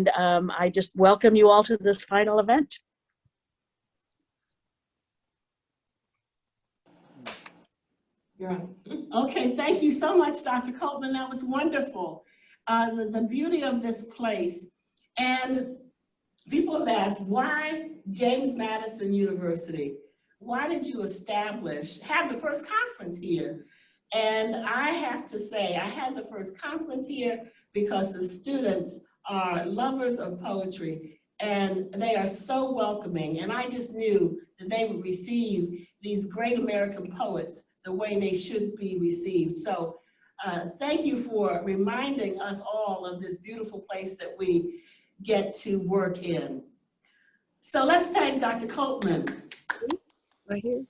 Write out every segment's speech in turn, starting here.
I just welcome you all to this final event. Okay, thank you so much, Dr. Coltman. That was wonderful. The beauty of this place. And people have asked, why James Madison University? Why did you have the first conference here? And I have to say, I had the first conference here because the students are lovers of poetry and they are so welcoming. And I just knew that they would receive these great American poets the way they should be received. So thank you for reminding us all of this beautiful place that we get to work in. So let's thank Dr. Coltman. Right here.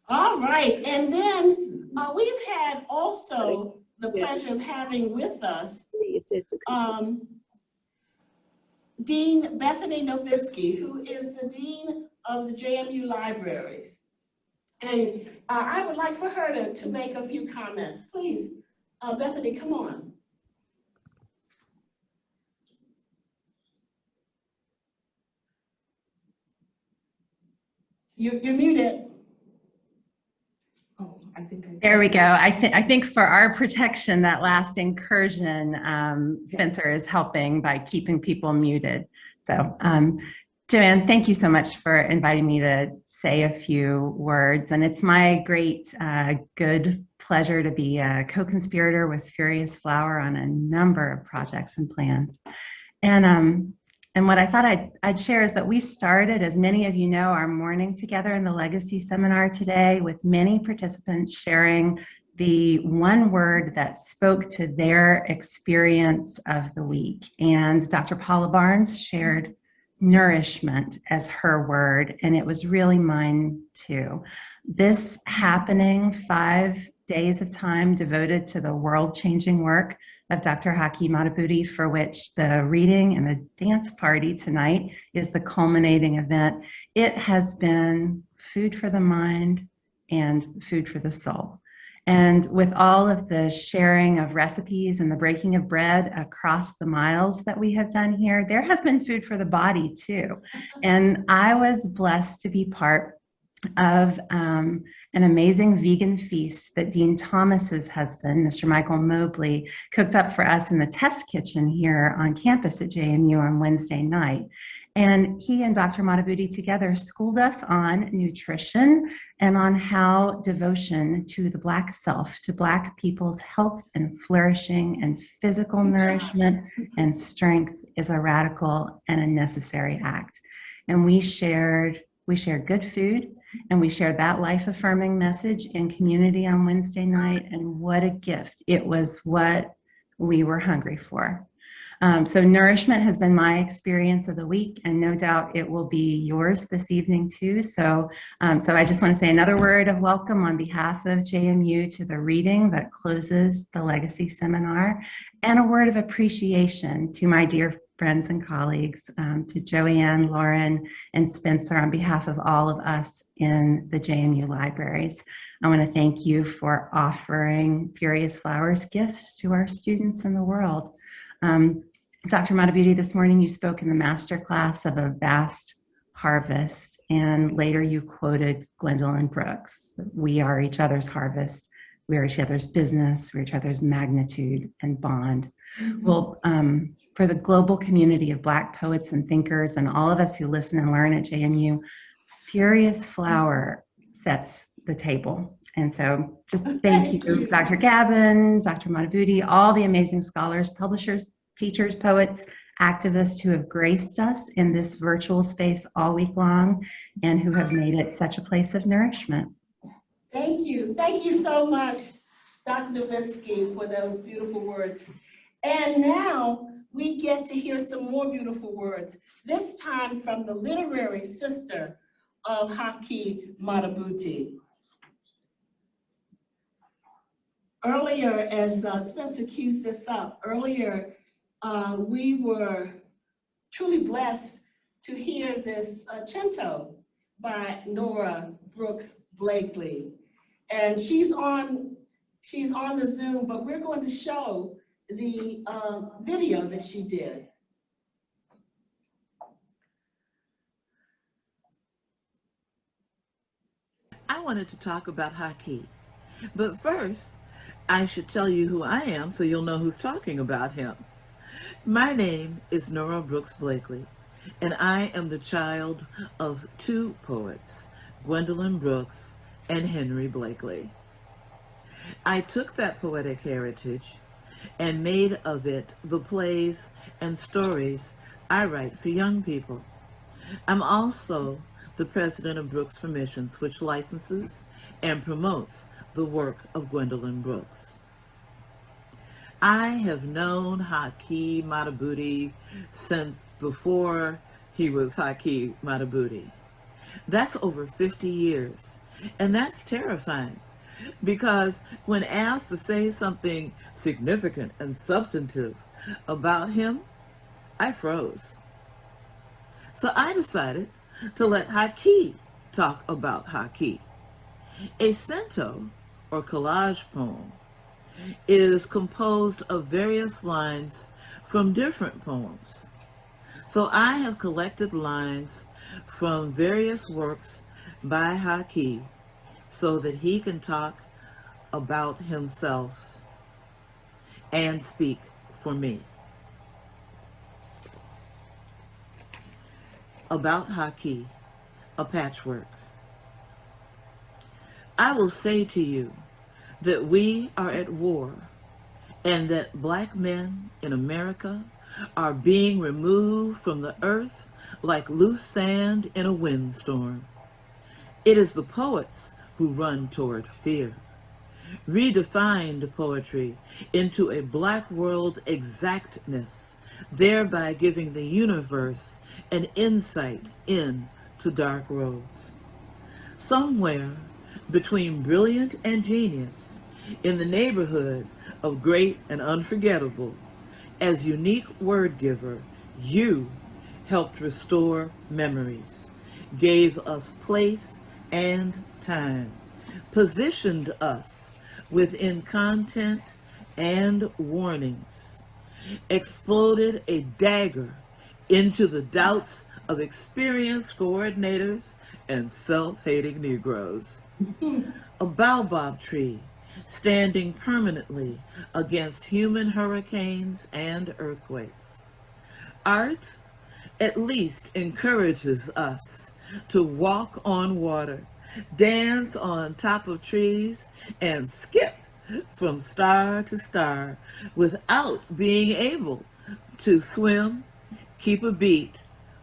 All right, and then we've had also the pleasure of having with us Dean Bethany Nowviskie, who is the Dean of the JMU Libraries. And I would like for her to make a few comments. Please, Bethany, come on. You're muted. Oh, there we go. I think for our protection, that last incursion, Spencer is helping by keeping people muted. So, Joanne, thank you so much for inviting me to say a few words. And it's my great good pleasure to be a co-conspirator with Furious Flower on a number of projects and plans. And what I thought I'd share is that we started, as many of you know, our morning together in the Legacy Seminar today with many participants sharing the one word that spoke to their experience of the week. And Dr. Paula Barnes shared nourishment as her word, and it was really mine too. This happening 5 days of time devoted to the world-changing work of Dr. Haki Madhubuti, for which the reading and the dance party tonight is the culminating event. It has been food for the mind and food for the soul. And with all of the sharing of recipes and the breaking of bread across the miles that we have done here, there has been food for the body too. And I was blessed to be part of an amazing vegan feast that Dean Thomas's husband, Mr. Michael Mobley, cooked up for us in the test kitchen here on campus at JMU on Wednesday night. And he and Dr. Madhubuti together schooled us on nutrition and on how devotion to the Black self, to Black people's health and flourishing and physical nourishment and strength is a radical and a necessary act. And we shared good food, and we shared that life-affirming message in community on Wednesday night, and what a gift. It was what we were hungry for. So nourishment has been my experience of the week, and no doubt it will be yours this evening too. So I just want to say another word of welcome on behalf of JMU to the reading that closes the Legacy Seminar, and a word of appreciation to my dear friends and colleagues, to Joanne, Lauren, and Spencer on behalf of all of us in the JMU libraries. I want to thank you for offering Furious Flowers gifts to our students in the world. Dr. Madhubuti, this morning you spoke in the master class of a vast harvest, and later you quoted Gwendolyn Brooks. We are each other's harvest, we are each other's business, we're each other's magnitude and bond. Well, for the global community of Black poets and thinkers and all of us who listen and learn at JMU, Furious Flower sets the table. And so just thank you, Dr. Gabbin, Dr. Madhubuti, all the amazing scholars, publishers, teachers, poets, activists who have graced us in this virtual space all week long and who have made it such a place of nourishment. Thank you. Thank you so much, Dr. Nowviskie, for those beautiful words. And now we get to hear some more beautiful words, this time from the literary sister of Haki Madhubuti. Earlier, as Spencer cues this up, earlier we were truly blessed to hear this Cento by Nora Brooks Blakely. And she's on the Zoom, but we're going to show the video that she did. I wanted to talk about Haki. But first, I should tell you who I am so you'll know who's talking about him. My name is Nora Brooks Blakely, and I am the child of two poets, Gwendolyn Brooks and Henry Blakely. I took that poetic heritage and made of it the plays and stories I write for young people. I'm also the president of Brooks Permissions, which licenses and promotes the work of Gwendolyn Brooks. I have known Haki Madhubuti since before he was Haki Madhubuti. That's over 50 years, and that's terrifying because when asked to say something significant and substantive about him, I froze. So I decided to let Haki talk about Haki. A cento, or collage poem, is composed of various lines from different poems. So I have collected lines from various works by Haki so that he can talk about himself and speak for me. About Haki, a patchwork. I will say to you that we are at war and that Black men in America are being removed from the earth like loose sand in a windstorm. It is the poets who run toward fear, redefined poetry into a Black world exactness, thereby giving the universe an insight into dark roads. Somewhere between brilliant and genius, in the neighborhood of great and unforgettable, as unique word giver, you helped restore memories, gave us place and time, positioned us within content and warnings, exploded a dagger into the doubts of experienced coordinators and self-hating Negroes. A baobab tree standing permanently against human hurricanes and earthquakes. Art at least encourages us to walk on water, dance on top of trees, and skip from star to star without being able to swim, keep a beat,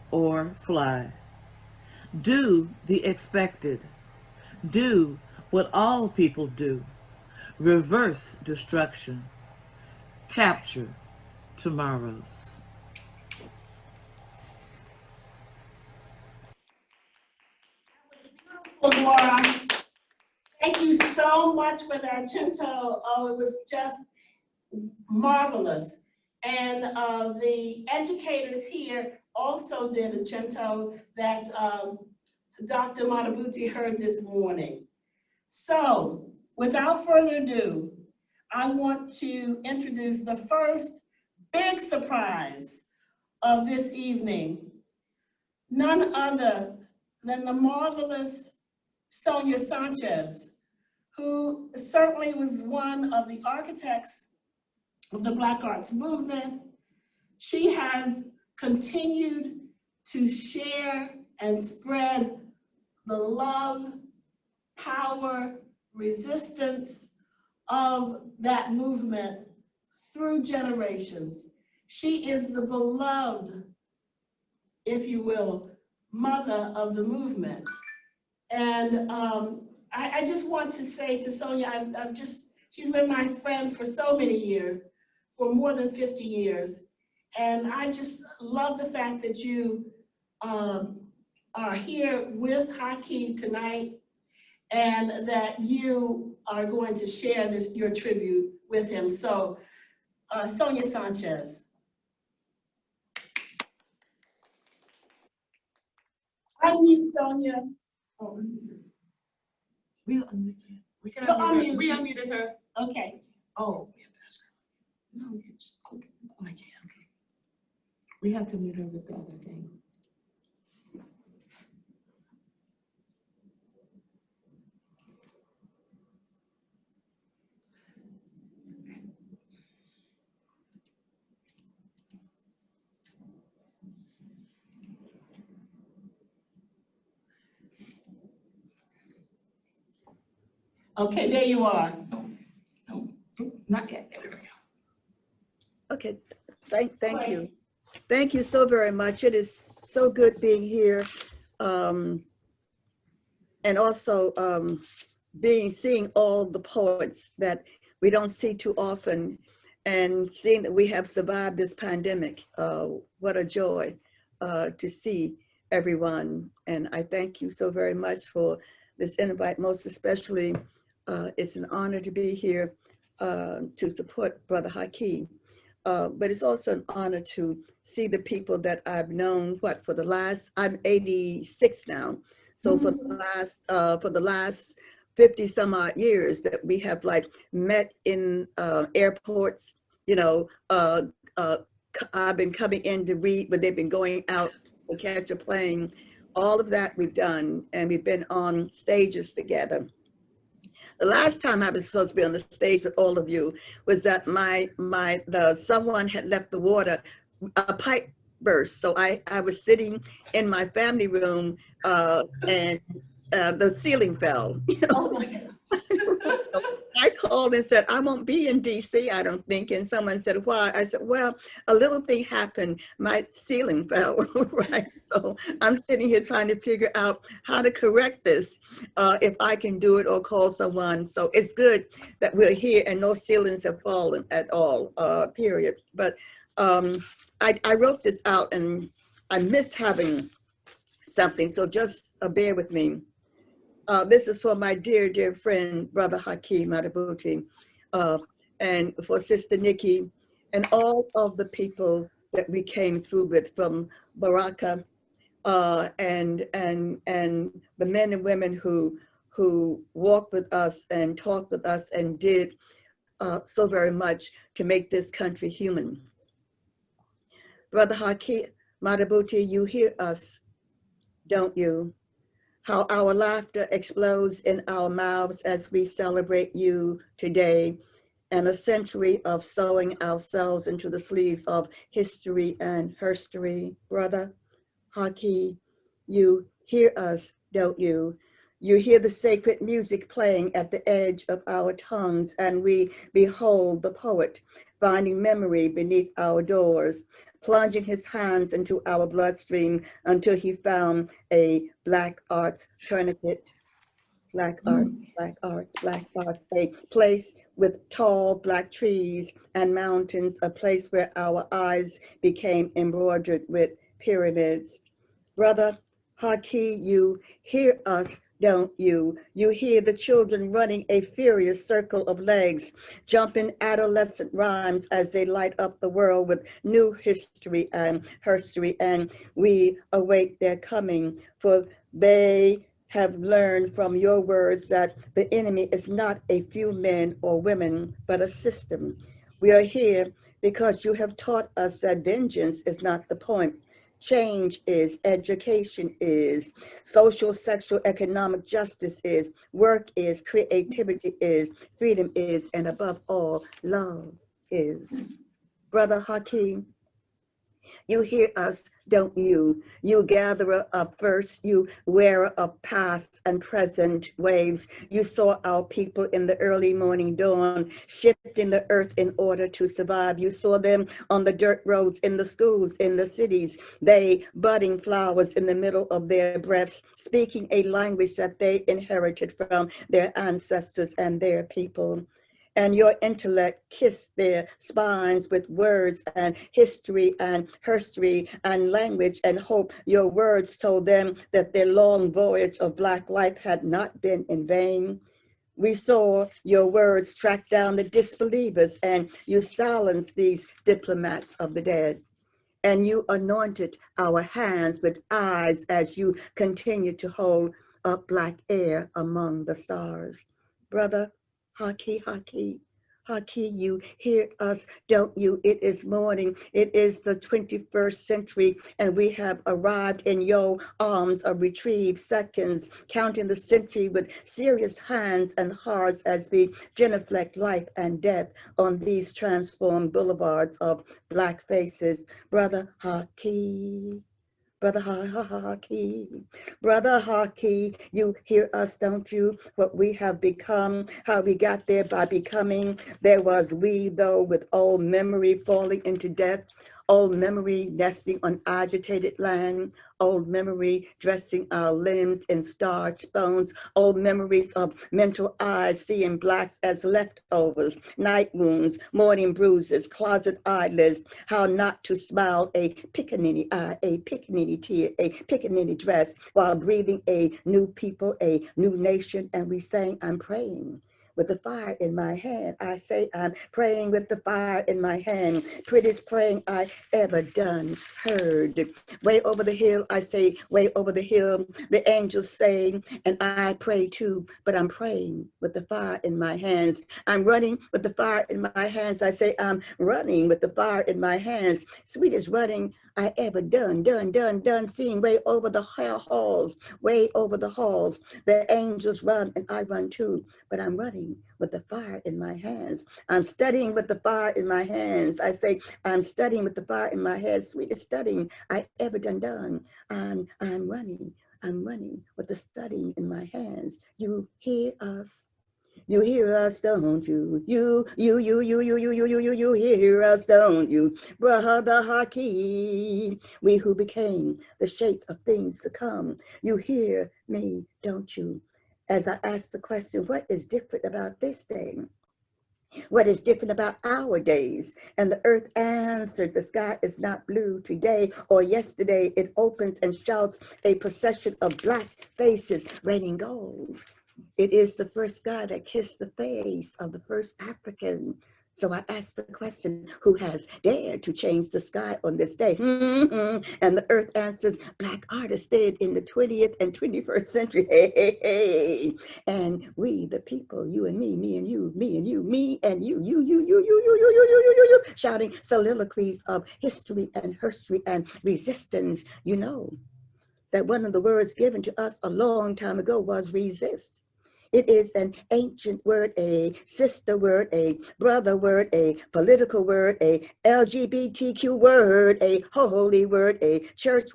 or fly. Do the expected. Do what all people do. Reverse destruction. Capture tomorrows. Well, Laura, thank you so much for that cento. Oh, it was just marvelous. And the educators here also did a cento that Dr. Madhubuti heard this morning. So, without further ado, I want to introduce the first big surprise of this evening, none other than the marvelous Sonia Sanchez, who certainly was one of the architects of the Black Arts Movement. She has continued to share and spread the love, power, resistance of that movement through generations. She is the beloved, if you will, mother of the movement. And I just want to say to Sonia, she's been my friend for so many years, for more than 50 years. And I just love the fact that you are here with Haki tonight and that you are going to share your tribute with him. So, Sonia Sanchez. Unmute Sonia. Oh, We can unmute. We unmuted her. Okay. Oh, no, you just click. Oh, I can't. Okay. We have to mute her with the other thing. Okay, there you are. No, not yet. There we go. Okay, thank you. Thank you so very much. It is so good being here. And also seeing all the poets that we don't see too often, and seeing that we have survived this pandemic. What a joy to see everyone. And I thank you so very much for this invite. Most especially, it's an honor to be here to support Brother Haki. But it's also an honor to see the people that I've known, for the last, I'm 86 now. So for the last 50 some odd years that we have like met in airports, you know, I've been coming in to read, but they've been going out to catch a plane. All of that we've done, and we've been on stages together. The last time I was supposed to be on the stage with all of you was that someone had left the water, a pipe burst. So I was sitting in my family room and the ceiling fell. You know? Oh my God. I called and said, I won't be in DC, I don't think. And someone said, why? I said, well, a little thing happened. My ceiling fell, right? So I'm sitting here trying to figure out how to correct this, if I can do it or call someone. So it's good that we're here and no ceilings have fallen at all, period. But I wrote this out and I miss having something, so just bear with me. This is for my dear, dear friend, Brother Haki Madhubuti, and for Sister Nikki, and all of the people that we came through with, from Baraka, and the men and women who walked with us and talked with us and did so very much to make this country human. Brother Haki Madhubuti, you hear us, don't you? How our laughter explodes in our mouths as we celebrate you today, and a century of sewing ourselves into the sleeves of history and herstory. Brother Haki, you hear us, don't you? You hear the sacred music playing at the edge of our tongues, and we behold the poet finding memory beneath our doors, plunging his hands into our bloodstream until he found a Black arts tourniquet. Black arts, Black arts, Black arts, a place with tall Black trees and mountains, a place where our eyes became embroidered with pyramids. Brother Haki, you hear us, don't you? You hear the children running a furious circle of legs, jumping adolescent rhymes as they light up the world with new history and herstory, and we await their coming, for they have learned from your words that the enemy is not a few men or women, but a system. We are here because you have taught us that vengeance is not the point. Change is, education is, social, sexual, economic justice is, work is, creativity is, freedom is, and above all, love is. Brother Haki, you hear us, don't you? You gatherer of first, you wearer of past and present waves. You saw our people in the early morning dawn, shifting the earth in order to survive. You saw them on the dirt roads, in the schools, in the cities, they budding flowers in the middle of their breaths, speaking a language that they inherited from their ancestors and their people. And your intellect kissed their spines with words and history and herstory and language and hope. Your words told them that their long voyage of Black life had not been in vain. We saw your words track down the disbelievers, and you silenced these diplomats of the dead. And you anointed our hands with eyes as you continue to hold up Black air among the stars. Brother Haki, Haki, Haki, you hear us, don't you? It is morning. It is the 21st century, and we have arrived in your arms of retrieved seconds, counting the century with serious hands and hearts as we genuflect life and death on these transformed boulevards of Black faces. Brother Haki, Brother Haki, Brother Haki, you hear us, don't you? What we have become, how we got there by becoming. There was we, though, with old memory falling into death, old memory nesting on agitated land, old memory dressing our limbs in starch bones, old memories of mental eyes seeing blacks as leftovers, night wounds, morning bruises, closet eyelids, how not to smile, a pickaninny eye, a pickaninny tear, a pickaninny dress, while breathing a new people, a new nation. And we sang, I'm praying with the fire in my hand. I say, I'm praying with the fire in my hand. Prettiest praying I ever done, heard. Way over the hill, I say, way over the hill, the angels say, and I pray too, but I'm praying with the fire in my hands. I'm running with the fire in my hands. I say, I'm running with the fire in my hands. Sweetest running I ever done, seeing way over the halls, way over the halls. The angels run and I run too, but I'm running with the fire in my hands. I'm studying with the fire in my hands. I say, I'm studying with the fire in my hands. Sweetest studying I ever done. I'm running with the studying in my hands. You hear us. You hear us, don't you? You hear us, don't you? Brother Haki, we who became the shape of things to come. You hear me, don't you? As I ask the question, what is different about this day? What is different about our days? And the earth answered, the sky is not blue today or yesterday. It opens and shouts a procession of black faces raining gold. It is the first sky that kissed the face of the first African. So I asked the question, who has dared to change the sky on this day? And the earth answers, black artists did in the 20th and 21st century. Hey, hey, hey. And we, the people, you and me and you, me and you, me and you, shouting soliloquies of history and herstory and resistance. You know that one of the words given to us a long time ago was resist. It is an ancient word, a sister word, a brother word, a political word, a LGBTQ word, a holy word, a church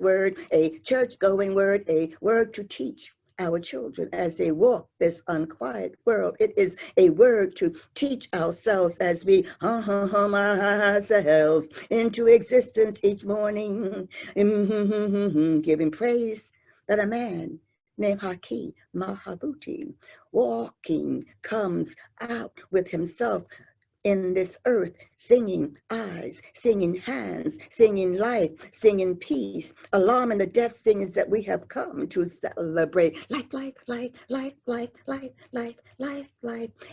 going word, a word to teach our children as they walk this unquiet world. It is a word to teach ourselves as we hum ourselves into existence each morning, giving praise that a man named Haki Madhubuti walking comes out with himself in this earth, singing eyes, singing hands, singing life, singing peace, alarming the deaf singers that we have come to celebrate. Life,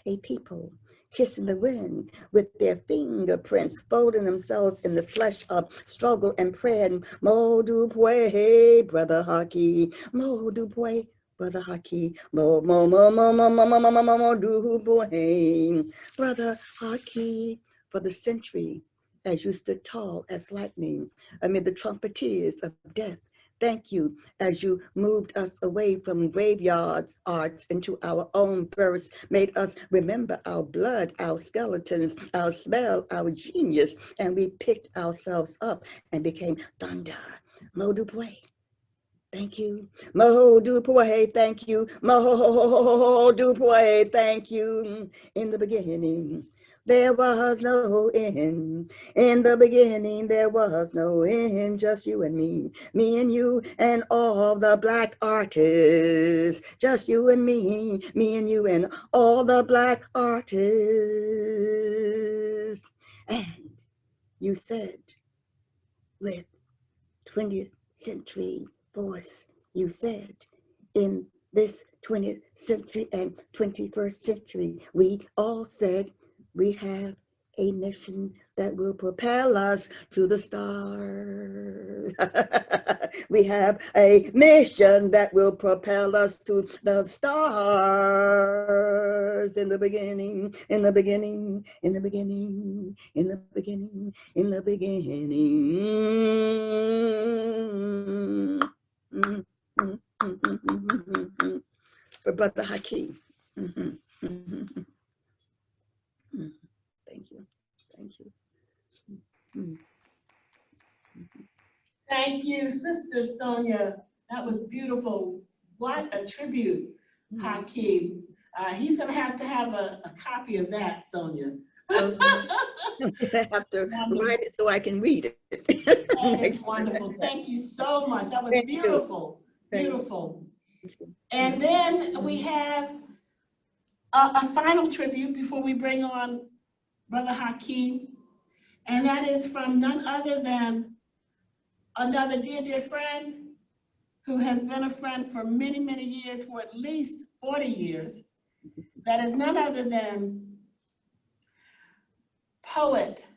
a people kissing the wind with their fingerprints, folding themselves in the flesh of struggle and prayer. Madhubuti, Brother Haki, Madhubuti, Brother Haki, Madhubuti, Brother Haki, for the century as you stood tall as lightning amid the trumpeteers of death. Thank you as you moved us away from graveyards, arts into our own births, made us remember our blood, our skeletons, our smell, our genius, and we picked ourselves up and became thunder. Madhubuti. Thank you. Madhubuti, thank you. Madhubuti, thank you. In the beginning, there was no end. In the beginning, there was no end. Just you and me and you, and all the black artists. Just you and me and you, and all the black artists. And you said, with 20th century voice, you said, in this 20th century and 21st century, we all said we have a mission that will propel us to the stars. We have a mission that will propel us to the stars. In the beginning, in the beginning, in the beginning, in the beginning, in the beginning. For Brother Haki. Thank you. Thank you. Thank you, Sister Sonia. That was beautiful. What a tribute, Haki. He's gonna have to have a copy of that, Sonia. I have to write it so I can read it. That is wonderful. Thank you so much. That was Thank you. beautiful, Thank you. beautiful. And then we have a final tribute before we bring on Brother Haki, and that is from none other than another dear, dear friend who has been a friend for many, many years, for at least 40 years. That is none other than poet,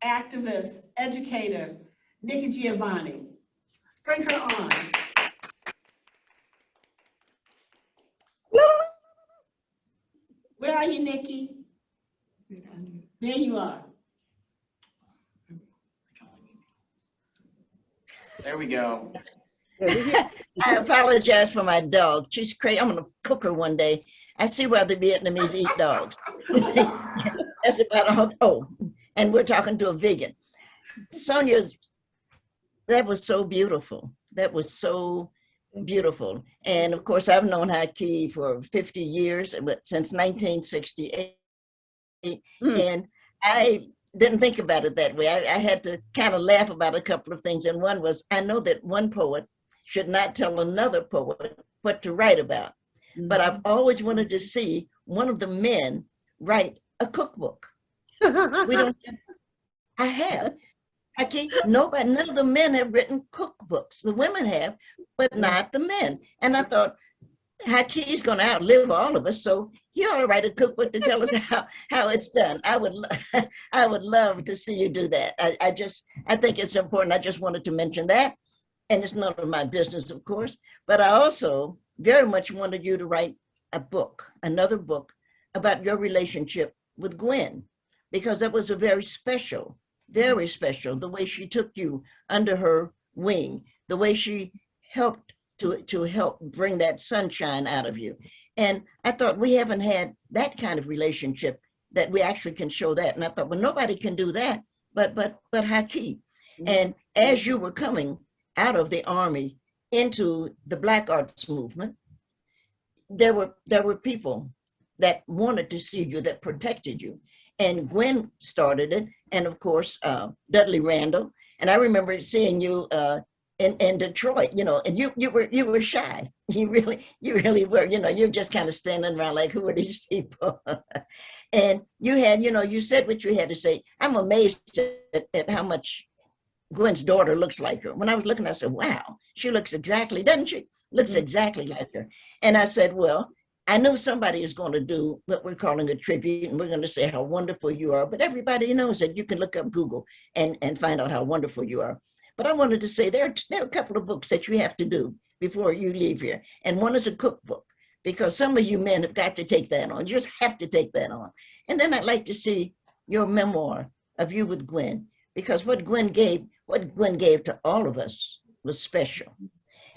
activist, educator, Nikki Giovanni. Let's bring her on. Where are you, Nikki? There you are. There we go. I apologize for my dog. She's crazy. I'm gonna cook her one day. I see why the Vietnamese eat dogs. That's about all. Oh, and we're talking to a vegan. Sonia's, that was so beautiful. That was so beautiful. And of course, I've known Haki for 50 years, but since 1968. And I didn't think about it that way. I had to kind of laugh about a couple of things. And one was, I know that one poet should not tell another poet what to write about. But I've always wanted to see one of the men write a cookbook. We don't, I have. Nobody, none of the men have written cookbooks. The women have, but not the men. And I thought, Haki's going to outlive all of us, so he ought to write a cookbook to tell us how it's done. I would love to see you do that. I think it's important. I just wanted to mention that, and it's none of my business, of course. But I also very much wanted you to write a book, another book about your relationship with Gwen, because that was a very special, the way she took you under her wing, the way she helped to help bring that sunshine out of you. And I thought, we haven't had that kind of relationship that we actually can show that. And I thought, well, nobody can do that but Haki. And as you were coming out of the Army into the Black Arts Movement, there were people that wanted to see you, that protected you. And Gwen started it, and of course, Dudley Randall. And I remember seeing you in Detroit, and you were shy. You really were. You're just kind of standing around like, who are these people? And you had, you said what you had to say. I'm amazed at how much Gwen's daughter looks like her. When I was looking, I said, wow, she looks exactly, doesn't she? Looks exactly like her. And I said, well, I know somebody is going to do what we're calling a tribute, and we're going to say how wonderful you are. But everybody knows that you can look up Google and find out how wonderful you are. But I wanted to say there are a couple of books that you have to do before you leave here. And one is a cookbook, because some of you men have got to take that on. You just have to take that on. And then I'd like to see your memoir of you with Gwen, because what Gwen gave to all of us was special.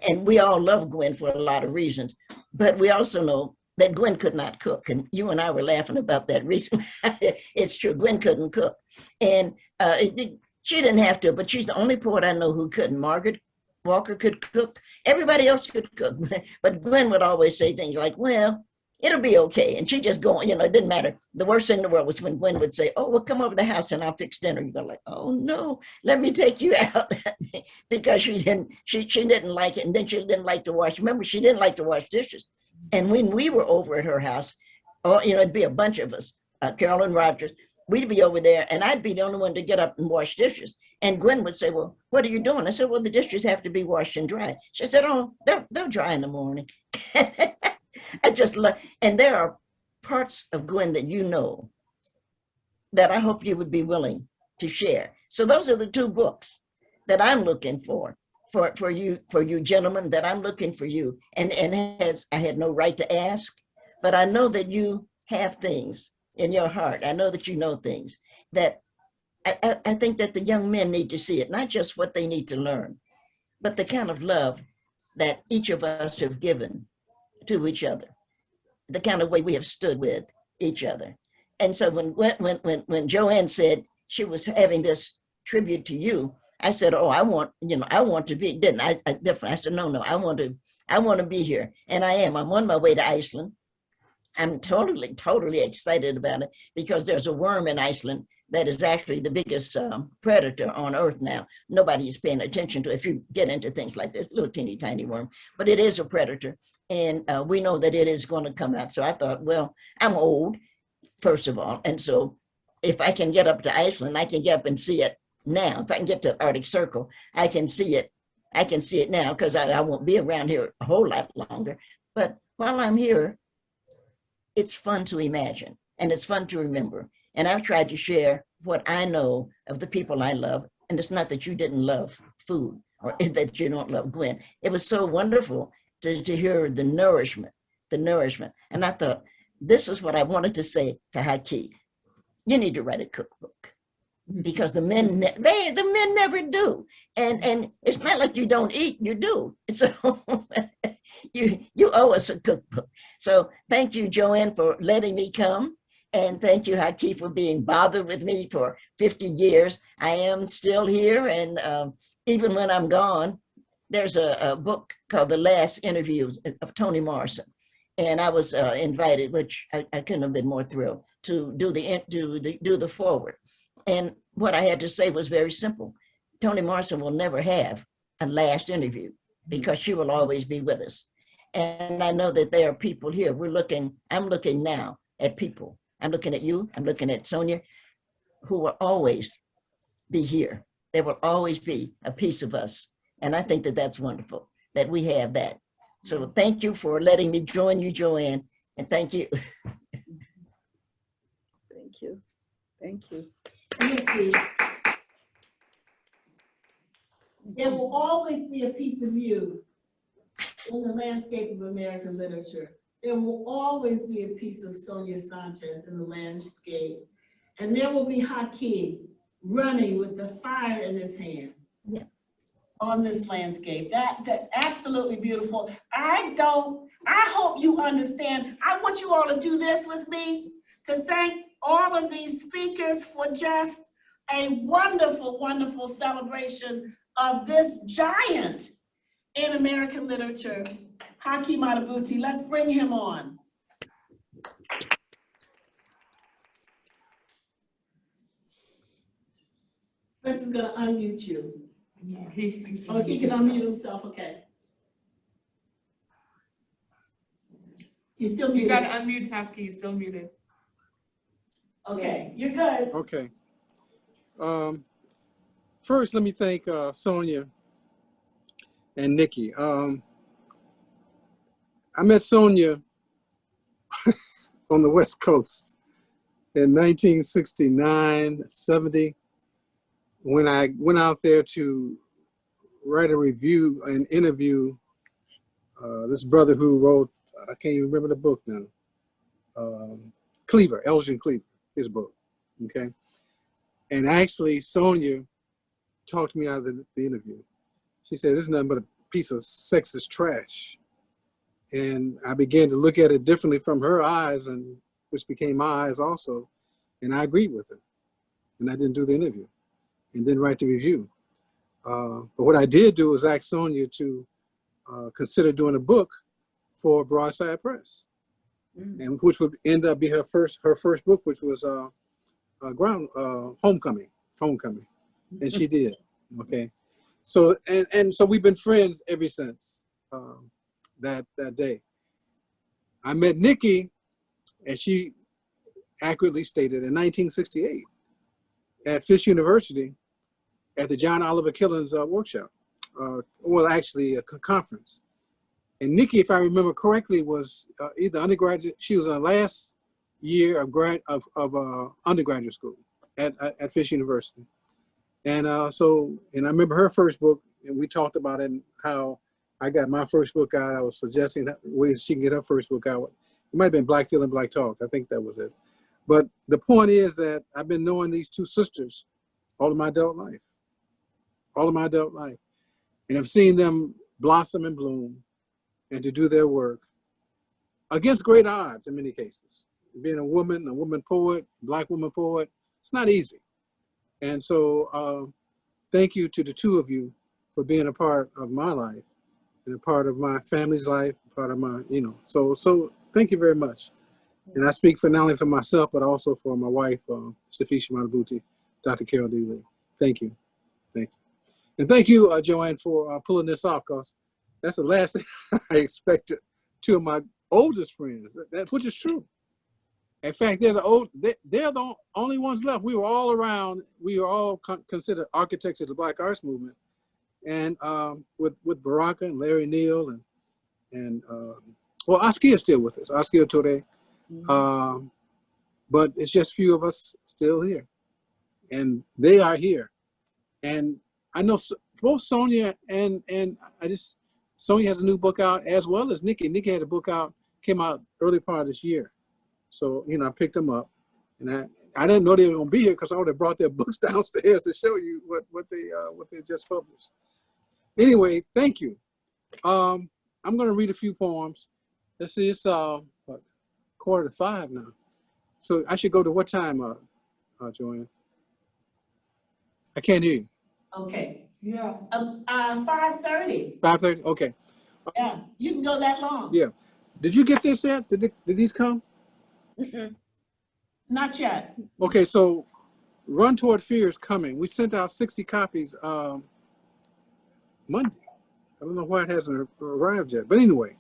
And we all love Gwen for a lot of reasons, but we also know that Gwen could not cook. And you and I were laughing about that recently. It's true, Gwen couldn't cook. And she didn't have to, but she's the only poet I know who couldn't. Margaret Walker could cook. Everybody else could cook. But Gwen would always say things like, well, it'll be okay. And she just go, it didn't matter. The worst thing in the world was when Gwen would say, oh, well, come over to the house and I'll fix dinner. You go like, oh no, let me take you out. Because she didn't like it. And then she didn't like to wash. Remember, she didn't like to wash dishes. And when we were over at her house, it'd be a bunch of us, Carolyn Rogers, we'd be over there and I'd be the only one to get up and wash dishes. And Gwen would say, well, what are you doing? I said, well, the dishes have to be washed and dried. She said, oh, they'll dry in the morning. I just love, and there are parts of Gwen that that I hope you would be willing to share. So those are the two books that I'm looking for you gentlemen, that I'm looking for you. And I had no right to ask, but I know that you have things in your heart. I know that you know things that I think that the young men need to see it, not just what they need to learn, but the kind of love that each of us have given to each other, the kind of way we have stood with each other. And so when Joanne said she was having this tribute to you, I said, oh, I want to be, didn't I? Different. I said, no, I want to be here. And I am. I'm on my way to Iceland. I'm totally excited about it because there's a worm in Iceland that is actually the biggest predator on Earth now. Nobody is paying attention to it if you get into things like this, little teeny tiny worm, but it is a predator. And we know that it is going to come out. So I thought, well, I'm old, first of all. And so if I can get up to Iceland, I can get up and see it now. If I can get to the Arctic Circle, I can see it. I can see it now because I won't be around here a whole lot longer. But while I'm here, it's fun to imagine and it's fun to remember. And I've tried to share what I know of the people I love. And it's not that you didn't love food or that you don't love Gwen. It was so wonderful to hear the nourishment. And I thought, this is what I wanted to say to Haki. You need to write a cookbook because the men never do. And it's not like you don't eat, you do. So you owe us a cookbook. So thank you, Joanne, for letting me come. And thank you, Haki, for being bothered with me for 50 years. I am still here. And even when I'm gone, there's a book called The Last Interviews of Toni Morrison. And I was invited, which I couldn't have been more thrilled, to do the foreword. And what I had to say was very simple. Toni Morrison will never have a last interview because she will always be with us. And I know that there are people here. I'm looking now at people. I'm looking at you, I'm looking at Sonia, who will always be here. There will always be a piece of us. And I think that that's wonderful, that we have that. So thank you for letting me join you, Joanne, and thank you. Thank you. Thank you. Nikki, there will always be a piece of you in the landscape of American literature. There will always be a piece of Sonia Sanchez in the landscape. And there will be Haki running with the fire in his hand. Yeah. On this landscape. That absolutely beautiful. I hope you understand. I want you all to do this with me, to thank all of these speakers for just a wonderful, wonderful celebration of this giant in American literature, Haki Madhubuti. Let's bring him on. Spencer's gonna unmute you. Yeah, he He can unmute himself, okay. He's still You muted. gotta unmute Haki, he's still muted. Okay, you're good. Okay. First, let me thank Sonia and Nikki. I met Sonia on the West Coast in 1969, 70, when I went out there to write a review and interview this brother who wrote, I can't even remember the book now, Elgin Cleaver, his book, okay? And actually, Sonia talked me out of the interview. She said, this is nothing but a piece of sexist trash. And I began to look at it differently from her eyes, and which became my eyes also. And I agreed with her. And I didn't do the interview and didn't write the review. But what I did do was ask Sonia to consider doing a book for Broadside Press, and which would end up being her first book, which was Homecoming, and she did. Okay, so and so we've been friends ever since that day. I met Nikki, as she accurately stated, in 1968 at Fisk University at the John Oliver Killens workshop, well, actually a conference. And Nikki, if I remember correctly, was either undergraduate. She was in the last year of undergraduate school at Fisk University. And and I remember her first book, and we talked about it and how I got my first book out. I was suggesting ways she can get her first book out. It might have been Black Feeling, Black Talk. I think that was it. But the point is that I've been knowing these two sisters all of my adult life. And I've seen them blossom and bloom and to do their work against great odds in many cases. Being a woman poet, Black woman poet, it's not easy. And so thank you to the two of you for being a part of my life and a part of my family's life, part of my, so thank you very much. And I speak for not only for myself, but also for my wife, Haki Madhubuti, Dr. Carol D. Lee. Thank you. Thank you. And thank you, Joanne, for pulling this off, because that's the last thing I expected. Two of my oldest friends, which is true. In fact, they're the only ones left. We were all around. We were all considered architects of the Black Arts Movement. And with Baraka and Larry Neal and Askia is still with us, Askia Toure. But it's just a few of us still here, and they are here. And I know both Sonia and Sonia has a new book out, as well as Nikki. Nikki had a book out, came out early part of this year. So, I picked them up, and I didn't know they were gonna be here because I would have brought their books downstairs to show you what they just published. Anyway, thank you. I'm gonna read a few poems. Let's see, it's 4:45 now. So I should go to what time, Joanne? I can't hear you. Okay. Yeah. 5:30. 5:30. Okay. Yeah, you can go that long. Yeah. Did you get this yet? Did these come? Not yet. Okay. So, Run Toward Fear is coming. We sent out 60 copies Monday. I don't know why it hasn't arrived yet. But anyway,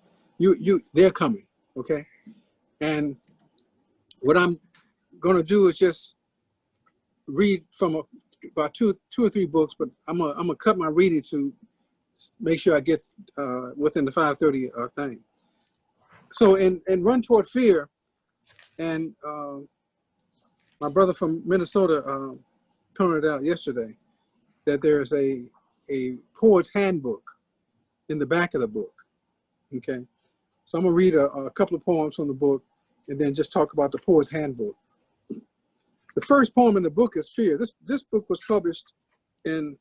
they're coming. Okay. And what I'm going to do is just read from about two or three books, but I'm gonna cut my reading to make sure I get within the 5:30 thing. So in Run Toward Fear, and my brother from Minnesota pointed out yesterday that there's a poet's handbook in the back of the book. Okay, so I'm gonna read a couple of poems from the book, and then just talk about the poet's handbook. The first poem in the book is Fear. This book was published in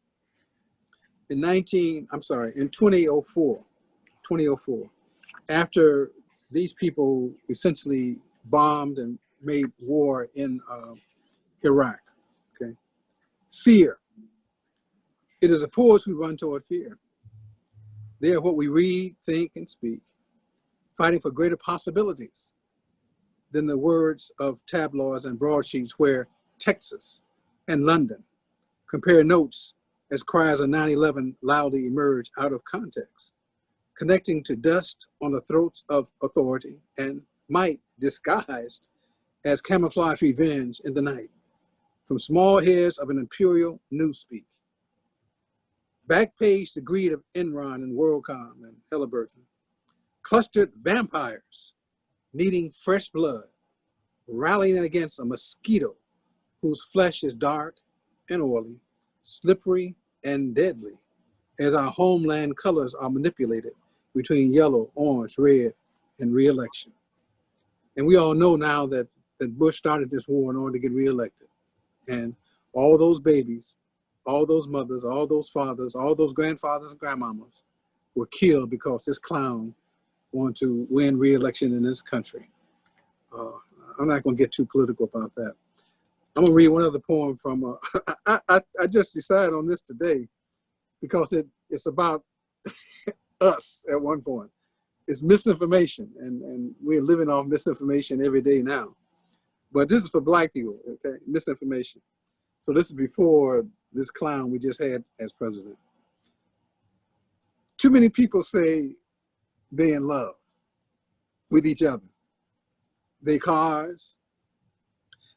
2004, after these people essentially bombed and made war in Iraq. Okay, Fear. It is the poets who run toward fear. They are what we read, think, and speak, fighting for greater possibilities than the words of tabloids and broadsheets where Texas and London compare notes as cries of 9/11 loudly emerge out of context, connecting to dust on the throats of authority and might disguised as camouflage revenge in the night from small heads of an imperial newspeak. Backpage the greed of Enron and WorldCom and Halliburton, clustered vampires needing fresh blood, rallying against a mosquito whose flesh is dark and oily, slippery and deadly, as our homeland colors are manipulated between yellow, orange, red, and re-election. And we all know now that Bush started this war in order to get re-elected. And all those babies, all those mothers, all those fathers, all those grandfathers and grandmamas were killed because this clown wanted to win re-election in this country. I'm not going to get too political about that. I'm going to read one other poem from, I just decided on this today because it's about us at one point. It's misinformation, and we're living off misinformation every day now. But this is for Black people, okay? Misinformation. So this is before this clown we just had as president. Too many people say they're in love with each other. Their cars,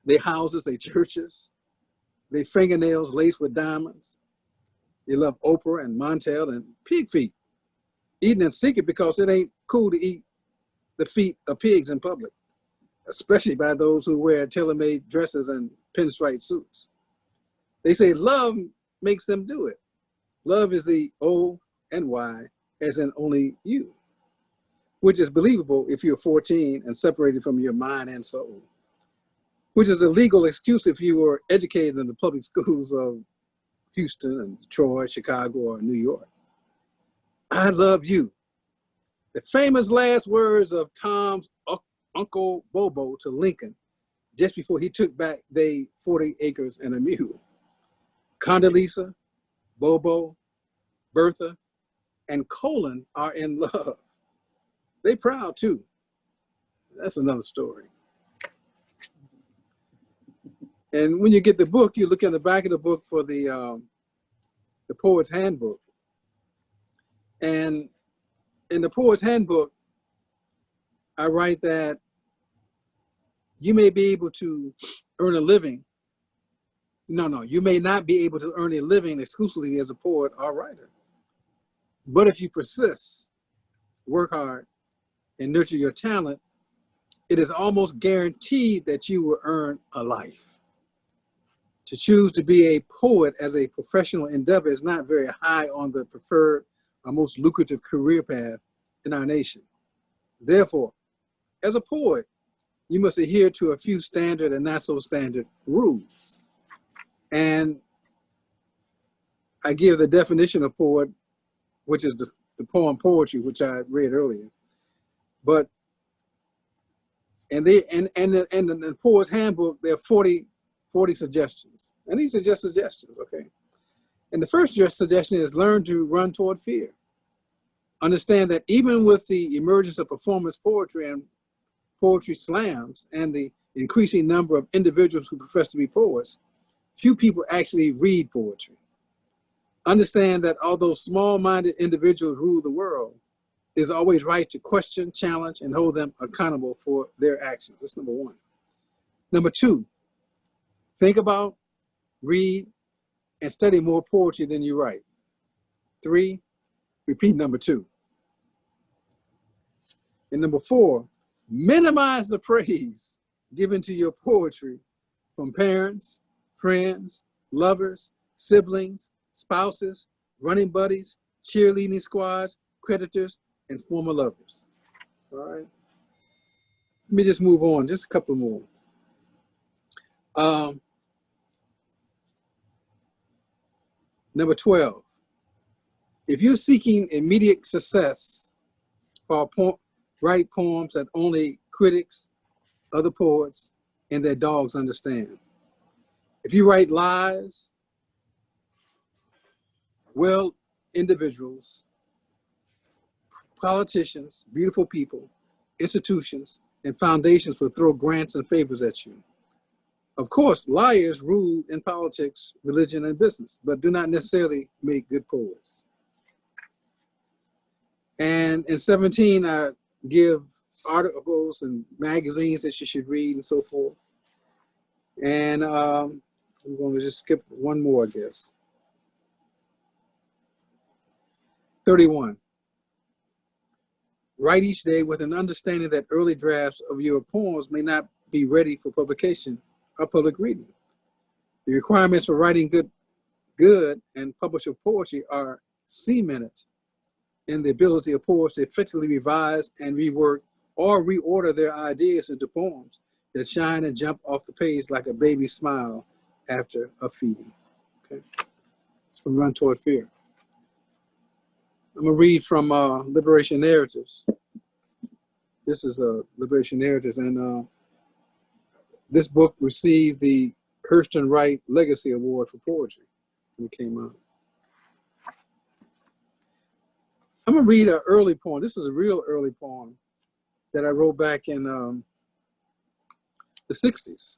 their houses, their churches, their fingernails laced with diamonds. They love Oprah and Montel and pig feet, eating in secret because it ain't cool to eat the feet of pigs in public, especially by those who wear tailor-made dresses and pinstripe suits. They say love makes them do it. Love is the O and Y, as in only you, which is believable if you're 14 and separated from your mind and soul, which is a legal excuse if you were educated in the public schools of Houston and Detroit, Chicago, or New York. I love you. The famous last words of Tom's Uncle Bobo to Lincoln just before he took back they 40 acres and a mule. Condoleezza, Bobo, Bertha, and Colin are in love. They proud too. That's another story. And when you get the book, you look at the back of the book for the Poet's Handbook. And in the Poet's Handbook, I write that you may be able to earn a living. No, you may not be able to earn a living exclusively as a poet or writer. But if you persist, work hard, and nurture your talent, it is almost guaranteed that you will earn a life. To choose to be a poet as a professional endeavor is not very high on the preferred or most lucrative career path in our nation. Therefore, as a poet, you must adhere to a few standard and not so standard rules. And I give the definition of poet, which is the poem poetry, which I read earlier. But in the Poet's Handbook, there are 40 suggestions. And these are just suggestions, okay? And the first suggestion is learn to run toward fear. Understand that even with the emergence of performance poetry and poetry slams and the increasing number of individuals who profess to be poets, few people actually read poetry. Understand that although small-minded individuals rule the world, there's always right to question, challenge, and hold them accountable for their actions. That's number one. Number two, think about, read, and study more poetry than you write. Three, repeat number two. And number four, minimize the praise given to your poetry from parents, friends, lovers, siblings, spouses, running buddies, cheerleading squads, creditors, and former lovers. All right. Let me just move on, just a couple more. Number 12, if you're seeking immediate success, write poems that only critics, other poets, and their dogs understand. If you write lies, well, individuals, politicians, beautiful people, institutions, and foundations will throw grants and favors at you. Of course, liars rule in politics, religion, and business, but do not necessarily make good poets. And in 17, I give articles and magazines that you should read and so forth. And I'm going to just skip one more, I guess. 31. Write each day with an understanding that early drafts of your poems may not be ready for publication or public reading. The requirements for writing good and published poetry are cemented in the ability of poets to effectively revise and rework or reorder their ideas into poems that shine and jump off the page like a baby's smile after a feeding. Okay, it's from Run Toward Fear. I'm gonna read from Liberation Narratives. This is Liberation Narratives, and this book received the Hurston Wright Legacy Award for Poetry when it came out. I'm gonna read an early poem. This is a real early poem that I wrote back in the 60s.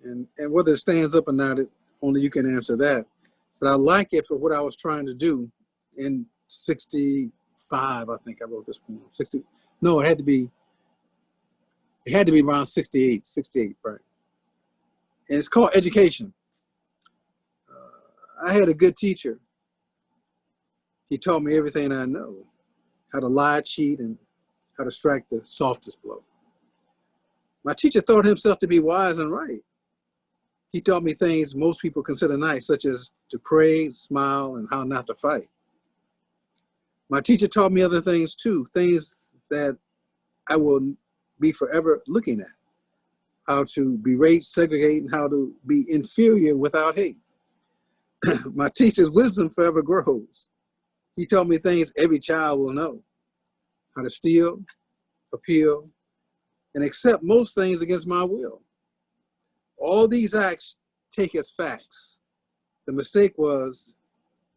And whether it stands up or not, only you can answer that. But I like it for what I was trying to do in 65, I think I wrote this poem. 60, no, it had to be around 68, right? And it's called Education. I had a good teacher. He taught me everything I know, how to lie, cheat, and how to strike the softest blow. My teacher thought himself to be wise and right. He taught me things most people consider nice, such as to pray, smile, and how not to fight. My teacher taught me other things too, things that I will be forever looking at. How to berate, segregate, and how to be inferior without hate. My teacher's wisdom forever grows. He taught me things every child will know. How to steal, appeal, and accept most things against my will. All these acts take as facts. The mistake was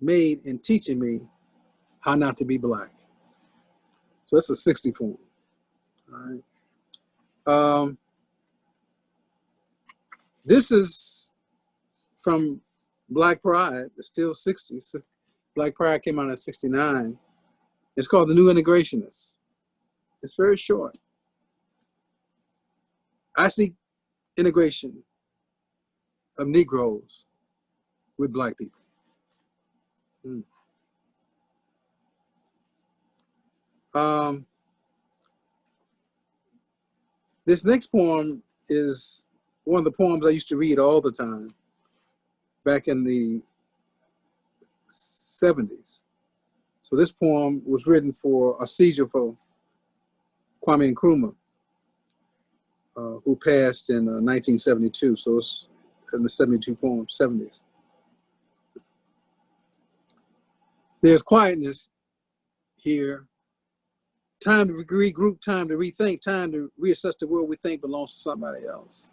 made in teaching me how not to be black. So it's a 60 poem. All right. This is from Black Pride. It's still 60s. Black Pride came out in 69. It's called The New Integrationists. It's very short. I see integration of Negroes with black people. This next poem is one of the poems I used to read all the time back in the 70s. So this poem was written for a seizure for Kwame Nkrumah, who passed in 1972. So it's in the 72 poem, 70s. There's quietness here. Time to regroup, time to rethink, time to reassess the world we think belongs to somebody else.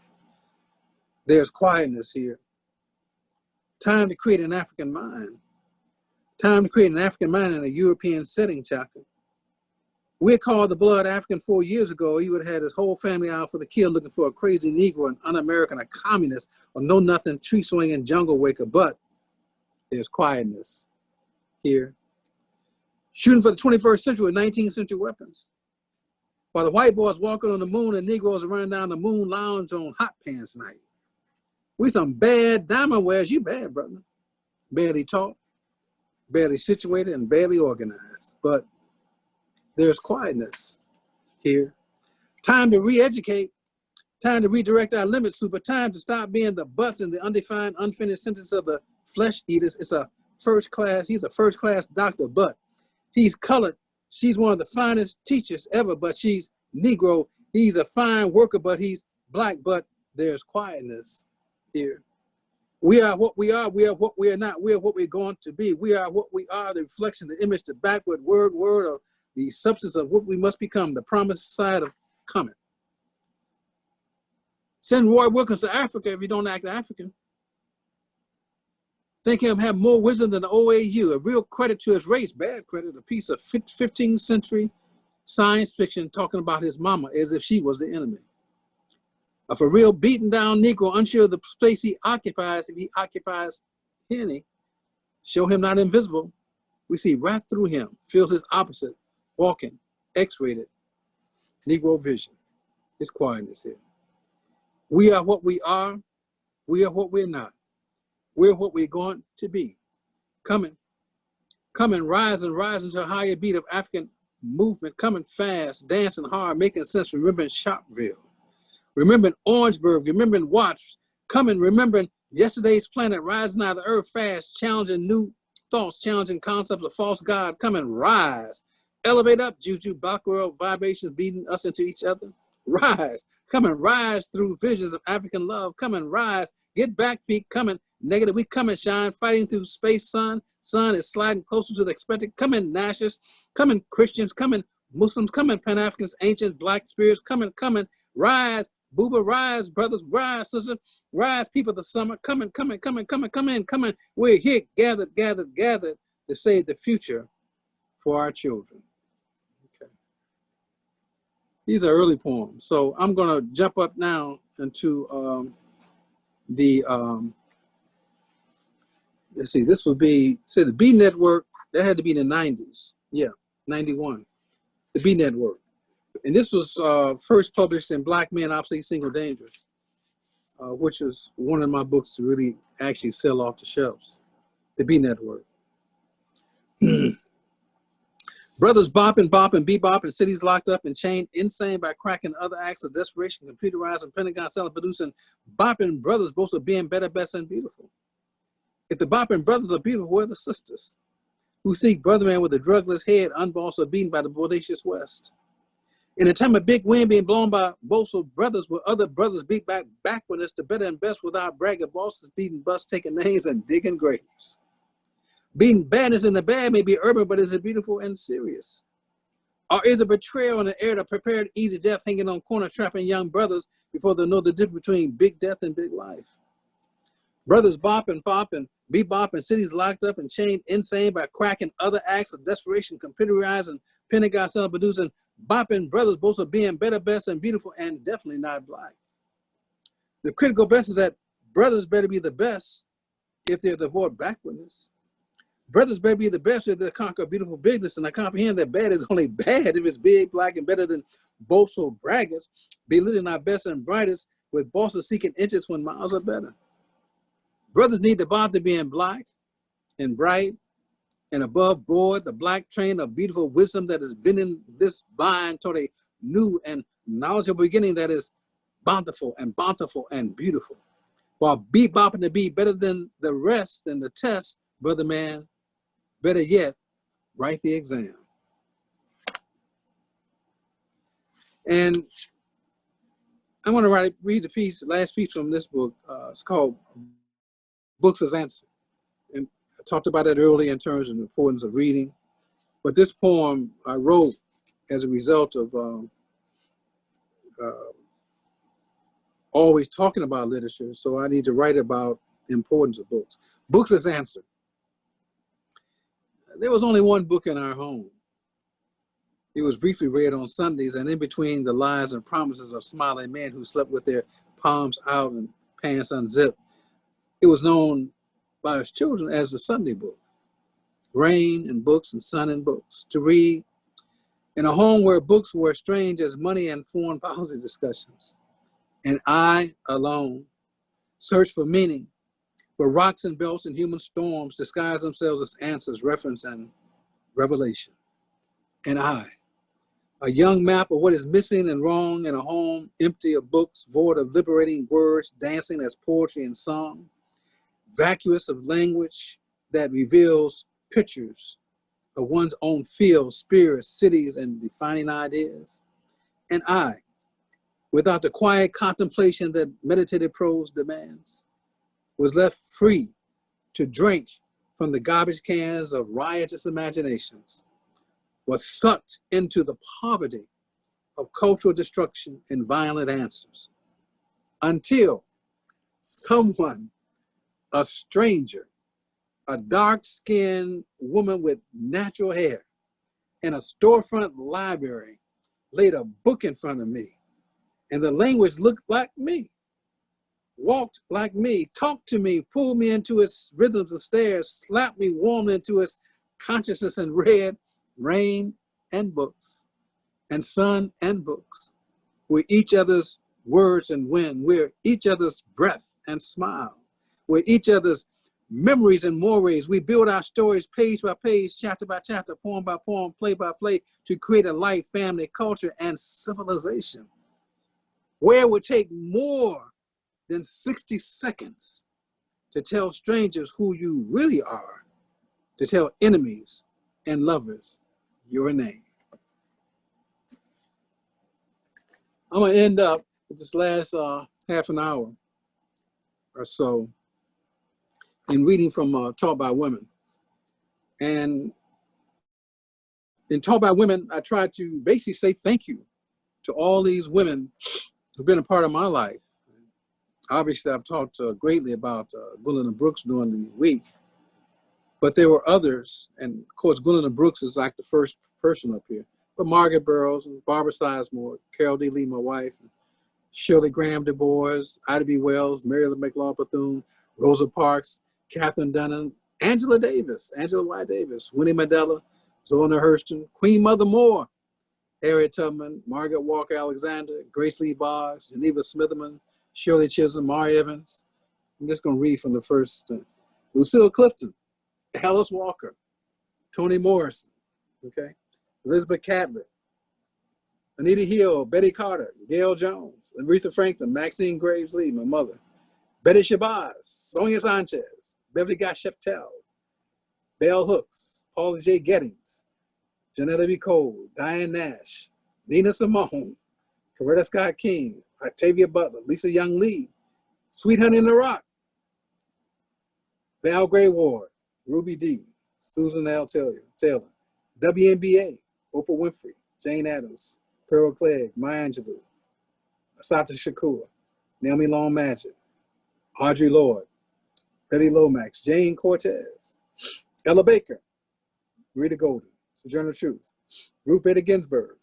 There's quietness here. Time to create an African mind. Time to create an African mind in a European setting, Chaka. We called the blood African 4 years ago. He would have had his whole family out for the kill looking for a crazy Negro, an un-American, a communist, or know-nothing, tree-swinging jungle waker. But there's quietness here. Shooting for the 21st century with 19th century weapons. While the white boys walking on the moon and Negroes are running down the moon lounge on hot pants night. We some bad diamond wearers. You bad, brother. Barely taught, barely situated, and barely organized. But there's quietness here. Time to re-educate, time to redirect our limits, super time to stop being the butts and the undefined, unfinished sentence of the flesh eaters. It's a first class, he's a first class doctor, but he's colored. She's one of the finest teachers ever, but she's Negro. He's a fine worker, but he's black, but there's quietness here. We are what we are. We are what we are not. We are what we're going to be. We are what we are, the reflection, the image, the backward word of the substance of what we must become, the promised side of coming. Send Roy Wilkins to Africa if you don't act African. Think him have more wisdom than the OAU, a real credit to his race, bad credit, a piece of 15th century science fiction talking about his mama as if she was the enemy. Of a real beaten down Negro, unsure of the space he occupies, if he occupies any, show him not invisible. We see right through him, feels his opposite, walking, X-rated, Negro vision. His quietness here. We are what we are. We are what we're not. We're what we're going to be. Coming, rise into a higher beat of African movement, coming fast, dancing hard, making sense, remembering Sharpeville, remembering Orangeburg, remembering Watts, coming, remembering yesterday's planet, rising out of the earth fast, challenging new thoughts, challenging concepts of false God, coming, rise, elevate up, Juju, Backward vibrations beating us into each other. Rise, come and rise through visions of African love. Come and rise, get back feet, coming negative. We come and shine, fighting through space, sun. Sun is sliding closer to the expected. Come in, Nashers, come in, Christians, come in, Muslims, come in, Pan-Africans, ancient black spirits, come in, rise, Booba, rise, brothers, rise, sisters, rise, people of the summer, come in. We're here, gathered to save the future for our children. These are early poems. So I'm gonna jump up now into let's see, this would be, say the B Network, that had to be in the 90s. Yeah, 91, the B Network. And this was first published in Black Men, Obsolete, Single, Dangerous, which is one of my books to really actually sell off the shelves, the B Network. Brothers bopping, bebopping, cities locked up and chained, insane by cracking other acts of desperation, computerizing, Pentagon selling, producing, bopping brothers, both of being better, best, and beautiful. If the bopping brothers are beautiful, where are the sisters who seek brother man with a drugless head, unbossed or beaten by the bodacious West? In a time of big wind being blown by boastful brothers, where other brothers beat back backwardness to better and best without bragging, bosses beating busts, taking names, and digging graves. Being badness in the bad may be urban, but is it beautiful and serious? Or is it betrayal in the air to prepared easy death hanging on corner trapping young brothers before they know the difference between big death and big life? Brothers bop and pop and bebop and cities locked up and chained insane by cracking other acts of desperation, computerizing, Pentagon selling, producing, bopping brothers both of being better, best, and beautiful, and definitely not black. The critical best is that brothers better be the best if they're devoid backwardness. Brothers better be the best if they conquer beautiful bigness, and I comprehend that bad is only bad if it's big, black, and better than boastful braggarts, belittling our best and brightest with bosses seeking inches when miles are better. Brothers need the bob to being black and bright and above board, the black train of beautiful wisdom that has been in this vine toward a new and knowledgeable beginning that is bountiful and beautiful. While bebopping to be better than the rest and the test, brother man, better yet, write the exam. And I want to read the last piece from this book. It's called Books as Answer. And I talked about it earlier in terms of the importance of reading. But this poem I wrote as a result of always talking about literature, so I need to write about the importance of books. Books as Answer. There was only one book in our home. It was briefly read on Sundays, and in between the lies and promises of smiling men who slept with their palms out and pants unzipped, it was known by us children as the Sunday book. Rain and books and sun and books. To read in a home where books were as strange as money and foreign policy discussions. And I alone searched for meaning, where rocks and belts and human storms disguise themselves as answers, reference, and revelation. And I, a young map of what is missing and wrong in a home empty of books, void of liberating words, dancing as poetry and song, vacuous of language that reveals pictures of one's own fields, spirits, cities, and defining ideas. And I, without the quiet contemplation that meditative prose demands, was left free to drink from the garbage cans of riotous imaginations, was sucked into the poverty of cultural destruction and violent answers, until someone, a stranger, a dark-skinned woman with natural hair in a storefront library laid a book in front of me, and the language looked like me, walked like me, talked to me, pulled me into its rhythms and stares, slapped me warmly into its consciousness, and read rain and books and sun and books. We're each other's words and wind. We're each other's breath and smile. We're each other's memories and mores. We build our stories page by page, chapter by chapter, poem by poem, play by play, to create a life, family, culture, and civilization. Where it would take more than 60 seconds to tell strangers who you really are, to tell enemies and lovers your name. I'm gonna end up with this last half an hour or so in reading from Taught by Women. And in Taught by Women, I tried to basically say thank you to all these women who've been a part of my life. Obviously, I've talked greatly about Gwendolyn Brooks during the week, but there were others, and of course, Gwendolyn Brooks is like the first person up here, but Margaret Burroughs and Barbara Sizemore, Carol D. Lee, my wife, Shirley Graham Du Bois, Ida B. Wells, Marilyn McLaughlin Bethune, Rosa Parks, Katherine Dunham, Angela Y. Davis, Winnie Mandela, Zona Hurston, Queen Mother Moore, Harriet Tubman, Margaret Walker Alexander, Grace Lee Boggs, Geneva Smitherman, Shirley Chisholm, Mari Evans. I'm just going to read from the first. Lucille Clifton, Alice Walker, Toni Morrison, okay, Elizabeth Catlett, Anita Hill, Betty Carter, Gail Jones, Aretha Franklin, Maxine Graves Lee, my mother, Betty Shabazz, Sonia Sanchez, Beverly Gottschalk, Bell Hooks, Paula J. Gettings, Janetta B. Cole, Diane Nash, Nina Simone, Coretta Scott King, Octavia Butler, Lisa Young Lee, Sweet Honey in the Rock, Val Gray Ward, Ruby Dee, Susan L. Taylor, WNBA, Oprah Winfrey, Jane Addams, Pearl Clegg, Maya Angelou, Assata Shakur, Naomi Long Magic, Audre Lorde, Betty Lomax, Jane Cortez, Ella Baker, Rita Golden, Sojourner Truth, Ruth Bader Ginsburg,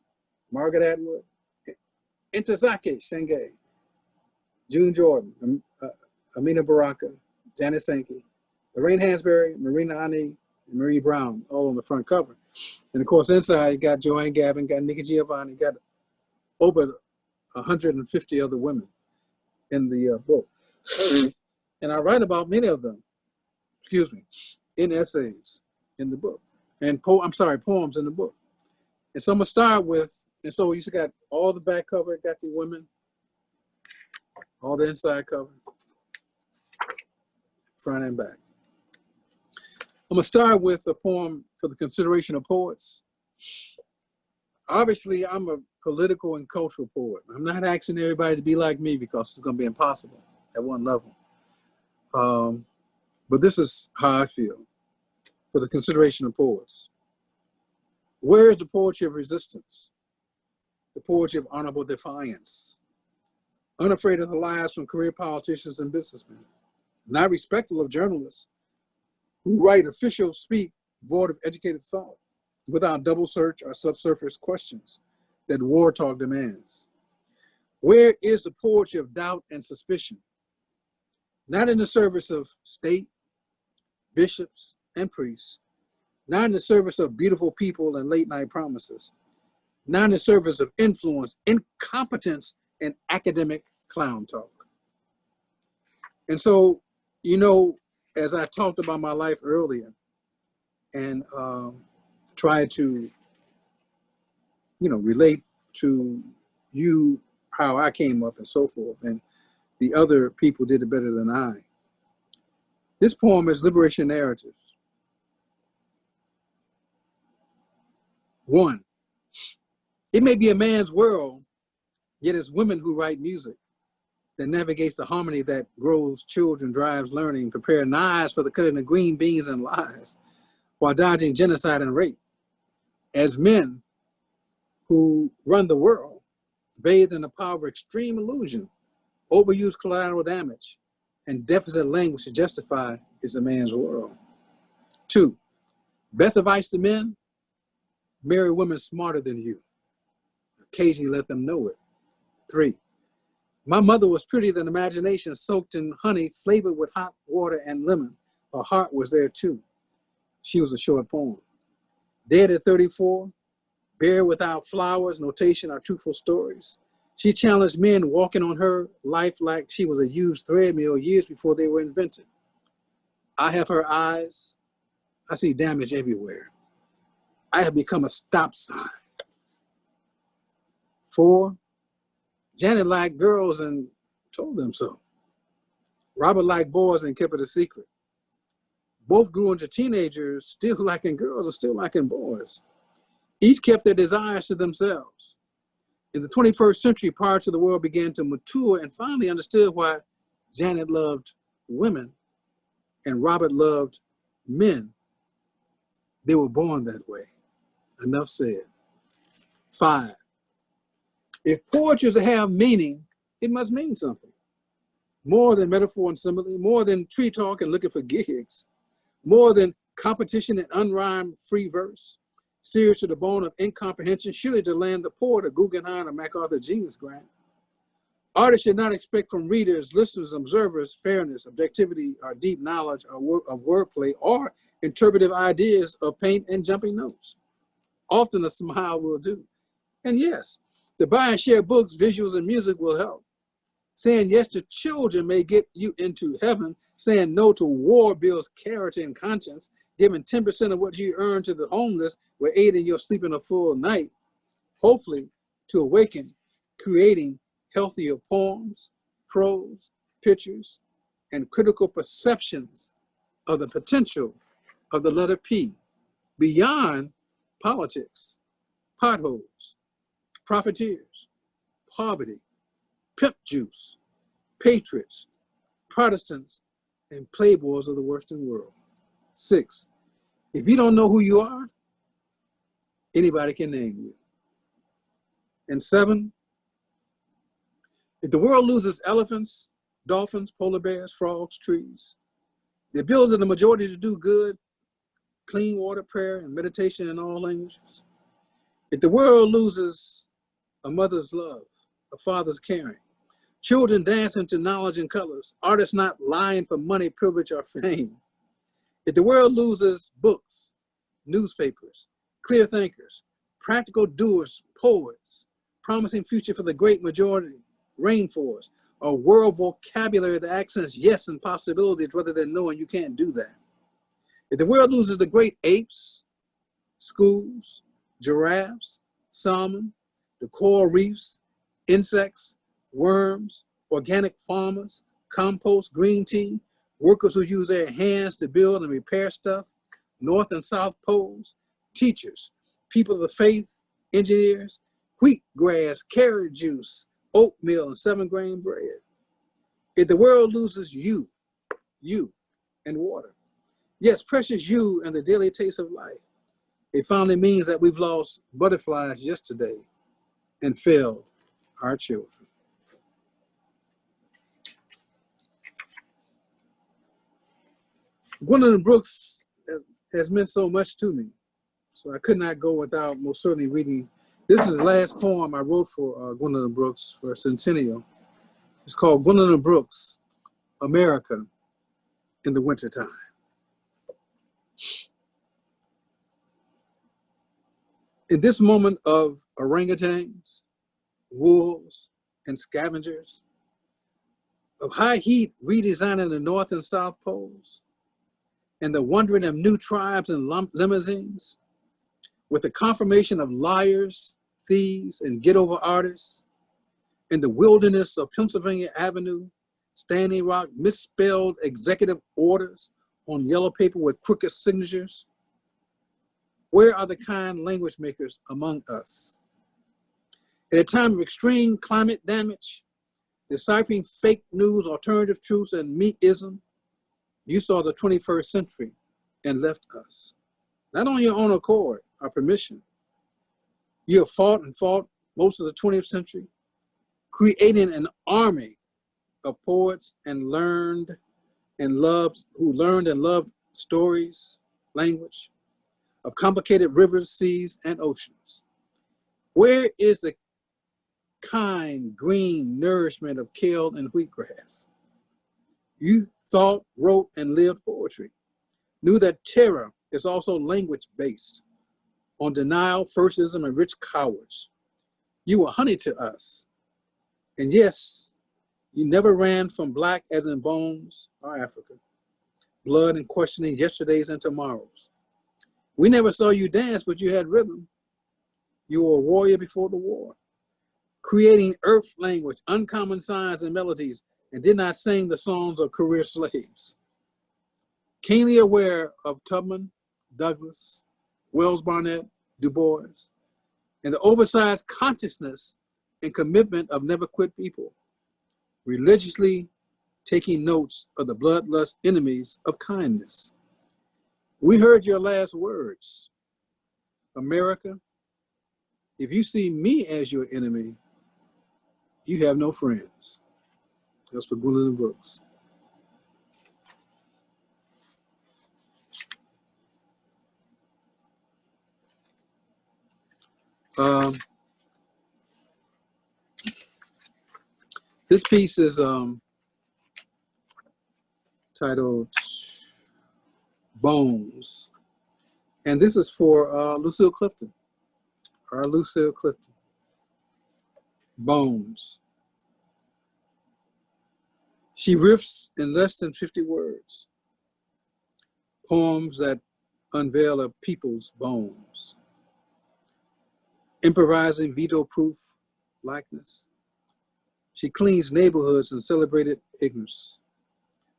Margaret Atwood, Ntozake Shange, June Jordan, Amina Baraka, Janet Sankey, Lorraine Hansberry, Marina Ani, and Marie Brown, all on the front cover. And of course, inside, you got Joanne Gabbin, got Nikki Giovanni, got over 150 other women in the book. And I write about many of them, in essays in the book, and poems in the book. And so I'm gonna start with, and so you got all the back cover, got the women, all the inside cover, front and back. I'm gonna start with a poem for the consideration of poets. Obviously, I'm a political and cultural poet. I'm not asking everybody to be like me because it's gonna be impossible at one level. But this is how I feel for the consideration of poets. Where is the poetry of resistance? The poetry of honorable defiance, unafraid of the lies from career politicians and businessmen, not respectful of journalists who write official speak void of educated thought, without double search or subsurface questions that war talk demands. Where is the poetry of doubt and suspicion? Not in the service of state, bishops, and priests, not in the service of beautiful people and late night promises, not in the service of influence, incompetence, and academic clown talk. And so, you know, as I talked about my life earlier and tried to, you know, relate to you how I came up and so forth, and the other people did it better than I. This poem is Liberation Narratives. 1, it may be a man's world, yet it's women who write music that navigates the harmony that grows children, drives learning, prepare knives for the cutting of green beans and lies, while dodging genocide and rape. As men who run the world, bathed in the power of extreme illusion, overused collateral damage, and deficit language to justify is a man's world. 2, best advice to men, marry women smarter than you. Occasionally let them know it. 3, my mother was prettier than imagination, soaked in honey, flavored with hot water and lemon. Her heart was there too. She was a short poem. Dead at 34, bare without flowers, notation, or truthful stories. She challenged men walking on her life like she was a used thread mill years before they were invented. I have her eyes. I see damage everywhere. I have become a stop sign. 4, Janet liked girls and told them so. Robert liked boys and kept it a secret. Both grew into teenagers, still liking girls and still liking boys. Each kept their desires to themselves. In the 21st century, parts of the world began to mature and finally understood why Janet loved women and Robert loved men. They were born that way. Enough said. 5, if poetry is to have meaning, it must mean something. More than metaphor and simile, more than tree talk and looking for gigs, more than competition and unrhymed free verse, serious to the bone of incomprehension, surely to land the poet a Guggenheim or MacArthur Genius Grant. Artists should not expect from readers, listeners, observers, fairness, objectivity, or deep knowledge of wordplay, or interpretive ideas of paint and jumping notes. Often a smile will do. And yes, to buy and share books, visuals, and music will help. Saying yes to children may get you into heaven. Saying no to war builds character and conscience. Giving 10% of what you earn to the homeless will aid in your sleeping a full night. Hopefully, to awaken, creating healthier poems, prose, pictures, and critical perceptions of the potential of the letter P beyond politics, potholes, profiteers, poverty, pimp juice, patriots, Protestants, and playboys of the Western world. 6, if you don't know who you are, anybody can name you. And 7, if the world loses elephants, dolphins, polar bears, frogs, trees, The ability of the majority to do good, clean water, prayer, and meditation in all languages. If the world loses a mother's love, a father's caring, children dancing to knowledge and colors, artists not lying for money, privilege, or fame. If the world loses books, newspapers, clear thinkers, practical doers, poets, promising future for the great majority, rainforest, a world vocabulary that accents yes and possibilities rather than knowing you can't do that. If the world loses the great apes, schools, giraffes, salmon, the coral reefs, insects, worms, organic farmers, compost, green tea, workers who use their hands to build and repair stuff, North and South poles, teachers, people of the faith, engineers, wheat grass, carrot juice, oatmeal, and 7-grain bread. If the world loses you, and water, yes, precious you and the daily taste of life, it finally means that we've lost butterflies yesterday and failed our children. Gwendolyn Brooks has meant so much to me, so I could not go without most certainly reading. This is the last poem I wrote for Gwendolyn Brooks for Centennial. It's called Gwendolyn Brooks, America in the Wintertime. In this moment of orangutans, wolves, and scavengers, of high heat redesigning the North and South poles, and the wandering of new tribes and limousines, with the confirmation of liars, thieves, and get-over artists, in the wilderness of Pennsylvania Avenue, Standing Rock, misspelled executive orders on yellow paper with crooked signatures. Where are the kind language makers among us? At a time of extreme climate damage, deciphering fake news, alternative truths, and meism, you saw the 21st century and left us. Not on your own accord or permission. You have fought most of the 20th century, creating an army of poets and who learned and loved stories, language, of complicated rivers, seas, and oceans. Where is the kind, green nourishment of kale and wheatgrass? You thought, wrote, and lived poetry, knew that terror is also language-based, on denial, fascism, and rich cowards. You were honey to us. And yes, you never ran from black as in bones or Africa, blood and questioning yesterdays and tomorrows. We never saw you dance, but you had rhythm. You were a warrior before the war, creating earth language, uncommon signs and melodies, and did not sing the songs of career slaves. Keenly aware of Tubman, Douglas, Wells Barnett, Du Bois, and the oversized consciousness and commitment of never quit people, religiously taking notes of the bloodlust enemies of kindness. We heard your last words. America, if you see me as your enemy, you have no friends. That's for Gwendolyn Brooks. This piece is titled Bones. And this is for Lucille Clifton, our Lucille Clifton. Bones. She riffs in less than 50 words. Poems that unveil a people's bones. Improvising veto-proof blackness. She cleans neighborhoods and celebrated ignorance.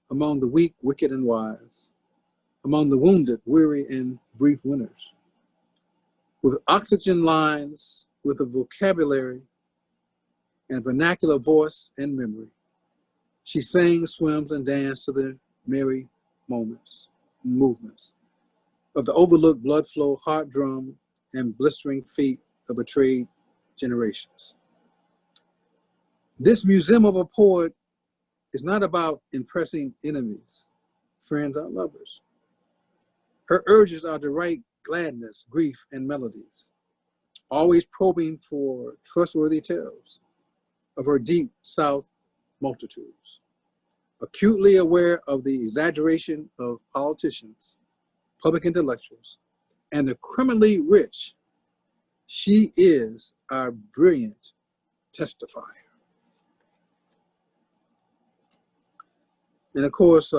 Among the weak, wicked, and wise. Among the wounded, weary, and brief winners. With oxygen lines, with a vocabulary and vernacular voice and memory, she sings, swims, and dances to the merry moments, movements of the overlooked blood flow, heart drum, and blistering feet of betrayed generations. This museum of a poet is not about impressing enemies, friends are lovers. Her urges are to write gladness, grief, and melodies, always probing for trustworthy tales of her deep South multitudes. Acutely aware of the exaggeration of politicians, public intellectuals, and the criminally rich, she is our brilliant testifier. And of course,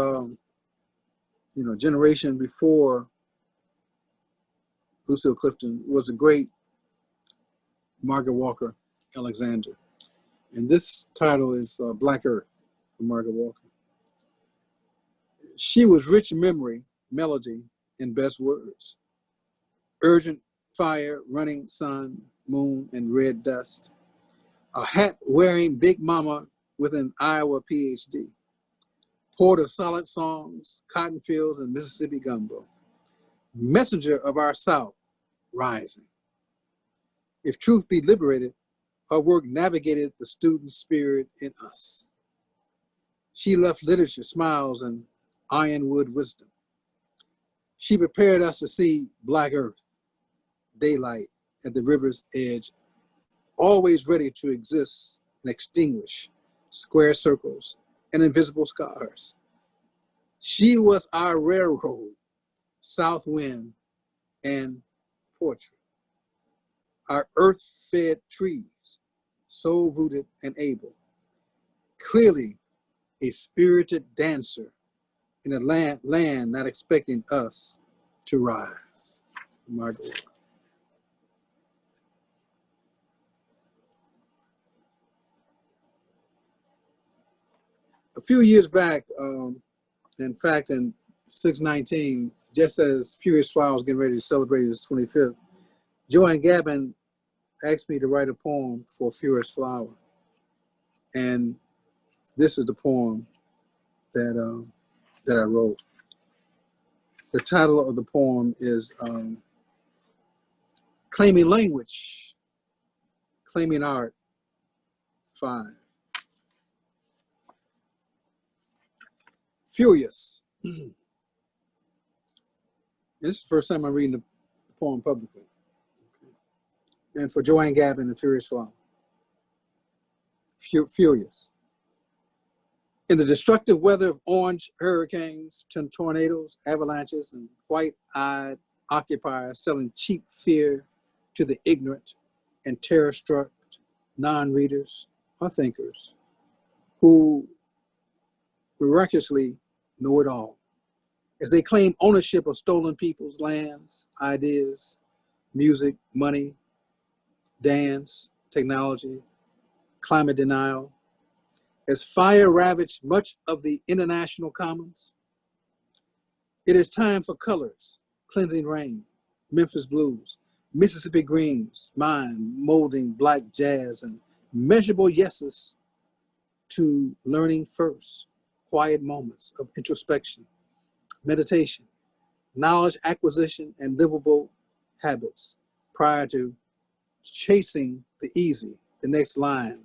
generation before Lucille Clifton was the great Margaret Walker Alexander. And this title is Black Earth for Margaret Walker. She was rich in memory, melody, and best words. Urgent fire, running sun, moon, and red dust. A hat-wearing big mama with an Iowa PhD. Poet of solid songs, cotton fields, and Mississippi gumbo. Messenger of our South, rising. If truth be liberated, her work navigated the student spirit in us. She left literature, smiles, and ironwood wisdom. She prepared us to see Black Earth, daylight at the river's edge, always ready to exist and extinguish square circles and invisible scars. She was our railroad, south wind, and poetry. Our earth-fed trees, soul-rooted and able. Clearly a spirited dancer in a land not expecting us to rise. Margaret. A few years back, in fact, in 619, just as Furious Flower was getting ready to celebrate its 25th, Joanne Gabbin asked me to write a poem for Furious Flower. And this is the poem that I wrote. The title of the poem is Claiming Language, Claiming Art, 5. Furious. This is the first time I'm reading the poem publicly. And for Joanne Gabbin and Furious Flower. Furious. In the destructive weather of orange hurricanes, tornadoes, avalanches, and white-eyed occupiers selling cheap fear to the ignorant and terror-struck non-readers or thinkers who miraculously know it all, as they claim ownership of stolen people's lands, ideas, music, money, dance, technology, climate denial, as fire ravaged much of the international commons. It is time for colors, cleansing rain, Memphis blues, Mississippi greens, mind molding black jazz, and measurable yeses to learning first, quiet moments of introspection, meditation, knowledge acquisition, and livable habits prior to chasing the easy, the next line,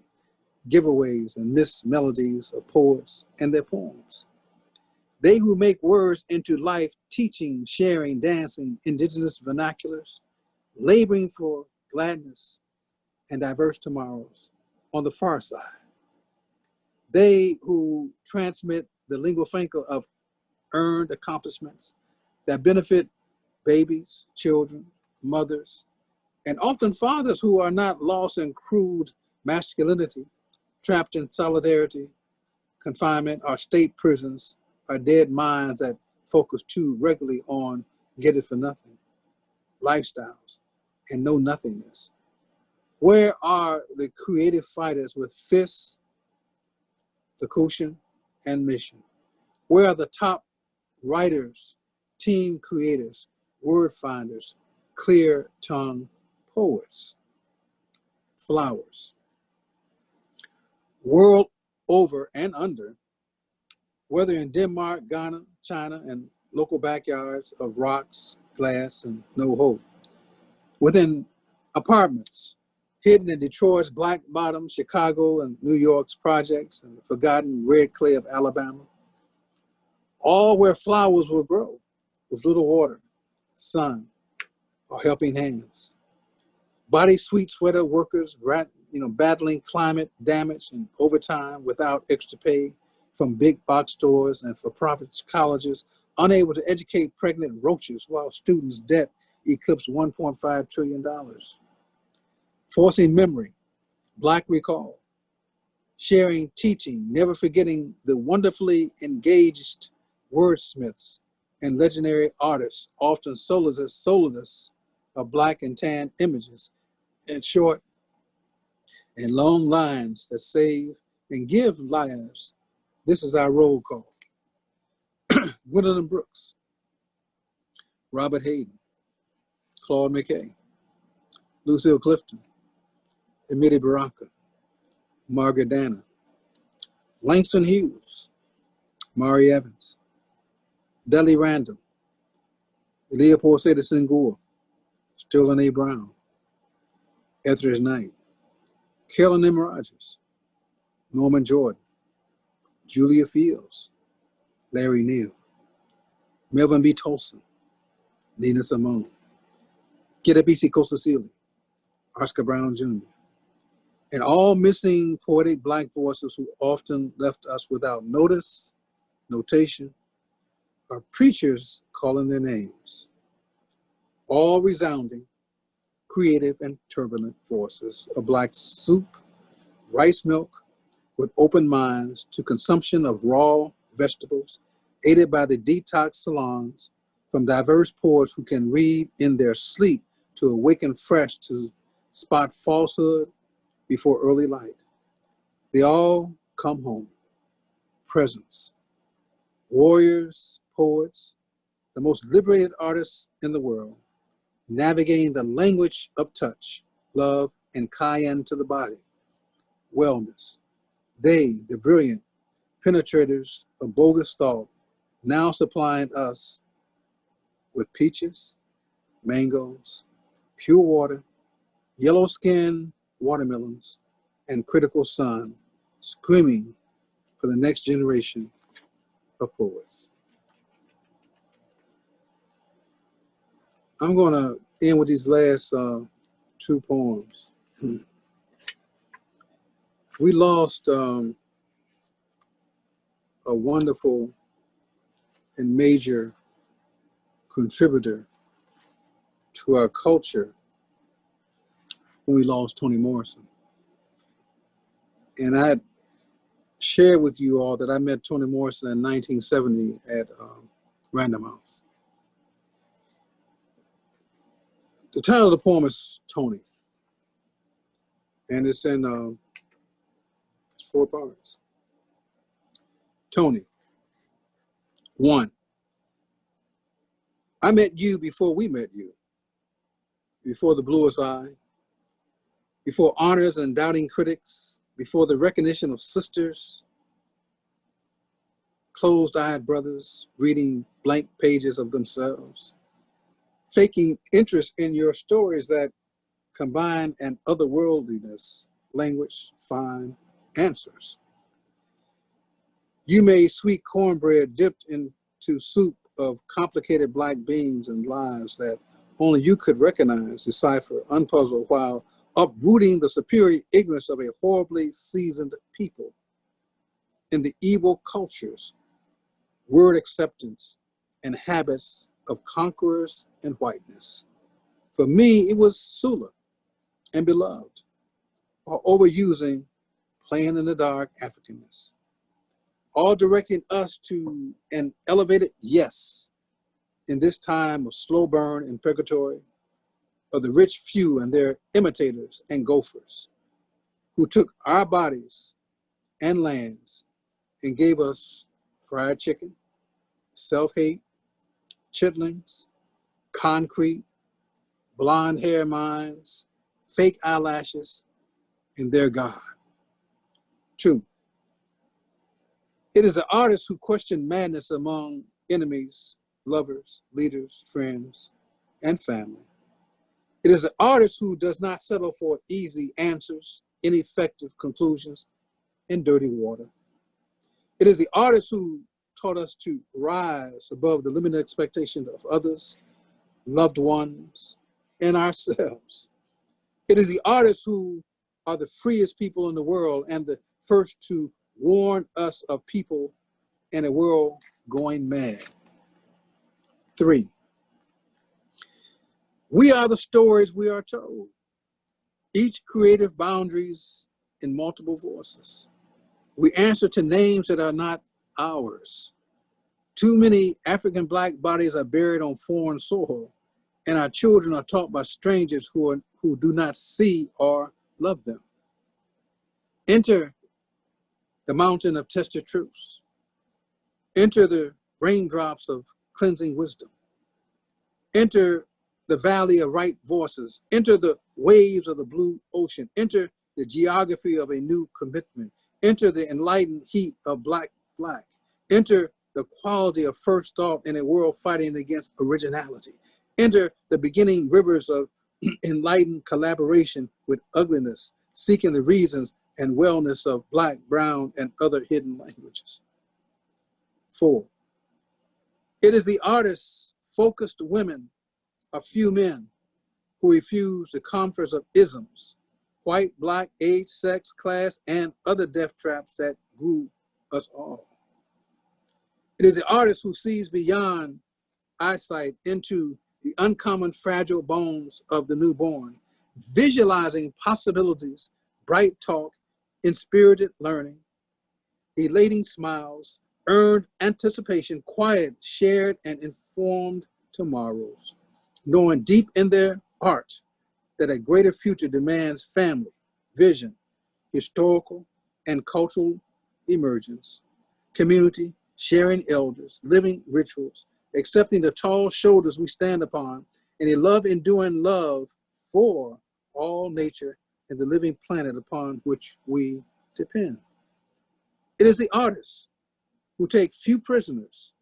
giveaways and missed melodies of poets and their poems. They who make words into life, teaching, sharing, dancing, indigenous vernaculars, laboring for gladness and diverse tomorrows on the far side. They who transmit the lingua franca of earned accomplishments that benefit babies, children, mothers, and often fathers who are not lost in crude masculinity, trapped in solidarity, confinement, or state prisons, or dead minds that focus too regularly on get it for nothing, lifestyles, and know nothingness. Where are the creative fighters with fists, locution, and mission? Where are the top writers, team creators, word finders, clear tongue poets? Flowers. World over and under, whether in Denmark, Ghana, China, and local backyards of rocks, glass, and no hope. Within apartments, hidden in Detroit's black bottom, Chicago and New York's projects, and the forgotten red clay of Alabama. all where flowers will grow with little water, sun, or helping hands. Body sweat sweater workers, battling climate damage and overtime without extra pay from big box stores and for-profit colleges, unable to educate pregnant roaches while students' debt eclipsed $1.5 trillion. Forcing memory, Black recall, sharing, teaching, never forgetting the wonderfully engaged wordsmiths and legendary artists, often solidus of Black and tan images, and short and long lines that save and give lives. This is our roll call. Gwendolyn Brooks, Robert Hayden, Claude McKay, Lucille Clifton, Amiri Baraka, Margaret Dana, Langston Hughes, Mari Evans, Deli Randall, Leopold Seda Senghor, Sterling A. Brown, Etheridge Knight, Carolyn M. Rogers, Norman Jordan, Julia Fields, Larry Neal, Melvin B. Tolson, Nina Simone, Kirabisi Kosasili, Oscar Brown Jr., and all missing poetic Black voices who often left us without notice, notation, or preachers calling their names. All resounding, creative, and turbulent voices of Black soup, rice milk, with open minds to consumption of raw vegetables, aided by the detox salons from diverse poets who can read in their sleep to awaken fresh to spot falsehood before early light. They all come home, presence, warriors, poets, the most liberated artists in the world, navigating the language of touch, love, and cayenne to the body, wellness. They, the brilliant penetrators of bogus thought, now supplying us with peaches, mangoes, pure water, yellow skin watermelons, and critical sun, screaming for the next generation of poets. I'm going to end with these last two poems. We lost a wonderful and major contributor to our culture when we lost Toni Morrison. And I had shared with you all that I met Toni Morrison in 1970 at Random House. The title of the poem is Toni, and it's in 4 parts. Toni. 1. I met you before we met you, before the bluest eye, before honors and doubting critics, before the recognition of sisters, closed-eyed brothers reading blank pages of themselves, faking interest in your stories that combine an otherworldliness, language, find answers. You made sweet cornbread dipped into soup of complicated Black beings and lives that only you could recognize, decipher, unpuzzle, while uprooting the superior ignorance of a horribly seasoned people in the evil cultures, word acceptance, and habits of conquerors and whiteness. For me, it was Sula and Beloved, or overusing, playing in the dark Africanness, all directing us to an elevated yes in this time of slow burn and purgatory of the rich few and their imitators and gophers who took our bodies and lands and gave us fried chicken, self-hate, chitlings, concrete, blonde hair minds, fake eyelashes, and their God. 2. It is the artists who question madness among enemies, lovers, leaders, friends, and family. It is the artist who does not settle for easy answers, ineffective conclusions, and dirty water. It is the artist who taught us to rise above the limited expectations of others, loved ones, and ourselves. It is the artists who are the freest people in the world and the first to warn us of people in a world going mad. 3, we are the stories we are told, each creative boundaries in multiple voices. We answer to names that are not ours. Too many African Black bodies are buried on foreign soil, and our children are taught by strangers who do not see or love them. Enter the mountain of tested truths. Enter the raindrops of cleansing wisdom. Enter the valley of right voices. Enter the waves of the blue ocean. Enter the geography of a new commitment. Enter the enlightened heat of black. Enter the quality of first thought in a world fighting against originality. Enter the beginning rivers of enlightened collaboration with ugliness, seeking the reasons and wellness of Black, brown, and other hidden languages. 4, it is the artists, focused women, a few men who refuse the comforts of isms, white, Black, age, sex, class, and other death traps that grew us all. It is the artist who sees beyond eyesight into the uncommon fragile bones of the newborn, visualizing possibilities, bright talk, inspirited learning, elating smiles, earned anticipation, quiet, shared, and informed tomorrows, knowing deep in their art that a greater future demands family, vision, historical and cultural emergence, community, sharing elders, living rituals, accepting the tall shoulders we stand upon, and a love enduring love for all nature and the living planet upon which we depend. It is the artists who take few prisoners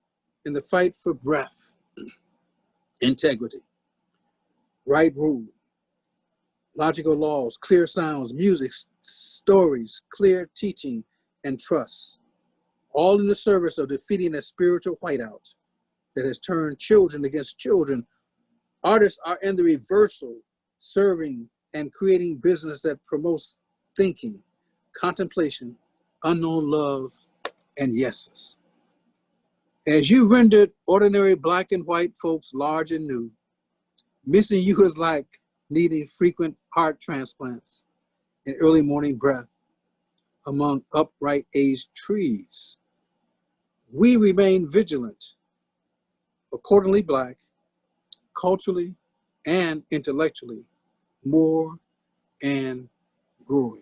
in the fight for breath, integrity, right rule, logical laws, clear sounds, music, stories, clear teaching, and trust, all in the service of defeating a spiritual whiteout that has turned children against children. Artists are in the reversal, serving and creating business that promotes thinking, contemplation, unknown love, and yeses. As you rendered ordinary Black and white folks large and new, missing you is like needing frequent heart transplants and early morning breath among upright aged trees. We remain vigilant, accordingly Black, culturally and intellectually, more and growing.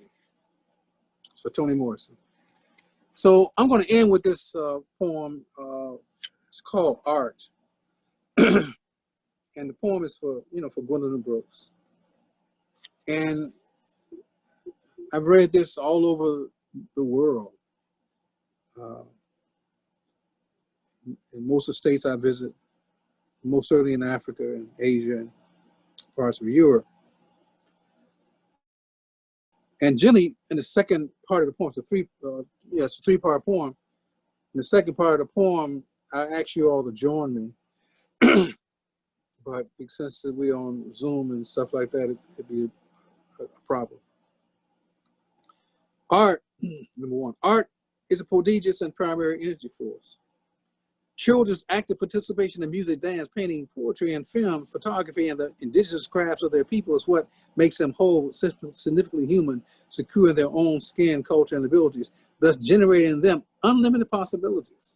It's for Toni Morrison. So I'm going to end with this poem. It's called Art. And the poem is for Gwendolyn Brooks. And I've read this all over the world. In most of the states I visit, most certainly in Africa and Asia and parts of Europe. And generally, in the second part of the poem, it's a three-part poem. In the second part of the poem, I ask you all to join me. But since we're on Zoom and stuff like that, it'd be a problem. Art, number one, art is a prodigious and primary energy force. Children's active participation in music, dance, painting, poetry, and film, photography, and the indigenous crafts of their people is what makes them whole, significantly human, secure in their own skin, culture, and abilities, thus generating in them unlimited possibilities.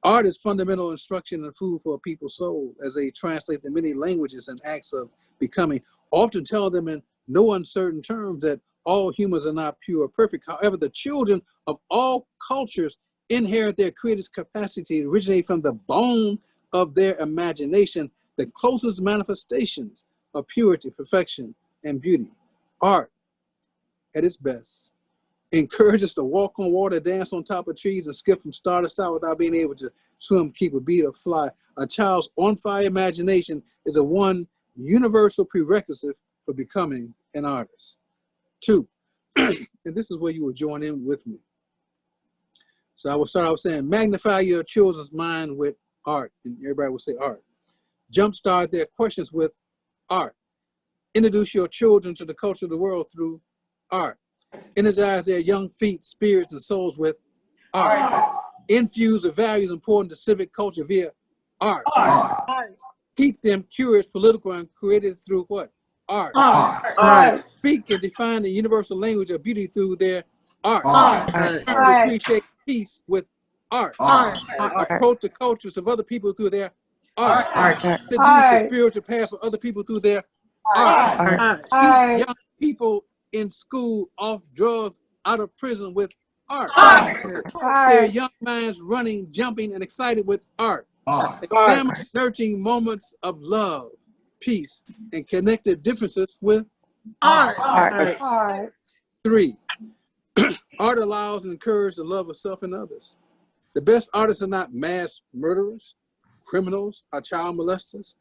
Art is fundamental instruction and food for a people's soul as they translate the many languages and acts of becoming, often tell them in no uncertain terms that all humans are not pure or perfect. However, the children of all cultures inherit their creative capacity to originate from the bone of their imagination, the closest manifestations of purity, perfection, and beauty. Art, at its best, encourages us to walk on water, dance on top of trees, and skip from star to star without being able to swim, keep a beat, or fly. A child's on-fire imagination is a one universal prerequisite for becoming an artist. 2, and this is where you will join in with me. So I will start out saying, magnify your children's mind with art. And everybody will say art. Jumpstart their questions with art. Introduce your children to the culture of the world through art. Energize their young feet, spirits, and souls with art. Infuse the values important to civic culture via art. Keep them curious, political, and creative through what? Art. Speak and define the universal language of beauty through their art. Appreciate peace with art. Approach the cultures of other people through their art. Seduce the spiritual path for other people through their art. Keep young people in school, off drugs, out of prison with art. Their young minds running, jumping, and excited with art. Family nurturing moments of love, peace, and connected differences with art. 3. Art allows and encourages the love of self and others. The best artists are not mass murderers, criminals, or child molesters.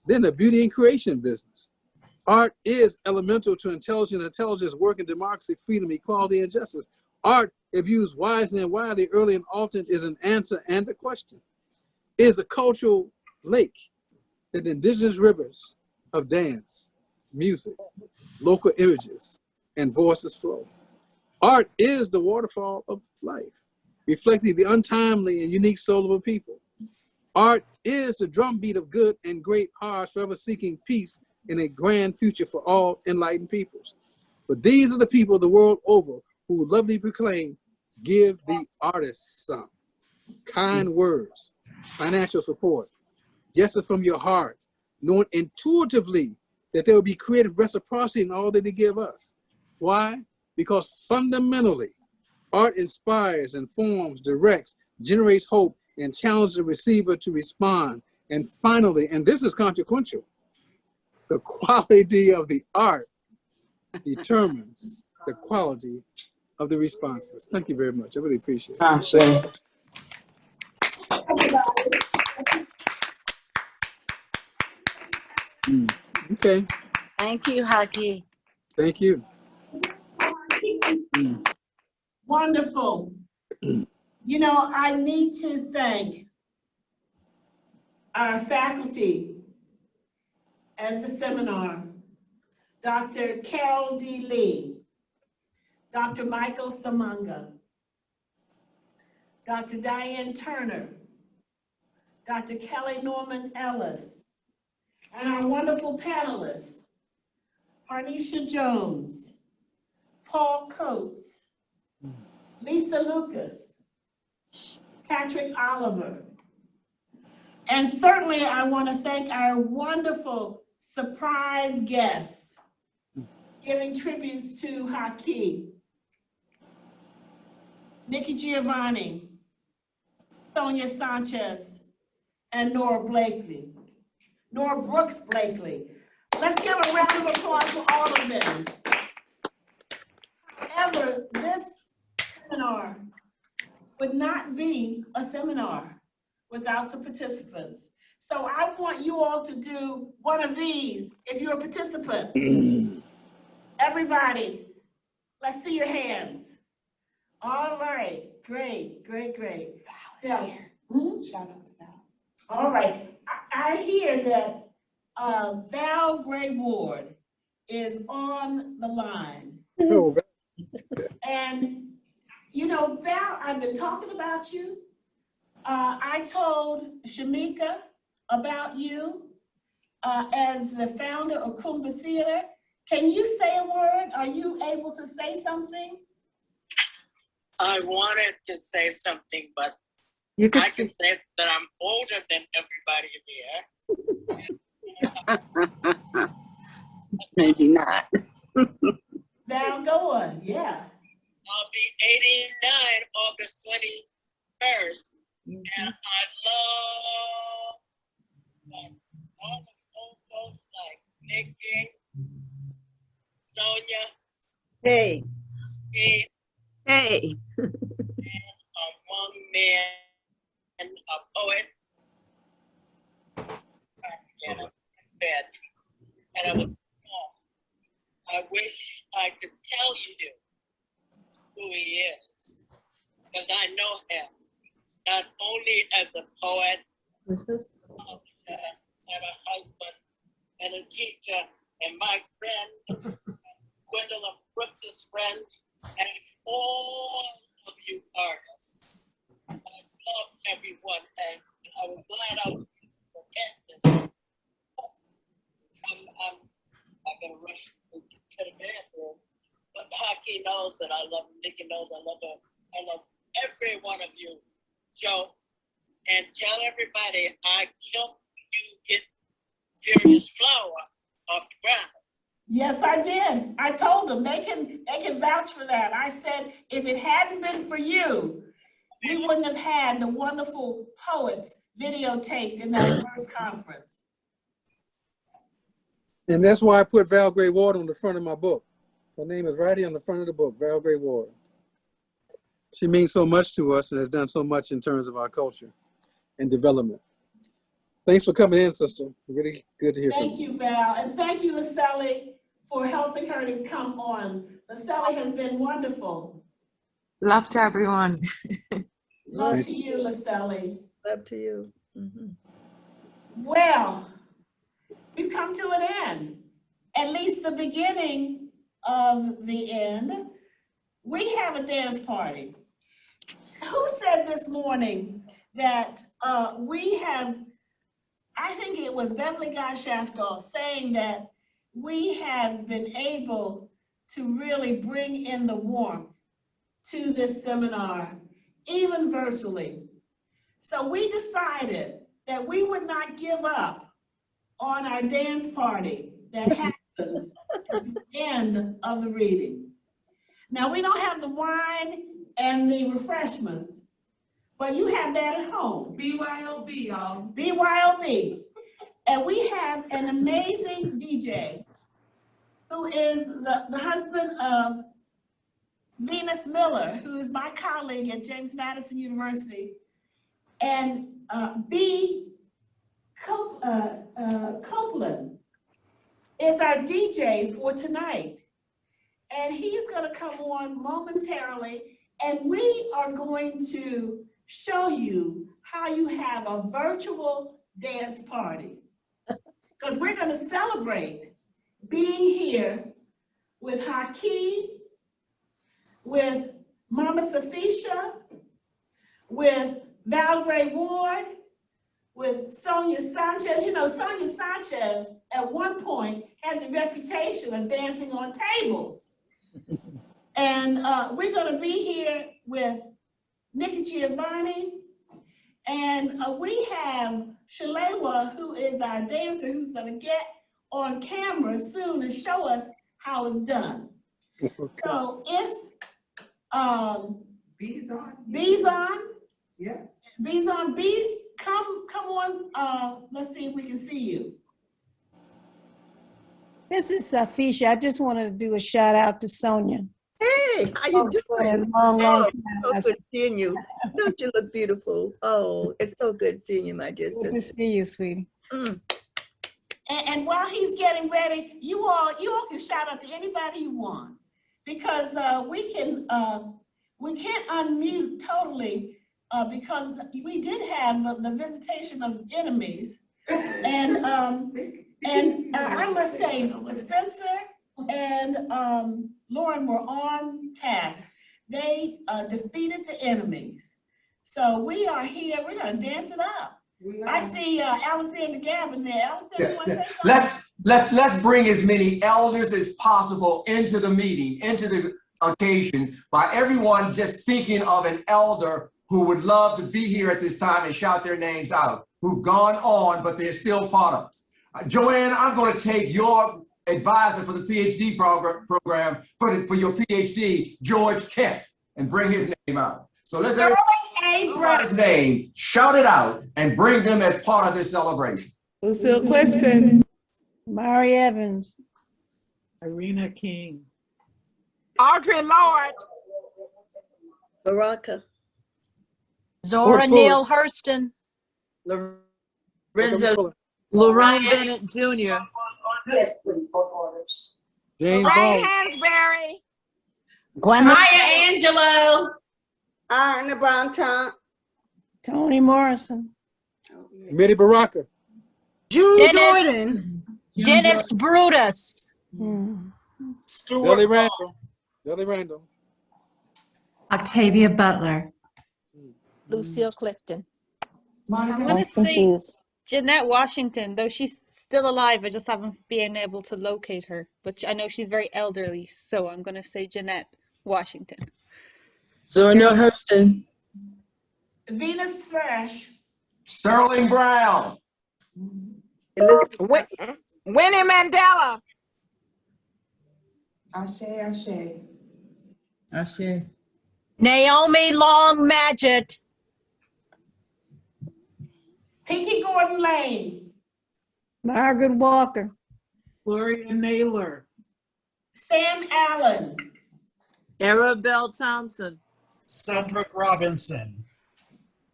They're in the beauty and creation business. Art is elemental to intelligence, work in democracy, freedom, equality, and justice. Art, if used wisely and widely, early and often, is an answer and a question. It is a cultural lake that the indigenous rivers of dance, music, local images, and voices flow. Art is the waterfall of life, reflecting the untimely and unique soul of a people. Art is the drumbeat of good and great hearts forever seeking peace in a grand future for all enlightened peoples. But these are the people the world over who lovely proclaim, give the artist some. Kind words, financial support, gesture from your heart, knowing intuitively that there will be creative reciprocity in all that they give us. Why? Because fundamentally, art inspires, informs, directs, generates hope, and challenges the receiver to respond. And finally, and this is consequential, the quality of the art determines the quality of the responses. Thank you very much. I really appreciate it. Okay. Thank you, Haki. Thank you. Wonderful. You know, I need to thank our faculty at the seminar, Dr. Carol D. Lee, Dr. Michael Samanga, Dr. Diane Turner, Dr. Kelly Norman Ellis, and our wonderful panelists, Harnisha Jones, Paul Coates, Lisa Lucas, Patrick Oliver. And certainly I want to thank our wonderful surprise guests, giving tributes to Haki, Nikki Giovanni, Sonia Sanchez, and Nora Brooks Blakely. Let's give a round of applause for all of them. However, this seminar would not be a seminar without the participants. So I want you all to do one of these if you're a participant. Everybody, let's see your hands. All right, great. Val is here. Shout out to Val. All right, I hear that Val Gray Ward is on the line. Oh, And you know, Val, I've been talking about you. I told Shamika about you as the founder of Kumba Theater. Can you say a word? Are you able to say something? I wanted to say something, but You can I can say that I'm older than everybody here. maybe not. Val, go on, yeah. I'll be 89 August 21st. And I love all the old folks like Nikki, Sonia, Hey, Keith, hey. and one man, a poet. And I'm in bed. And I was I wish I could tell you who he is. because I know him not only as a poet, Who's this? and a husband, and a teacher, and my friend, Gwendolyn Brooks's friend, and all of you artists. I love everyone, and I was glad I was able to attend this. I'm gonna rush to the bathroom, but Haki knows that I love him. Nikki knows I love her. I love every one of you, Joe, and tell everybody I helped you get Furious Flower off the ground. Yes, I did. I told them they can vouch for that. I said, if it hadn't been for you, we wouldn't have had the wonderful poets videotaped in that first conference. And that's why I put Val Gray Ward on the front of my book. Her name is right here on the front of the book, Val Gray Ward. She means so much to us and has done so much in terms of our culture and development. Thanks for coming in, sister. Really good to hear from you. Thank you, Val. And thank you, Laseli, for helping her to come on. Laseli has been wonderful. Love to everyone. Love to you, Laseli. Love to you. Mhm. Well, we've come to an end, at least the beginning of the end. We have a dance party. Who said this morning that we have, I think it was Beverly Guy-Shaftal saying that we have been able to really bring in the warmth to this seminar, even virtually. So we decided that we would not give up on our dance party that happens at the end of the reading. Now, we don't have the wine and the refreshments, but you have that at home. BYOB, y'all. BYOB. And we have an amazing DJ who is the husband of Venus Miller, who is my colleague at James Madison University, and B. Copeland is our DJ for tonight. And he's gonna come on momentarily, and we are going to show you how you have a virtual dance party. Because we're gonna celebrate being here with Haki, with Mama Safisha, with Val Gray Ward, with Sonia Sanchez. You know, Sonia Sanchez at one point had the reputation of dancing on tables. And we're gonna be here with Nikki Giovanni, and we have Shalewa, who is our dancer, who's gonna get on camera soon and show us how it's done. So if B's on. B's on, Yeah. B's on, B, come on, let's see if we can see you. This is Safisha. I just wanted to do a shout out to Sonia. Hey, how you doing? Long Oh, time. so good seeing you. Don't you look beautiful? Oh, it's so good seeing you, my dear Good sister. to see you, sweetie. And while he's getting ready, you all can shout out to anybody you want, because we can't unmute totally because we did have the visitation of enemies, and I must say Spencer and Lauren were on task. They defeated the enemies. So we are here. We're gonna dance it up. I see Alexander Gabbin there. Alexander, you want to say something? Let's bring as many elders as possible into the meeting, into the occasion, by everyone just thinking of an elder who would love to be here at this time and shout their names out, who've gone on, but they're still part of us. Joanne, I'm going to take your advisor for the PhD program for your PhD, George Kent, and bring his name out. So let's everybody's name, shout it out, and bring them as part of this celebration. Lucille Clifton. Mari Evans. Irina King. Audre Lorde. Baraka. Zora Neale Hurston. Lorenzo. Lorraine Bennett Jr. Yes, please, both orders. James Ray Ball. Hansberry. Gwendolyn Maya Angelou. Arna Bontemps. Toni Morrison. Mitty Baraka. Dennis Brutus. Billy Randall. Billy Randall. Octavia Butler. Lucille Clifton. I'm going to say Jeanette Washington, though she's still alive. I just haven't been able to locate her. But I know she's very elderly, so I'm going to say Jeanette Washington. Zora Neale Hurston. Venus Thrash. Sterling Brown. Winnie Mandela. Ashe, Ashe. Ashe. Naomi Long Madgett. Pinky Gordon Lane. Margaret Walker. Gloria Naylor. Sam Allen. Arabelle Thompson. Cedric Robinson.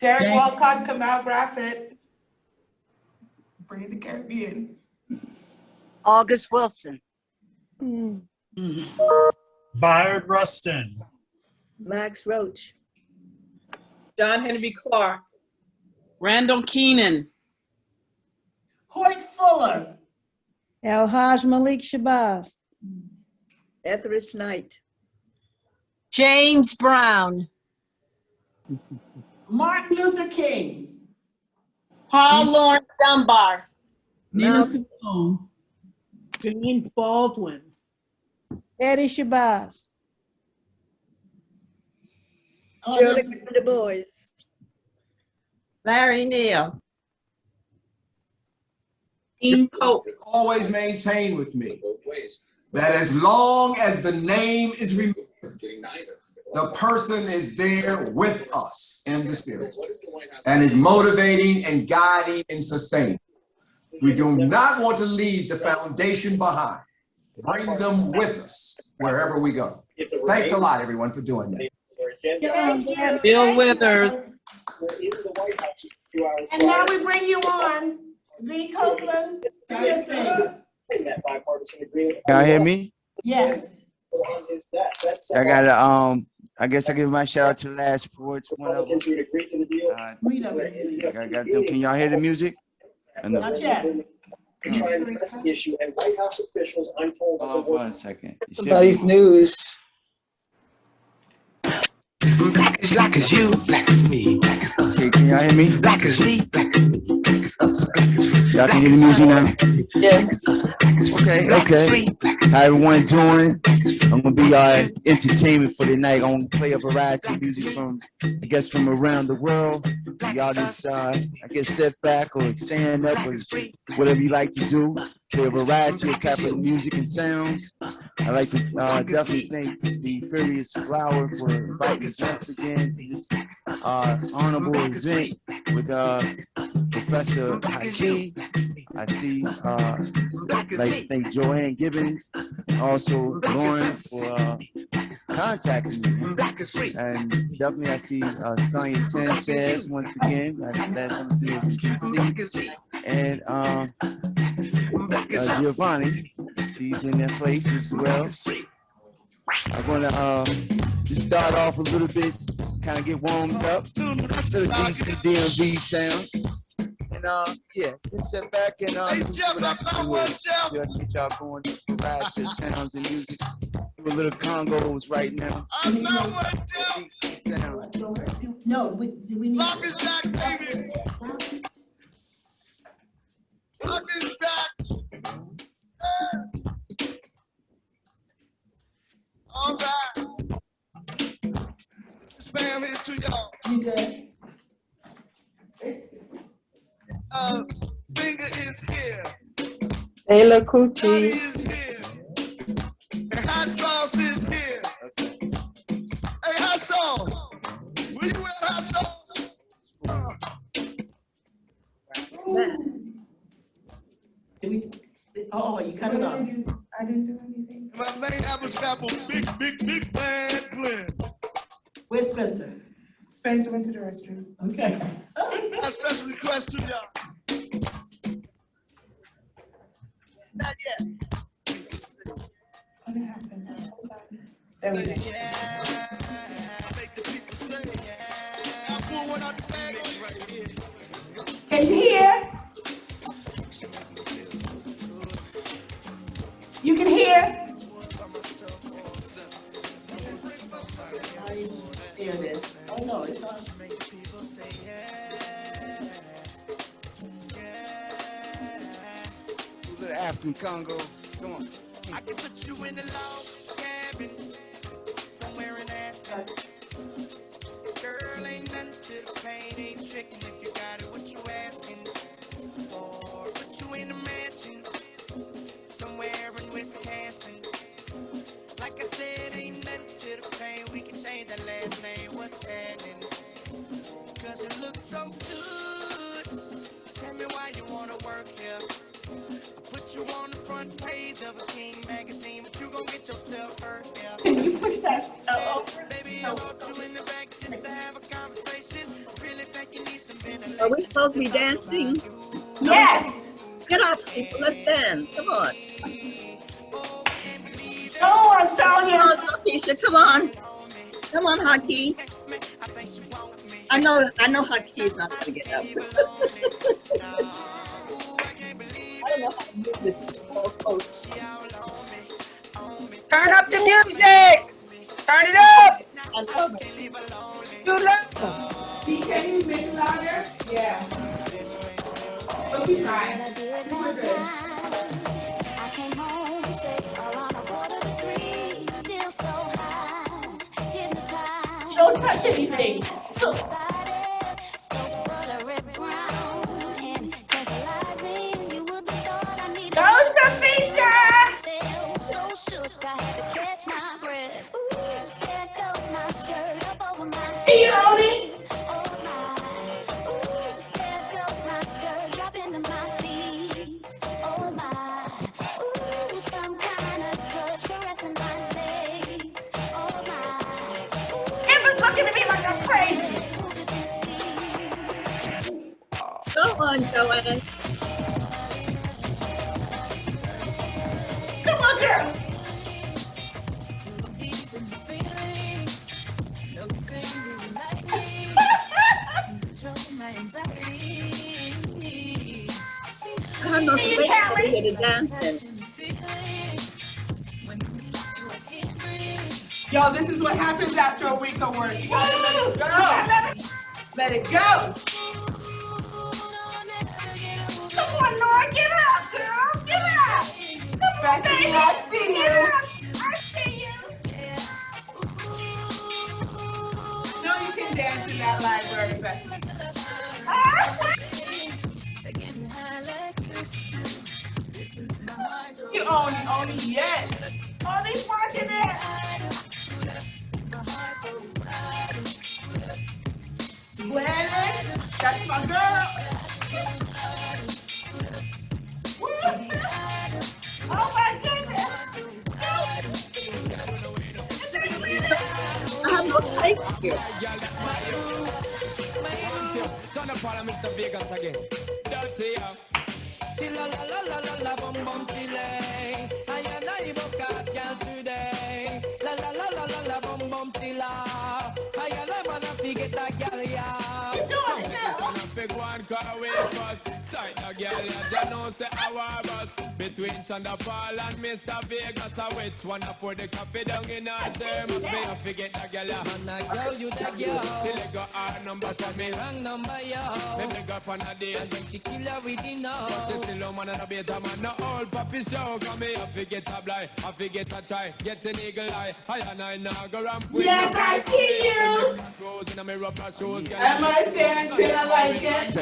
Derek Walcott, Kamal Graffett. Bring the Caribbean. August Wilson. Bayard Rustin. Max Roach. John Henry Clark. Randall Keenan. Hoyt Fuller. Alhaj Malik Shabazz. Etheridge Knight. James Brown. Martin Luther King. Paul Lawrence Dunbar. Nina Simone. James Baldwin. Eddie Shabazz. Shirley Du Bois. Larry Neal. Dean Cope. Always maintain with me that as long as the name is remembered, the person is there with us in the spirit and is motivating and guiding and sustaining. We do not want to leave the foundation behind. Bring them with us wherever we go. Thanks a lot, everyone, for doing that. Bill Withers. And now we bring you on, Lee Copeland. Do your thing. Y'all hear me? Yes. I gotta I guess I give my shout out to Last Sports, one of them. Can y'all hear the music? Not yet. Issue and White House officials, I'm told. Hold on 1 second. Somebody's news. Black as you, black as me, black as us. Okay, can y'all hear me? Black as me, black as us, black as free. Y'all can hear the music now? Yes. Okay. How everyone doing? I'm gonna be entertainment for the night. I'm gonna play a variety of music from, I guess, from around the world. So y'all just, I guess, sit back or stand up or whatever you like to do. Play a variety of type of music and sounds. I like to definitely thank the Furious Flower for inviting us once again to this honorable event with Professor Haki. I see, like to thank Joanne Gabbin, also Lauren for contacting me. And definitely I see Sonia Sanchez once again. That's in DC. And Giovanni, she's in that place as well. I'm gonna just start off a little bit, kind of get warmed up, little DC DMV sound. And yeah, just sit back and just get y'all going, just provide your sounds and music. Do a little Congos right now. DC sound. No, we need. Lock is back, baby. Lock is back. All right. Family to y'all. You good? Finger is here. Taylor Johnny Coochie. is here. And hot sauce is here. Hey, hot sauce. Where you at, hot sauce? Oh, you cut it off. I didn't do anything. My main apple's apple, big bad Glenn. Where's Spencer? Spencer went to the restroom. Okay. A special request to y'all. Not yet. What happened? There we go. Yeah, make the people say yeah. There it is. Oh no, it's on. Little African Congo. Come on. I can put you in a log cabin somewhere in Africa. Girl, ain't nothing to the pain, ain't tricking if you got it, what you asking for. Put you in a mansion somewhere in Wisconsin. Like I said, ain't nothing to the pain, we can change that last name, what's happening? Cause you look so good, tell me why you wanna work here. I put you on the front page of a King magazine, but you gon' get yourself hurt, yeah. Can you push that over? Baby, I want you in the back just to have a conversation. Really think you need some ventilation. Are we supposed to be dancing? Yes! Get up, people. Let's dance. Come on. Go on, Sonia. Come on, Keisha. Come on. Come on, Haki. I know Haki is not going to get up. I don't know how to move this. Turn up the music. Turn it up. I love it. Too loud. Can you make it louder? Yeah. Don't be shy. We're good. I came home, say around 2:45, still so high, hypnotized. Don't touch anything. So buttery brown and tantalizing. You would have thought I needed. Go, Safisha! Felt so shook, I had to catch my breath. Ooh, there goes my shirt up over my Hey, you own it? Oh my. Ooh, there goes my skirt drop into my feet. Oh my. Ooh, some kind of touch caressing my legs. Oh my. Ooh, Emma's looking at me like I'm crazy. Go on, Joanne. Come on, girl. I have no space over here to dance in. Yo, this is what happens after a week of work. You gotta let it go. Let it go. Come on, Laura, get up, girl. Get up. Come on, baby. I see you. I see you. No, you can dance in that library, Bethany. You own it, yes. Only's working it. Glennon, that's my girl. Oh my goodness. I have no space here. Turn up on Mr. Vegas again. Dirty up. La la la la la la bum bum chile. I am not even got girl today. La la la la la la bum bum chila. I am not gonna forget that girl yeah. Big one car away first. Sight the girl ya know say our bus. Between Thunderfall and Mr. Vegas, I wait one up for the coffee down in our term. I forget the girl ya. And I girl you the girl. Till they got our number for me wrong number yo. Then they got on a day and then she kill her with the no. Still man and a beta man, no old puppy show. Come here, I forget a blind, I forget a try. Get an eagle eye, I and I now go ramp with Yes, I see you. Am I dancing? I like it.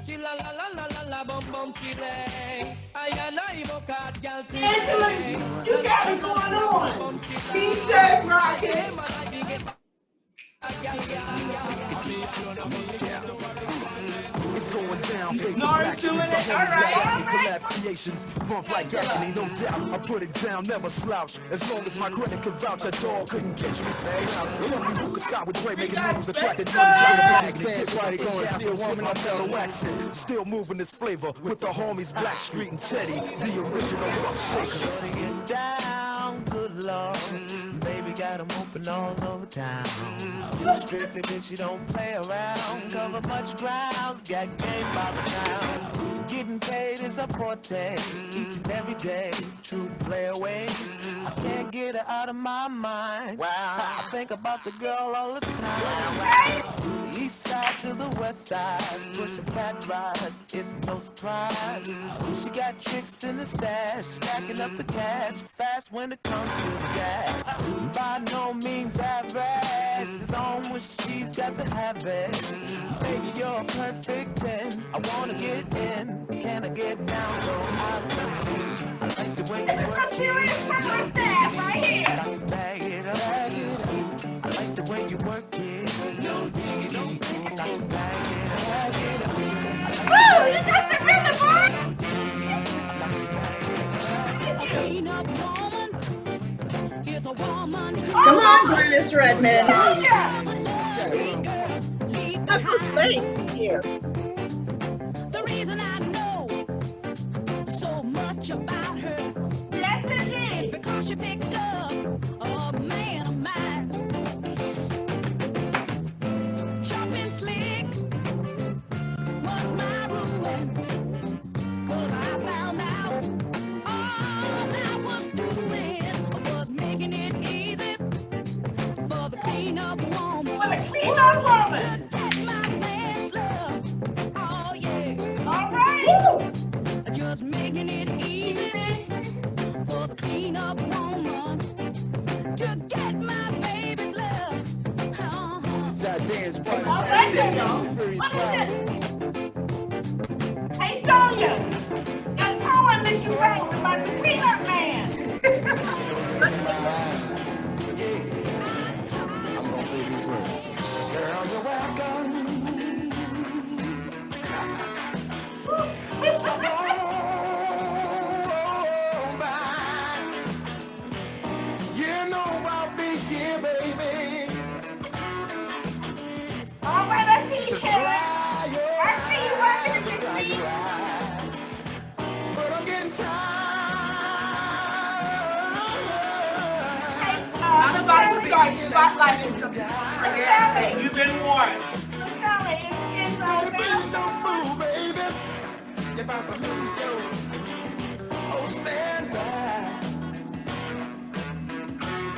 Chilla la la la la la bum bum chile. I and I vote girl Angela, you got it going on. T-shirt rocking. It's going down, face Laura's doing it, all right. collab creations, bump like agony, no doubt. I put it down, never slouch. As long as my credit can vouch, a dog couldn't catch me. Say, tell me who could stop with Dre making moves, attracting money like a magnet. Why they going to see a woman on fellow accent? Still moving this flavor with the homies Blackstreet and Teddy, the original rough shakers. Sing it down, good Lord. Baby got 'em open all over town. Strictly bitch, you don't play around. Cover much grounds, got game by the town. Getting unpaid is a forte. Each and every day, true play away. I can't get her out of my mind. Wow. I think about the girl all the time. Wow. The east side to the west side, pushing fat rides, it's no surprise. She got tricks in the stash, stacking up the cash, fast when it comes to the gas. By no means average, it's on when she's got to have it. Baby, you're a perfect 10. I wanna get in, can I get down so I can? I like the way you work it. Right here. Got to bag it up. I like the way you work it. No diggity. Got to bag it up. Woo! You got some rhythm, boy! Come on, Gladys Redmond. Look who's face here. The reason I know so much about her, yes it is, because she picked up a man of mine. Chopping slick was my ruin, 'cause I found out all I was doing was making it easy for the clean-up woman. For the clean-up woman! To get my man's love. Oh yeah. All right. Woo! Just making it easy for the clean-up woman to get my baby's love. All right, y'all. What is this? Hey, Sonia, I told her that you raised about the peanut man. I'm gonna say these words. Girl, you're welcome. You know I'll be here, baby. All right, I see you, Karen. I see you working at this seat. But I'm getting I'm about to start spotlighting some people. You've been warned. no fool, baby. If I can lose you, oh, stand by.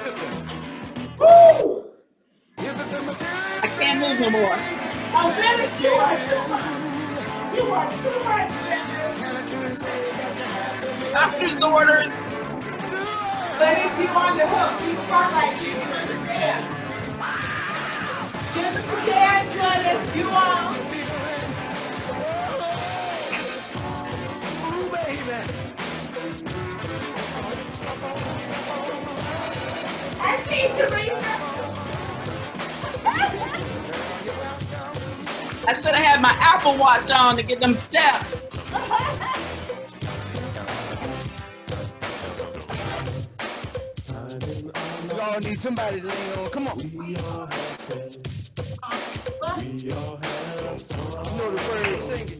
Listen. Woo! Is it the material? I can't move no more. Oh, Dennis, you are too much. You are too much. Doctor's orders. Dennis, you on the hook. You spotlight you. Yeah. Give us a hand, Dennis. You on. Ooh, baby. I see you, Teresa. I should have had my Apple Watch on to get them steps. We all need somebody to lean on. Come on. You know the words, sing it.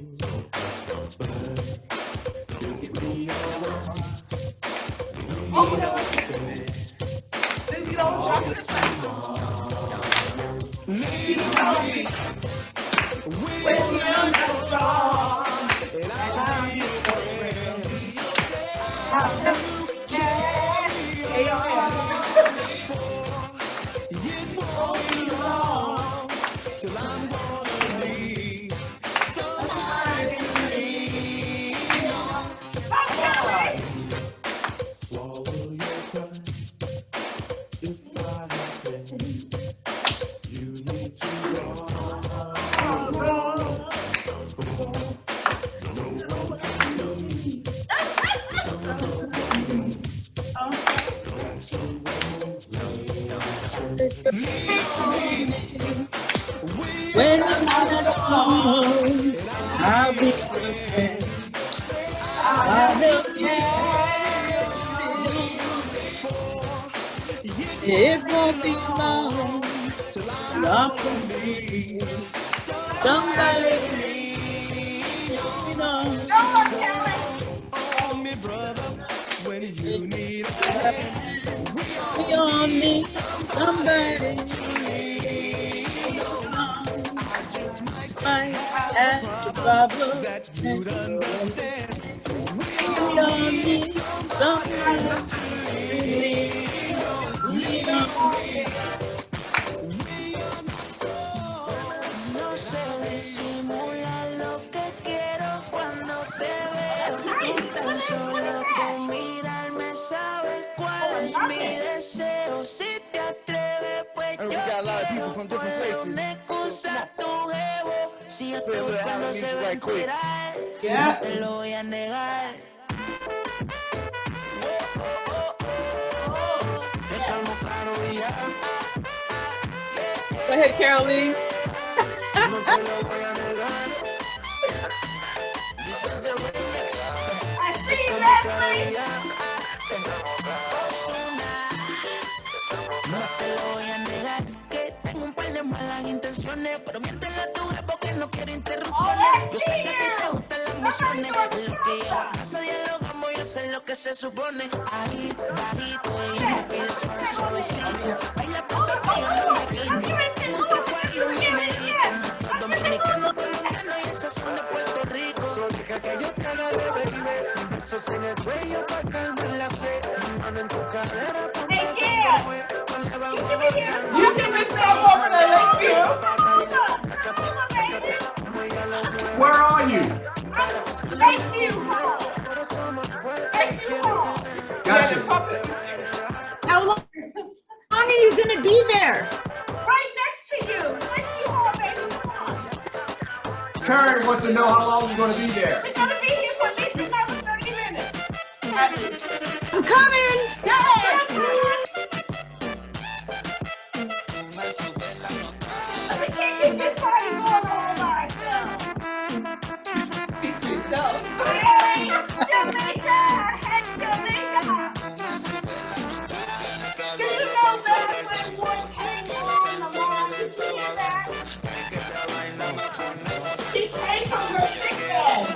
Till I'm gonna need somebody to lean on. Swallow your pride. If I have been, you need to run. When I'm not alone, I'll be your friend. I'll be it won't be long, long for me. Somebody, you know. On me, brother, when you need a hand. We all need somebody. Might have to Baba, that and you'd understand. we are me, somebody we are me. No sé disimular lo que quiero cuando te veo. Tú tan solo con mirarme sabes cuál es mi deseo. Si te atreves, pues yo quiero ponle una excusa a tu jevo. Si este cuerpo se va a enterar, no te lo voy a negar. Estamos claros y ya. Go ahead, Caroline. No te lo voy a negar. This is the remix. I see you, Leslie. No te lo voy a negar que tengo un par de malas intenciones, pero miéntele a tu jefe que no quiere interrupciones. Yo sé que a ti te gustan las misiones, en lo que llego a casa dialogamos y hacer lo que se supone. Ahí, bajito, y me pide suave, suavecito. Baila papá que yo no me quito. Tengo un truco ahí, un numerito. Los dominicanos, colombianos y esos son de Puerto Rico. Solo deja que yo te agarre, baby. Mis besos en el cuello pa' calmar la sed. Mi mano en tu cadera pa' You can be come over there, thank you. Where are you? Thank you. Thank you. Gotcha. How long are you going to be there? Right next to you. Thank you all, baby. Come on. Karen wants to know how long you're going to be there. We're going to be here for at least another 30 minutes. I'm coming. Yes. We can't keep this party going all by ourselves. Hey, Jamaica. Hey, Jamaica. Do you know that when one came on along to see that? She came from her sick bed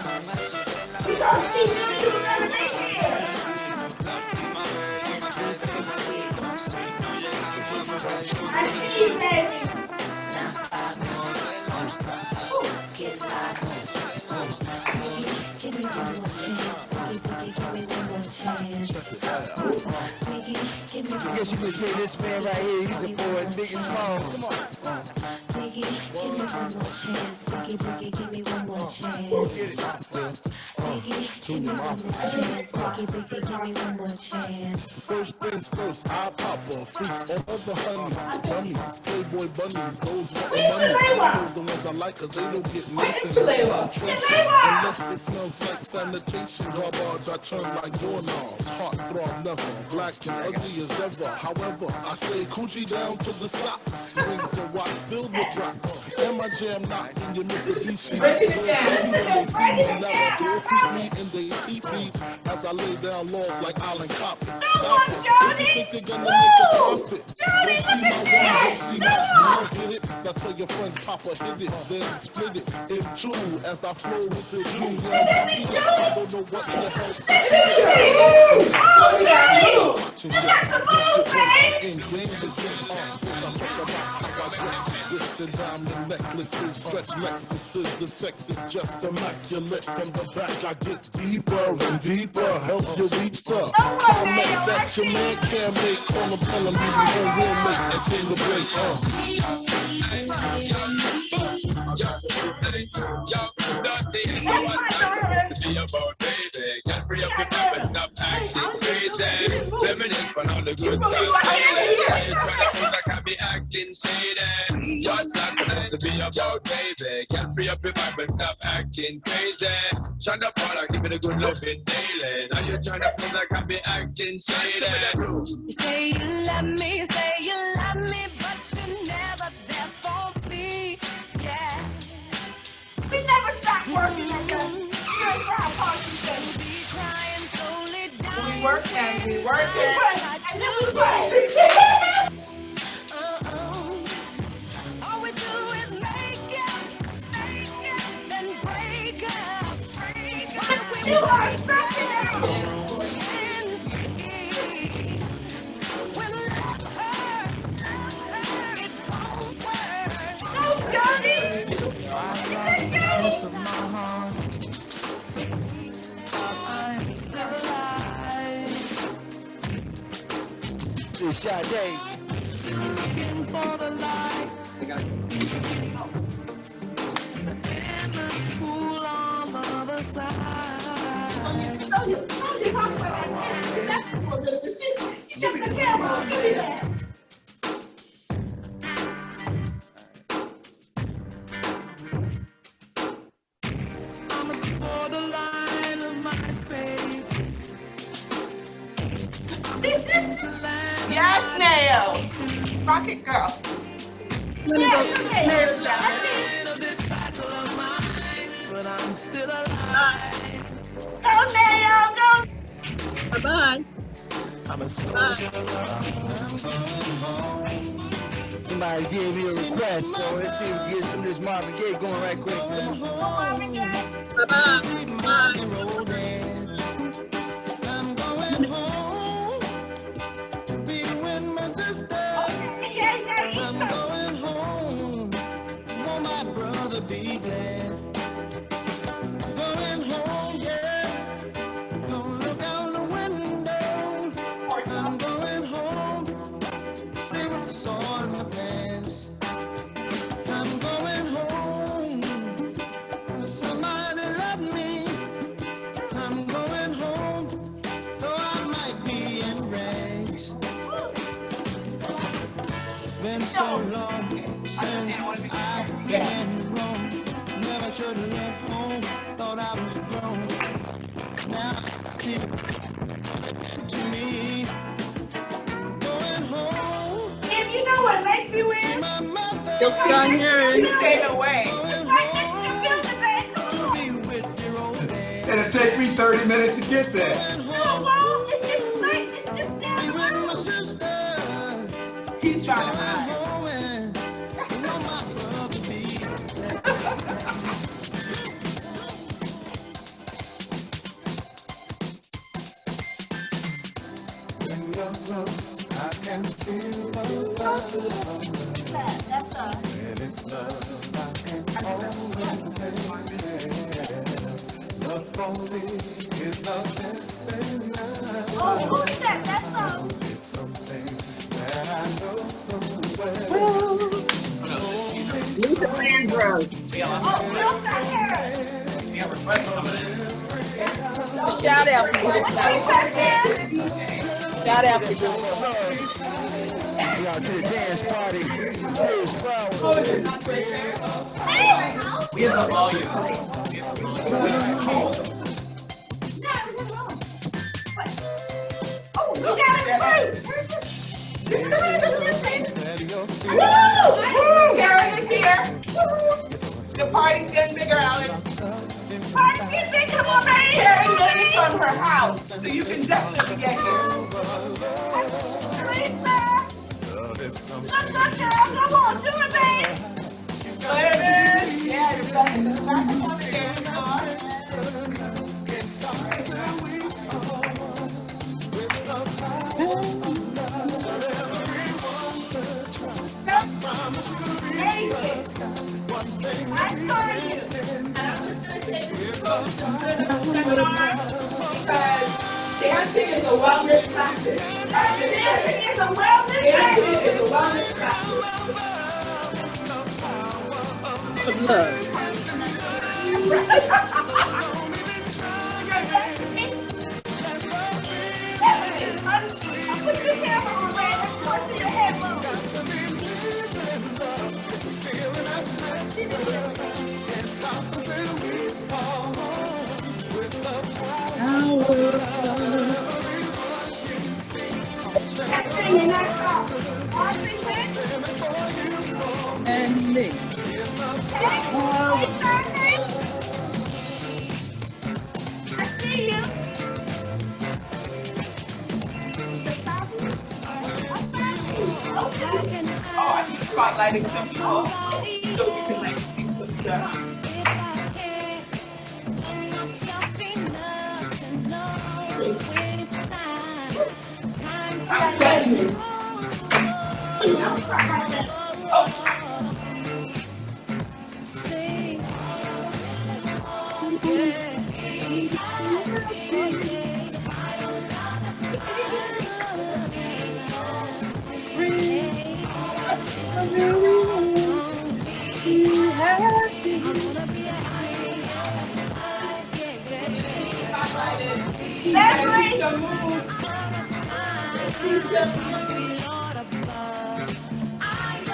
because she knew you were going to be here. I see you, baby. Give me one more chance, Boogie, give me one more chance. Biggie, give me one more chance. I guess you could say this man right here, he's a boy, big and small. Come on. Biggie, give me one more chance. Biggie, give me one more chance. Biggie, give me one more chance. Biggie, give me one more chance. First things first, I pop off freaks all the honeys, bunnies, Playboy bunnies, those want the money. Those the ones I like cause they don't get nothing. Unless it smells like sanitation, garbage I turn like doorknobs. Heart throb never, black and ugly as ever. However, I stay coochie down to the socks. Rings and watch filled with rocks. And my jam knocked in your Mitsubishi. Break it down. Keep me in they teepee as I lay down laws like Island Copy. Stop it. If you think they're gonna make a profit, don't see my woman, don't see my get it. Now tell your friends, Papa hit it, then split it in two as I flow with the Jew. I don't know what the hell's and diamond necklaces, stretch Lexuses, the sex is just immaculate. From the back I get deeper and deeper, help you reach the climax that your man can't make. Call him, tell him you be no real mate and sing the break. About baby, can't free up your mind and stop acting crazy. Feminist for all the good times. You try to pose like I be acting shady. Your socks to be about baby, can't free up your mind and stop acting crazy. Shut up, Paula, give me the good loving daily. Now you trying to pose like I be acting shady. You say you love me, but you're never there for me. Yeah. We never stop working at the We work and we work and then we work. All we do is make it, then break up. You are something When love hurts, it won't work. No, Johnny! Is it Johnny? with Sade. Looking for the light. Endless pool on the other side. She took the camera. I'm at the borderline of my faith. Yes, Nail. Rock it, girl. But I'm still alive. Go, Nail, go. Bye-bye. I'm a soldier. Somebody gave me a request, so let's see if we can get some of this Marvin Gaye going right quick. Bye-bye. I'm going home to be with my sister. I'm going home. Won't my brother be glad? Going home, yeah. Don't look out the window. I'm going home. See what's on the past. I'm going home. Somebody love me. I'm going home, though I might be in rags. Been so long since I've been wrong. Never should have left home. Thought I was grown. Now I see to me. Going home. If you know what makes me win? Just got here. You stay away. It'll take me 30 minutes to get there. It's just like, it's just down the road. He's trying to hide. When you're close, I can feel the love. And it's love I can always take. Love for me is the best thing now. Oh, who is that? That's song. It's something that I know so well. Lisa Landgrove. Oh, Bill Sacker. Shout out for you. Shout out for you. We out to the dance party. Here's flowers. We have the volume. Oh, you got it Karen is here. The party's getting bigger, Alex. Party's getting big. Come on, baby. Karen made it from her house, so you can definitely get here. Come on, do it, babe. Yeah, you're back in the back of the dance floor. Dancing is a wellness practice. Dancing is a wellness practice. Of love. And me. Oh, I keep spotlighting some people so you can like see some stuff. I'm telling you. Leslie!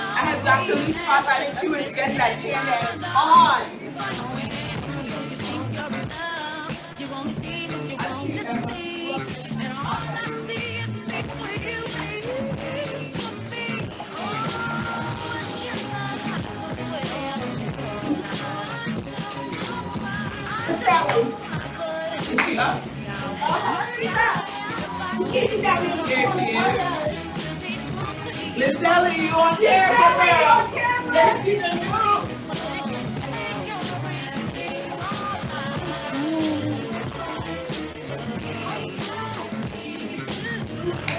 I had Dr. Lee spotlighted you and said that Janet on. Miss Ellie, you on camera? Yes, you know.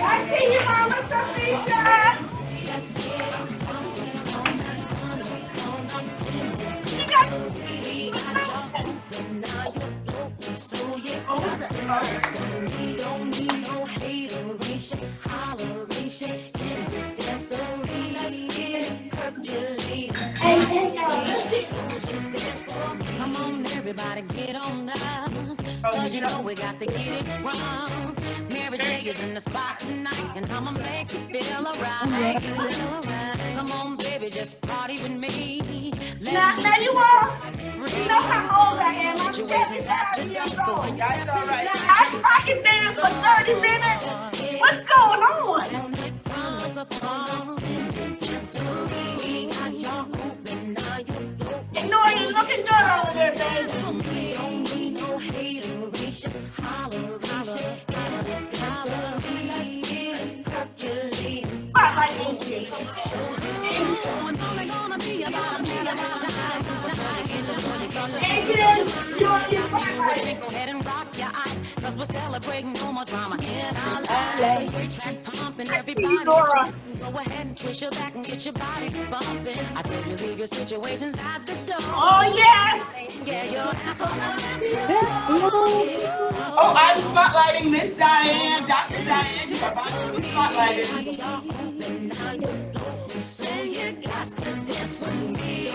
I see you, Mama Sophia. Come on, everybody, get on down. Cause you know we got to get it wrong. Mary J is in the spot tonight, and I'ma make you feel alright. Come on, baby, just party with me. Now you are. You know how old I am. I'm 75 years old. That's all right. I can dance for 30 minutes. What's going on? You know you're looking good over there, baby. Spotlight is Go ahead and rock your eyes, cause we're celebrating no more drama in our lives. Great track pumping, everybody. Go ahead and twist your back and get your body bumping. I told you leave your situations at the door. Oh, yes! Yeah, your ass on Oh, I'm spotlighting Miss Diane, Dr. Diane. I'm spotlighting. So you got to dance with me.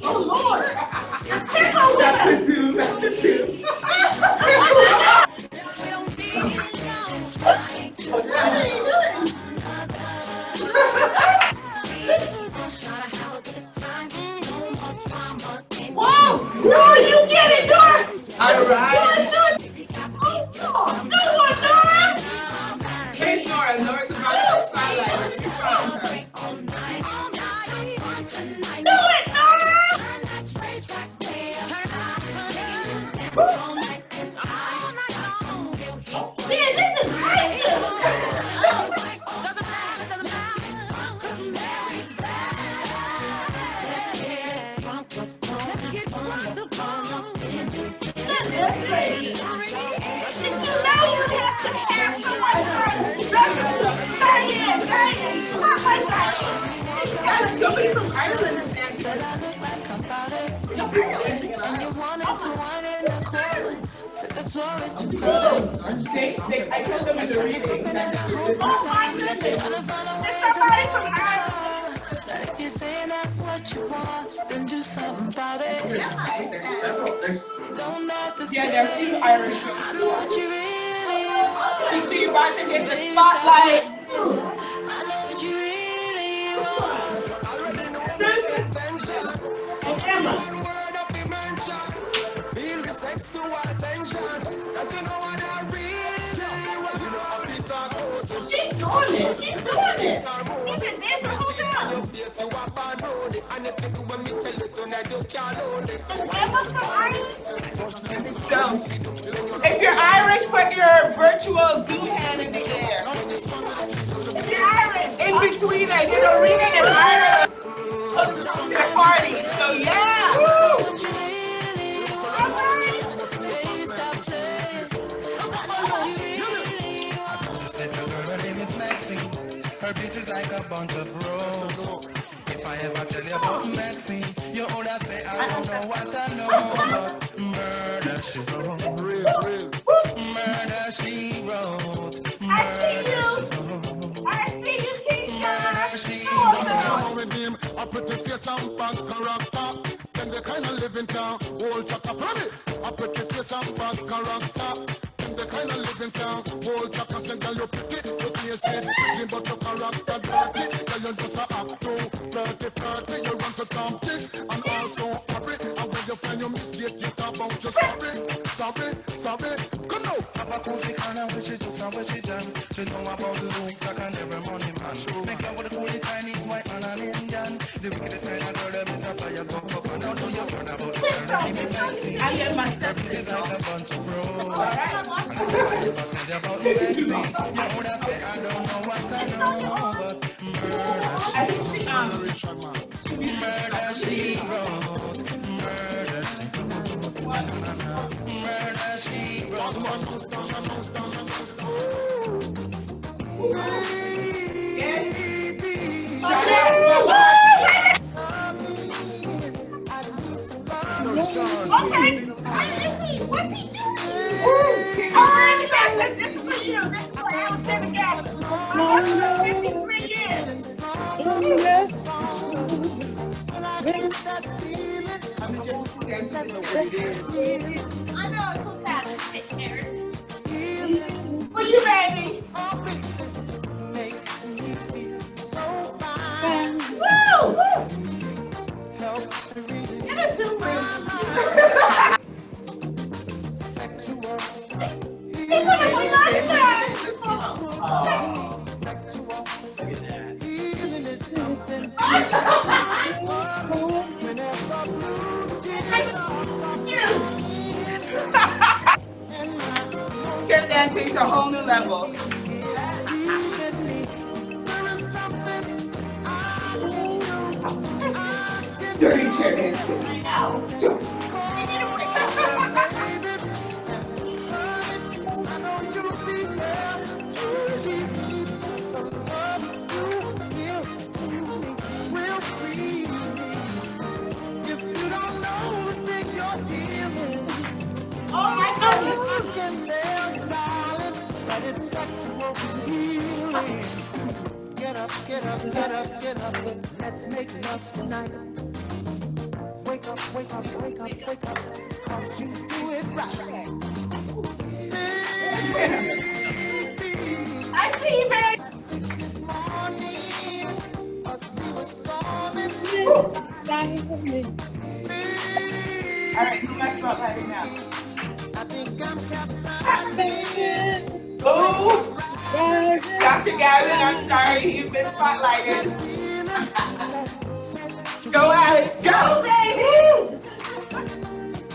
Oh, Lord. That's a zoo. That's a zoo. What are you doing? Whoa! Whoa, you get it, Dora! All right. Oh, Nora! Hey, Nora. Nora's about to spotlight. Do it, Nora! Man, this is righteous! I told them in the reading. Oh my goodness! There's somebody from Ireland. If you're saying that's what you want, then do something about it. There's several. Don't have to Yeah, there are a few Irish people. I know what you really want. You see, you're about to get the spotlight. I know what you really want. Already know the intention. Feel the sexual tension. Cause you know what I really want. You know how to talk about. She's doing it. She's doing it. She's been dancing the whole time. You are bad road. And if you do what me tell you tonight, you can't hold it. Is Emma from Ireland? If you're Irish, put your virtual Zoom hand in the air. If you're Irish, in between that, you know, reading in Ireland to the party. So yeah. Woo! Her bitch is like a bunch of roses. If I ever tell you about Maxine, you older say I don't know what I know. But murder she wrote. face and bad character. Them the kind of living town, old chaka from it. A pretty face and bad character. Them the kind of living town, old chaka say, girl you pretty, your face is pretty, but your character dirty. Girl you just a act too, 30, you run to Tomkins, and also hurry. And when you find your mistake, you talk about your sorry. Come now. Have a cozy kind of wish it jokes and wish it jam. She know about the look like an every money man. Make love with a coolie Chinese, white man and Indian. The wickedest kind of girl, them is a flyers, go up and down. Do you run about the girl, keep it sexy. I get my It's like a bunch of bros. I tell you about the next thing. You would have said, I don't know what I know, but murder, she wrote. Murder, she wrote. Okay. What's he doing? All right, listen, this is for you. This is for you, Tim Gabbin. I'm 53 years. I know it's so fantastic, Mary. Are you ready? Woo! Get a super. Take that to a whole new level. Dirty chair dancing. I know. Oh my goodness. Get up, get up, get up, get up. Let's make love tonight. Wake up, wake up, wake up, wake up. 'Cause you do it right. I see you, babe. This morning, I see what's coming. All right, who messed up right now? I think I'm captivated. Oh, Dr. Gabbin, I'm sorry, you've been spotlighted. Go, Alex, go, baby!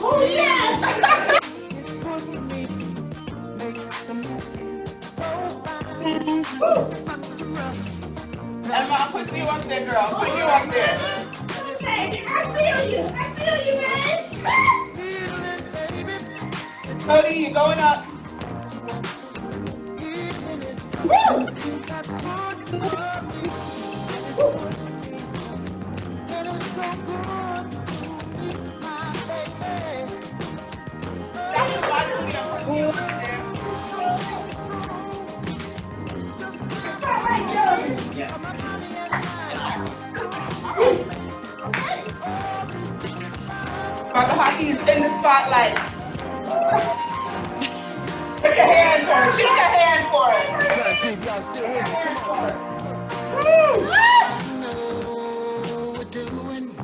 Oh, yes! Emma, put you up there, girl. Put you up there. Hey, I feel you. I feel you, man. Cody, you're going up. Woo! Brother Haki is in the spotlight. Put your hand for it. Shake your hand for it. I'm trying to see if y'all still hear me. I know we're doing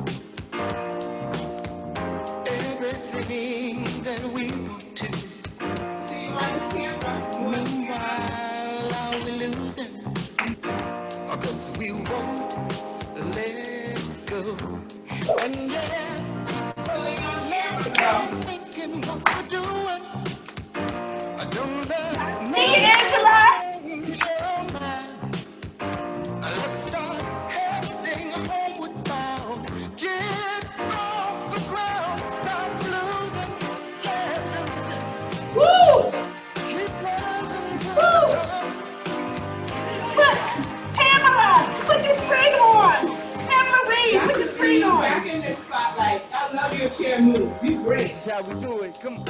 everything that we want to. Meanwhile, are we losing? 'Cause we won't let go. And let's start thinking what we're doing. I don't know. Sing it, Angela. Let's start heading homeward bound. Get off the ground. Stop losing. Yeah, losing. Woo! Keep losing to Woo! Pamela, put your screen on. Pamela Reed, put your screen on. Back in this spotlight. I love your chair move. You great. This is how we do it. Come on.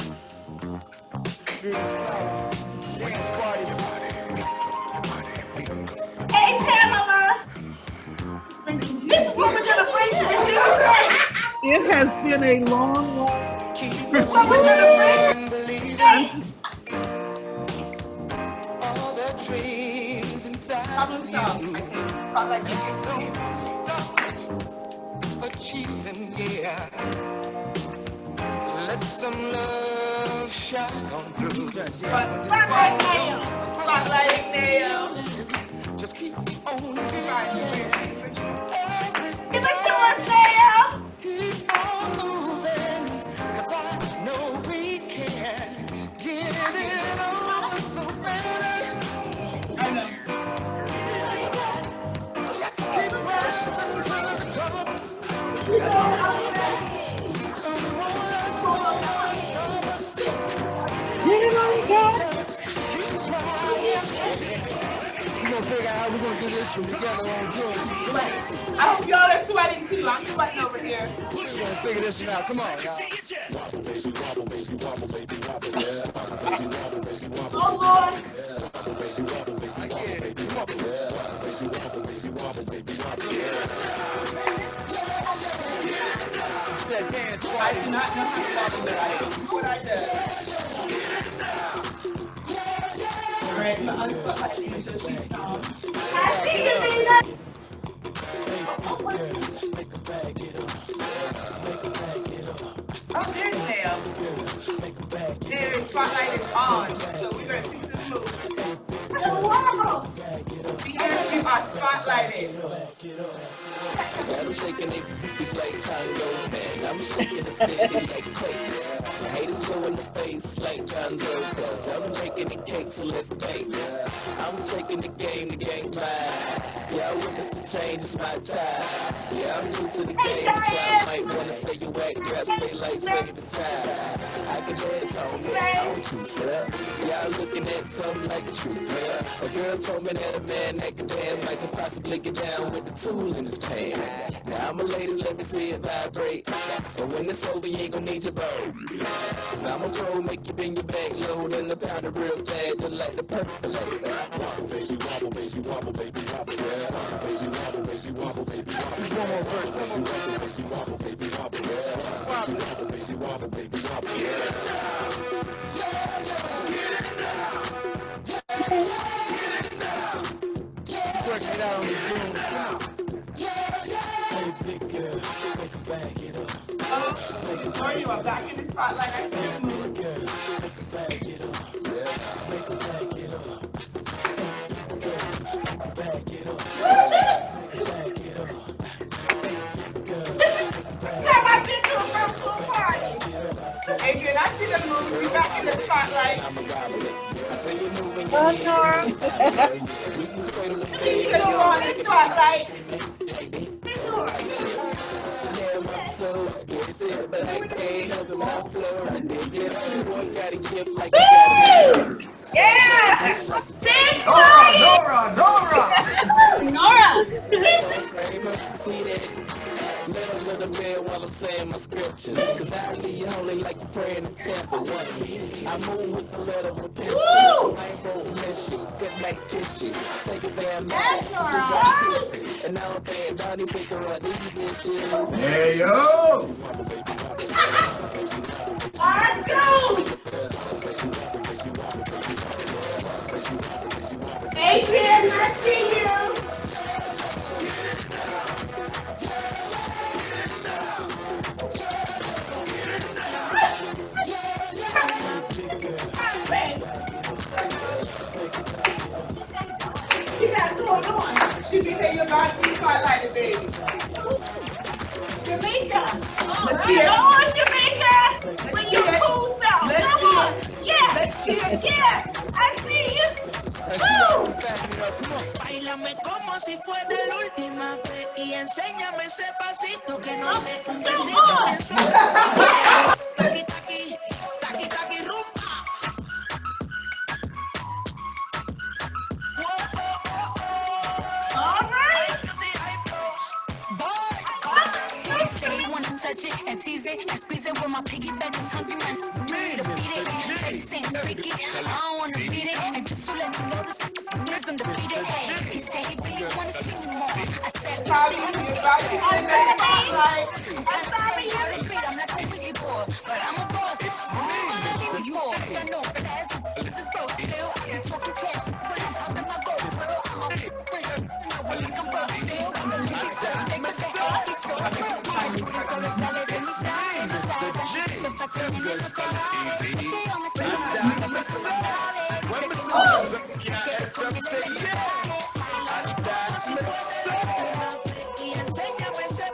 Hey, Pamela. This is what we're gonna bring to the It has been a long, This is what we're gonna bring. Hey. All the dreams inside of you. Don't stop achieving, yeah. Let some love shine on through. Spotlight Nail. Spotlight Nail. Just keep on giving. Give it to us, Nail. Keep on moving, 'cause I know we can get it on. So baby, let's keep rising to the top. We're gonna figure out how we're gonna do this one together on Zoom. I hope y'all are sweating too. I'm sweating over here. We're gonna figure this one out. Come on, y'all. Oh, Lord. I do not know how to wobble, but I do what I do. All right, so I'm spotlighting you. I see you, Nina. Oh, there's Nail. There, spotlight is on. So we're going to see this move. Because you are spotlighted. I'm shaking it boobies like Congo, man. I'm shaking the city like quakes. My haters blow in the face like Gonzo, cause I'm making the cake, so let's bake. I'm taking the game's mine. Yeah, I witness the change, it's my time. Yeah, I'm new to the game, but y'all might wanna say you whack raps, they like save the time. I can dance on me, I'm too step. Y'all looking at something like a true player. A girl told me that a man that can dance might could possibly get down with the tool in his pants. Now I'm a ladies, let me see it vibrate. And when it's over, you ain't gonna need your bow. Cause I'm a pro, make you bring your back load and the powder real bad, just like the percolate. Wobble, baby, wobble, baby, wobble, baby, wobble, yeah. Wobble, baby, wobble, baby, wobble, baby, wobble. One more verse, wobble, baby, wobble, baby, wobble, yeah. Wobble, baby, wobble, baby, wobble, yeah. Work it out on the Zoom. Hey, big girl, make a bag it up. Oh, you are back in the spotlight. I see you move. Make a bag it up. Make a bag it up. Bag it up. Bag it up. Time I've been to a virtual party. Adrian, I see the move. We back in the spotlight. I say you moving Well, Nora. Keisha, you on the spotlight. So expensive, but I can't help it, my flow. I dig it. Boy, got a gift like Yeah! Nora! See that? Little bit while I'm saying my scriptures. Cause I leave you holy like you pray in the temple. I move with the letter of repentance. I ain't gonna miss you. Good night, kiss you. Take a damn nap. And now I'm paying Donnie pick her up these issues. Hey, yo! Let's go! Adrian, I see you. She got going on. She be saying you're about to be spotlighted, baby. Jamaica. All Let's right. see it. Oh, Jamaica. With your cool self. Let's Come see on. it. Yes. Let's see it. Yes. I see you. Woo. Báilame como si fuera la última vez y enséñame ese pasito que no sé, un besito bien suave. Taqui, taqui, taqui, taqui, rumba. All right. He said he wanna touch it and tease it and squeeze it with my piggyback is hungry man. Just ready to beat it. Said he ain't freaky. I don't wanna beat it. And just to let you know this is undefeated. He said he really wanna see me more. I said, about to get in the spotlight.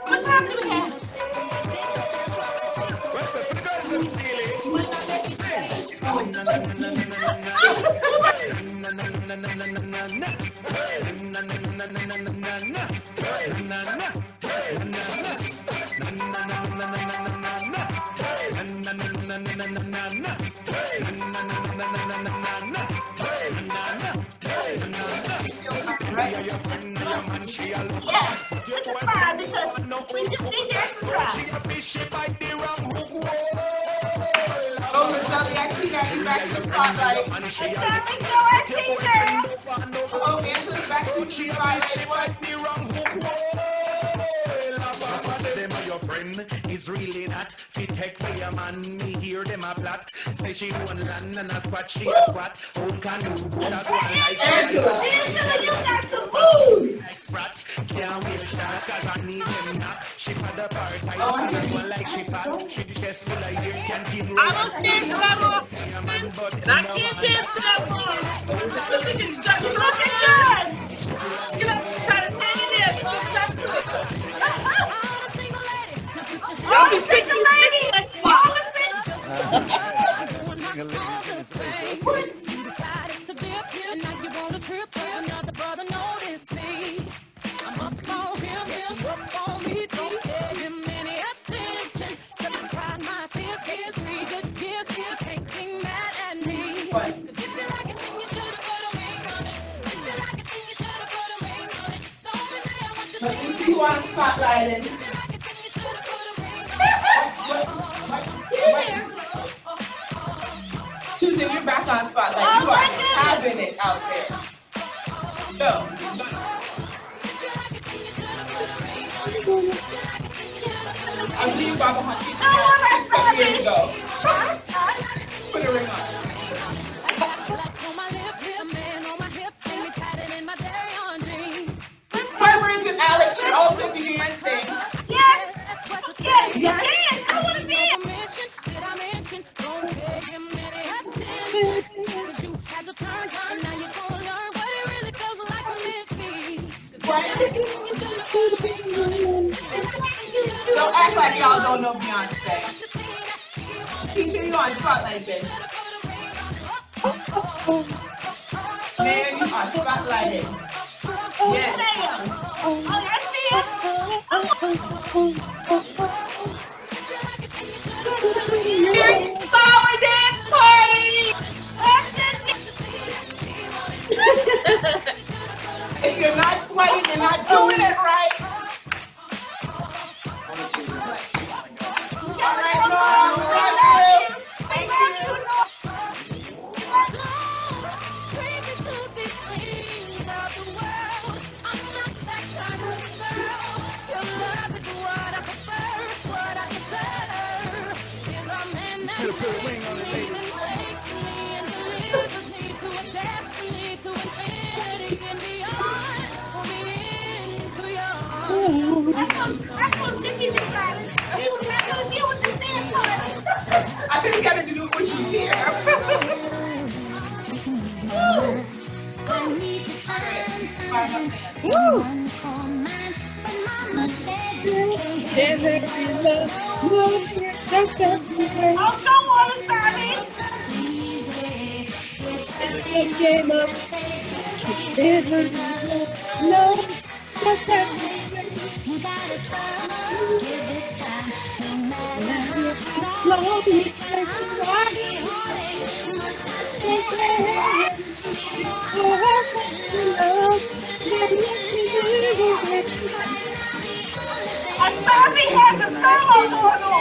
What's happening? Yes, this is fine because we just need to exercise. Oh, Miss Dudley, I see that you back in the spotlight. Oh, Angela's back in the spotlight. Is really not fit take way a man. Me hear them a plot. Say she one land and a squat, she a squat. Who can do good as one like Angela, you got some moves. Can't wait shots cause I need them knock. She put the part tight, one like she fat. She chest full of hair, can't keep I don't dance to that one. And I can't dance to that one. This thing is just looking good. Get up, try to hang in there. Don't trust it. Y'all be 60 ladies. Y'all You want spotlighting? Susan, you're back on spotlight. You are having it out there. Go. I believe you got behind 6 years ago. Put a ring on. My rings with Alex should also be dancing. Yes. Yes. Yes. I want to dance. Don't act like y'all don't know Beyonce. Keisha, you on spotlight, baby. Man, you are spotlighted. Yes. Oh, that's it. Flower dance party! If you're not sweating, you're not doing it right. All right, Laura, thank you. I think we gotta do what she's here. Oh, come on, Sammy. You gotta trust, give it time, no matter how Sammy has a solo going on.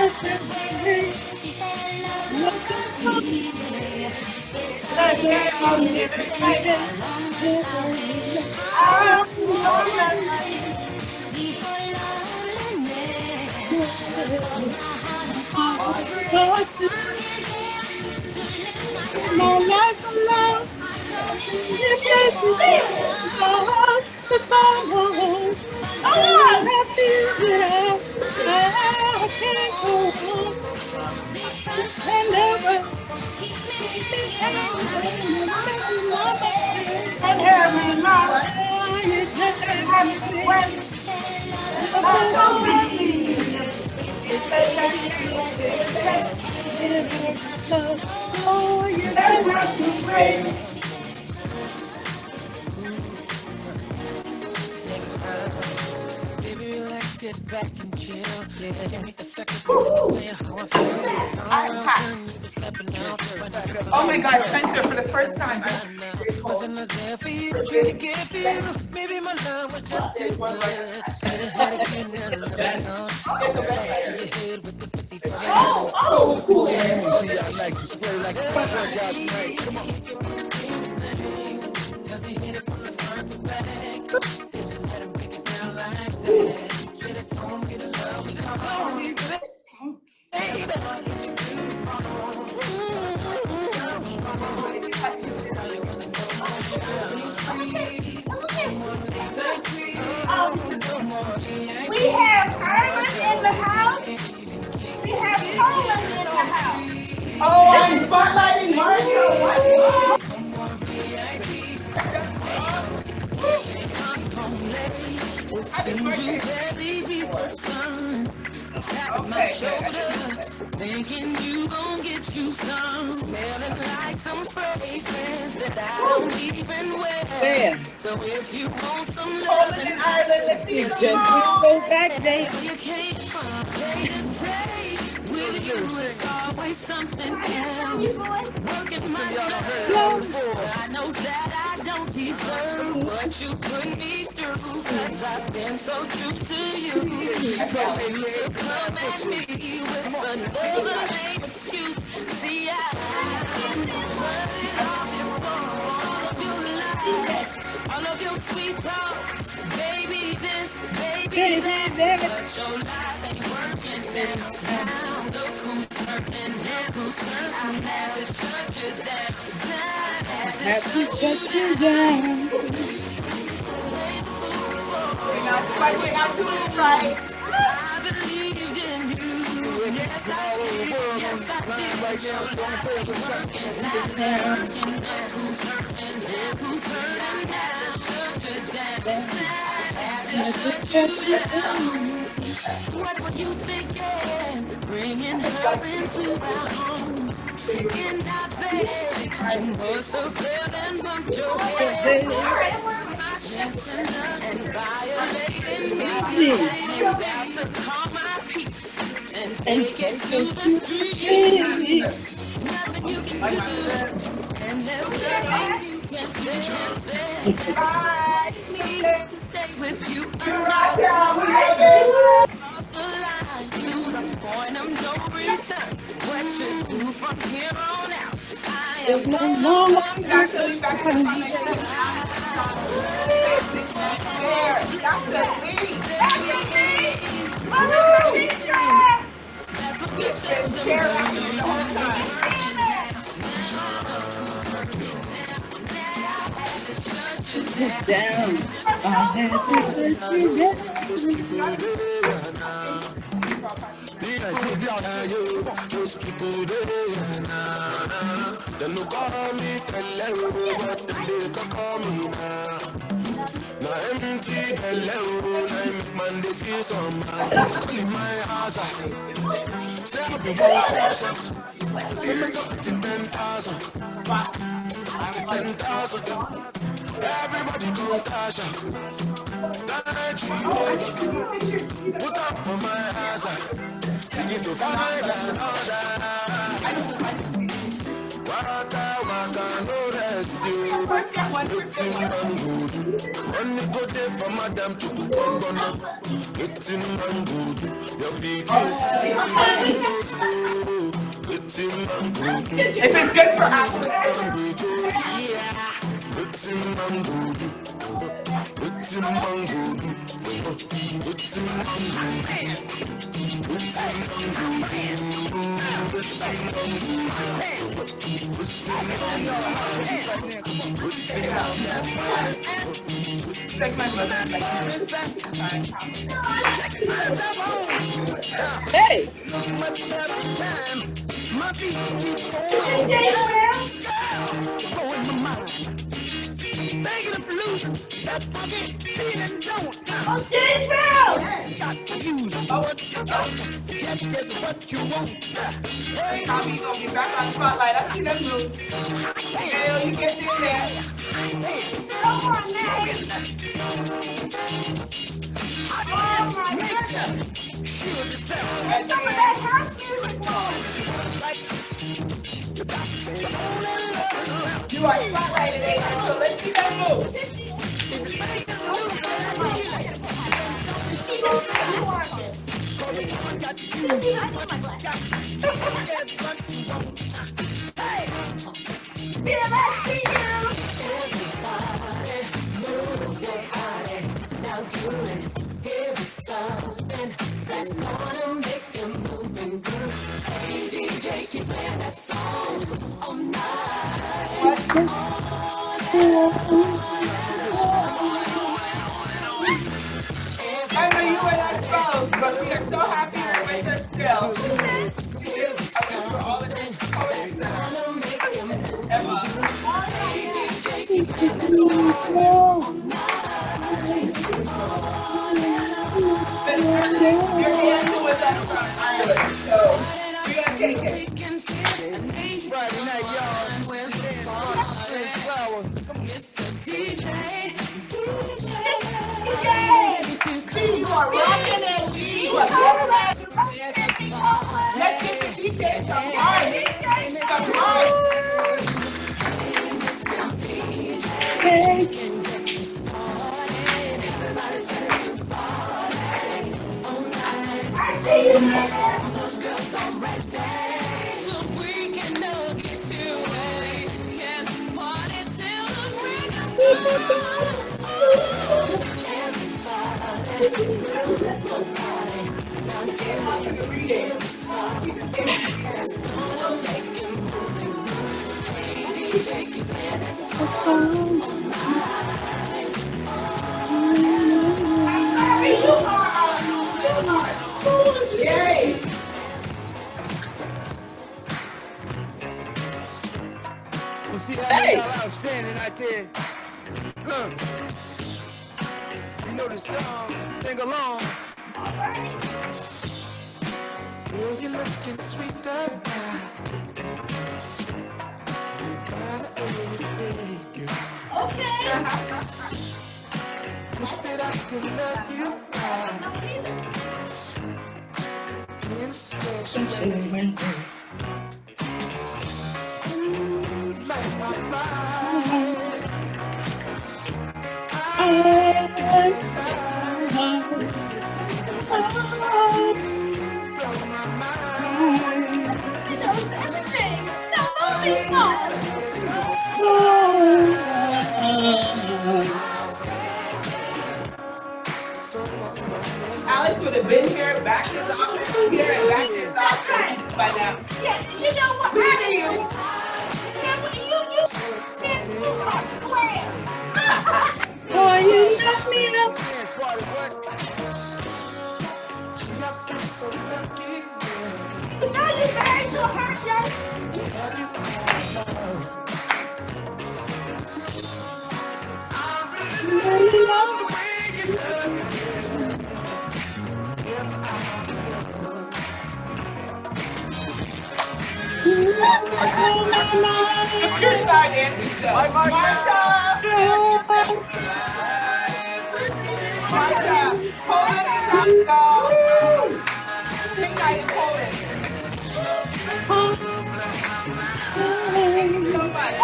yesterday. Look at me. That day I'm living right now. I'm gonna my life alone. This is the goodbye. I feel that I can't go on. And never and having my you just have to wait. Oh, you don't have to wait. Baby, relax, sit back and chill. Yeah, give me a second to explain how I feel. Oh my God, Spencer, for the first time, Wasn't there for you, trying to get you. Maybe my love was just too good. Oh, cool. See y'all next. You spray like a workout tonight. Come on. Does he hit it from the front to back? Just let him pick it down like that. Should have told me to love me. We have Ivan in the house. We have Colin in the house. Oh, I'm spotlighting Mario. Thinking you gon' get you some, smelling like some fragrance that I don't even wear. So if you want some love in Ireland, let's see it. Go back there. You can't pray with you. It's always something else. Working my nerves. I know that I don't deserve what you put me through, 'cause I've been so true to you. So you should come at me with another lame excuse. See, I heard it all before. All of your lies, all of your sweet talk. Baby this, baby that. But your lies ain't working now. Look who's hurting and who's hurt. I had to shut you down. I had to shut you down. We're not doing it right. I believed in you. Yes, I did. Yes, I did. But your life ain't working now. Who's hurting and who's hurting now? Shut you down. What were you thinking? Bringing her into our home. In our bed, you must have fell and bumped your head. And violating me. I'm about to call my peace and take it to the street. Nothing you can do, and there's nothing you can say. I need to stay with you. Off the line to the point of no return. What you do from here on out, I am no longer down. I had to shut you down. Those people they no call me, but they can call me now. Now empty hello, I'm man they feel some man. In my house, say I be one person. Say me go to 10,000, 10,000. Everybody go cash out. Put up for my house. We need to find another. Waka waka no rest you. And you go there for madam to do bambana. It's in mango. Your big it's in mango. If it's good for Apple. Yeah. It's in mango. It's in mango. It's in mango. Hey! My feet keep going my mind. Thinking of losing that funky feeling don't. Got to use what you got. Get what you want. Hey, Tommy, you gonna be back on the spotlight. I see them move. Hell, you get in there. Come on, man. You are spotlighted, Adrian, so let's see that move. Now do it. Here is something that's gonna make them move and groove. Hey DJ, keep playing that song all night. I know you were not close, but we are so happy you're with us still. For all the Emma. Hey DJ, keep playing that song all night. Your answer was that from Ireland, so we're gonna take it. Friday night, y'all. Mr. DJ, You are rocking it. You are killing it. Let's get the DJ some heart. Some heart. everybody's ready to party all night. Those girls are ready, so we can all get to it. Can party till the break of dawn. Everybody, now do it. Song that's gonna make you move. Hey, DJ, keep playing that song all night. Yay! We'll see how Hey! y'all outstanding out there. Huh. You know the song, sing along. Girl, you're looking sweeter now. You gotta make it. Okay. Wish that I could love you right. In special way. Like my fire. Alex would have been here, back to his office, here and back to his office by now. Yeah, you know what? We see you. Oh, you knocked me up. But now you're married to her, Jay. Here's our dancing show. Martha! Martha! Poland is up, though. Pink night in Poland. Thank you so much.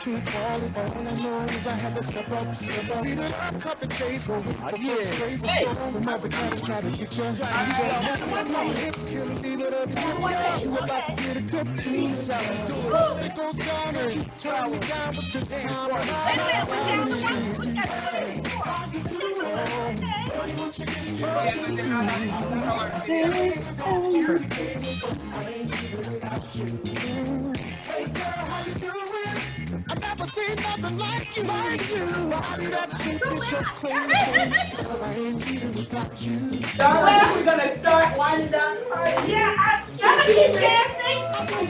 can't call it. All I know is I had to step up. Speed it up, cut the chase, go with the first place. The mother cats try to get you. Moving on hips, killing me, but every tip, girl, you about to get a tip too. Your lipstick goes down and you turn me down, but this time Hey girl, how you doing? I've never seen nothing like you. Body that shape is your claim to fame. Girl, I ain't leaving without you. Darlene, we're gonna start winding down the party. Yeah, y'all keep dancing.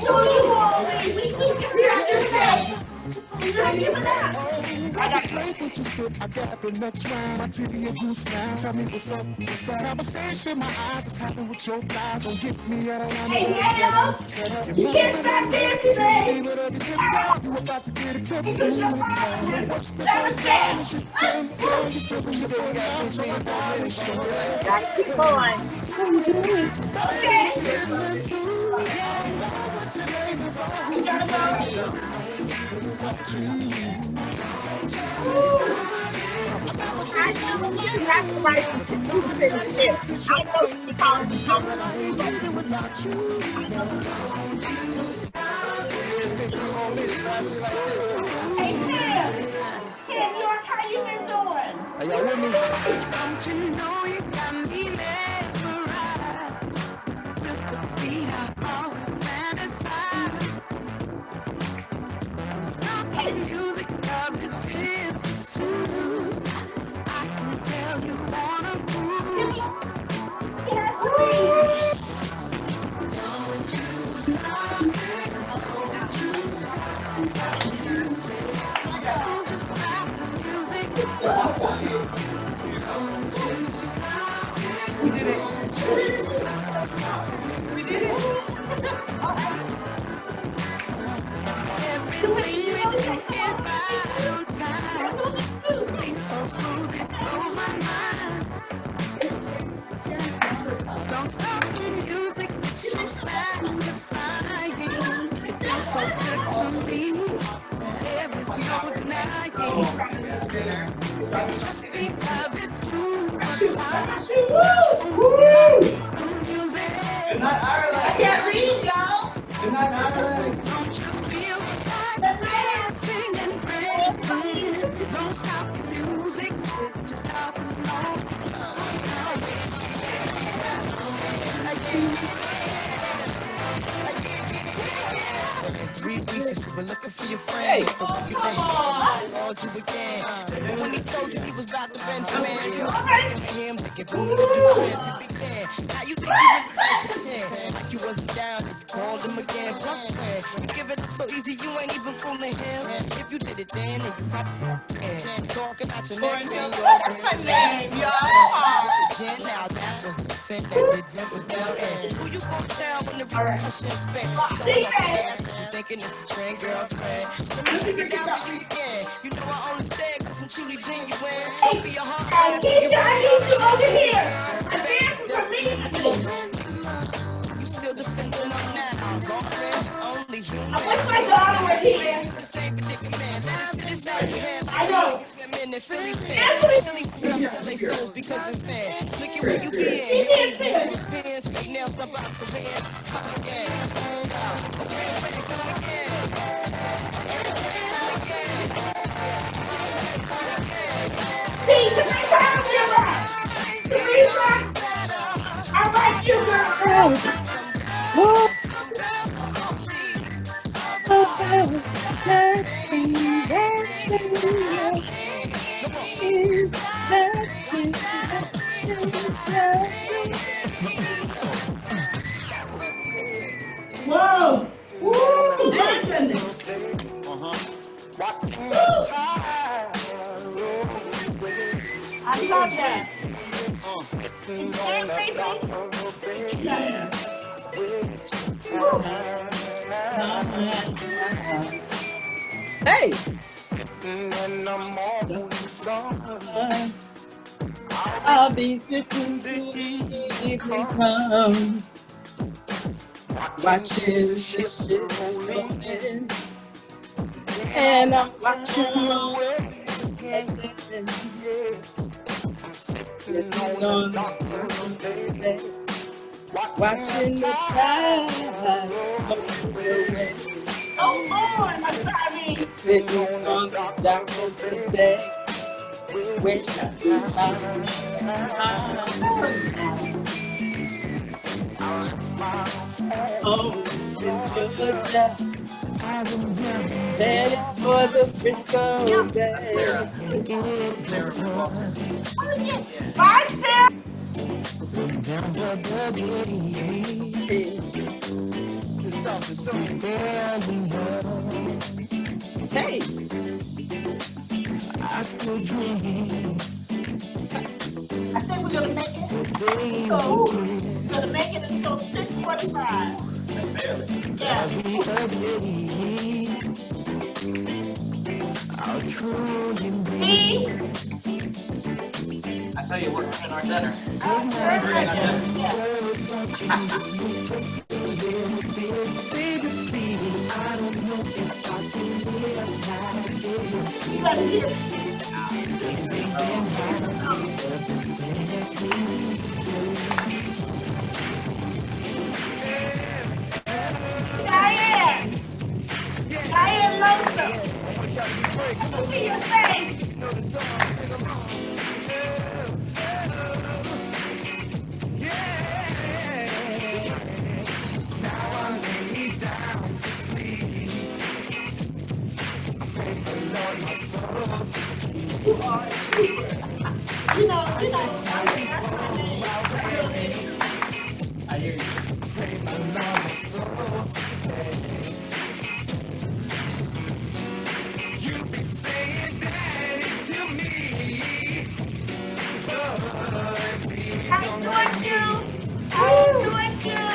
Do you all we understand. I got what you said. I got the next round. My titty a goose now. Tell me what's up. Conversation, my eyes is happening with your thighs. Don't get me out of line. Hey, you can't stop dancing, baby. You about to get a tip. What's the first time you should turn me on? You feel me? You feel me? So I'm down and show it. Gotta keep going. You gotta go. I know you have to write the music in this. I know you call me. Hey, Tim York, how you been doing? Are y'all with me? Don't you know you got me mesmerized with the beat I always fantasize. Stop the music 'cause it is to soothe. I can tell you wanna groove. Yes, please. Don't you stop it. Don't you stop the music. Don't you stop it. We did it. We did it. Everything we do is right on time. Be so smooth, it blows my mind. Don't stop the music, it's so satisfying. It feels so good to me. There is no denying. Just because it's true. I can't read, y'all. Don't you feel like dancing and prancing? Don't stop the music, just stop alone. 3 weeks since you were looking for your friend. You think called you again. Remember when he told you he was about to Benjamin? You were thinking of him, thinking for me to do it. Now you think you would pretend like you wasn't down and you called him again. Plus when you give it up so easy, you ain't even fooling him. If you did it then, then you probably talking about your next thing, now that was the sin that did Jezebel in. Who you gonna tell when the repercussions spin? Cause you thinking it's a trend, girlfriend. Let me pick it out for you again. You know I only said cause I'm truly genuine. Don't be a hard Keisha, I need you over here. A dance for me. You still defending on now. Girlfriend is only human. I wish my daughter were here. The same predicament that is inside your head. I know. Women and Philly pins. Silly girls sell their souls because it's in. Look at where you been. Pins, big nails up out the pants. Come again. Come again. Teresa, all right, you girl. Whoa! Woo! My goodness! I love that. Hey! I'll be sitting till the evening come, watching the ship rolling in. And I'm watching away. Sitting on the bed, watching the tide go away. Come on, I'm sorry. Sitting on the dock of the bay, wish I oh, in Georgia, headed for the Frisco Bay. Bye, Sarah. Hey, I still dream. I think we're gonna make it. So we're gonna make it until 6:45. Yeah. See? I tell you, we're having our dinner. Diane Lonesome. I can see your face. You are a trooper. You know, that's my name. I hear you. You be saying daddy to me, I enjoyed you. I enjoyed you.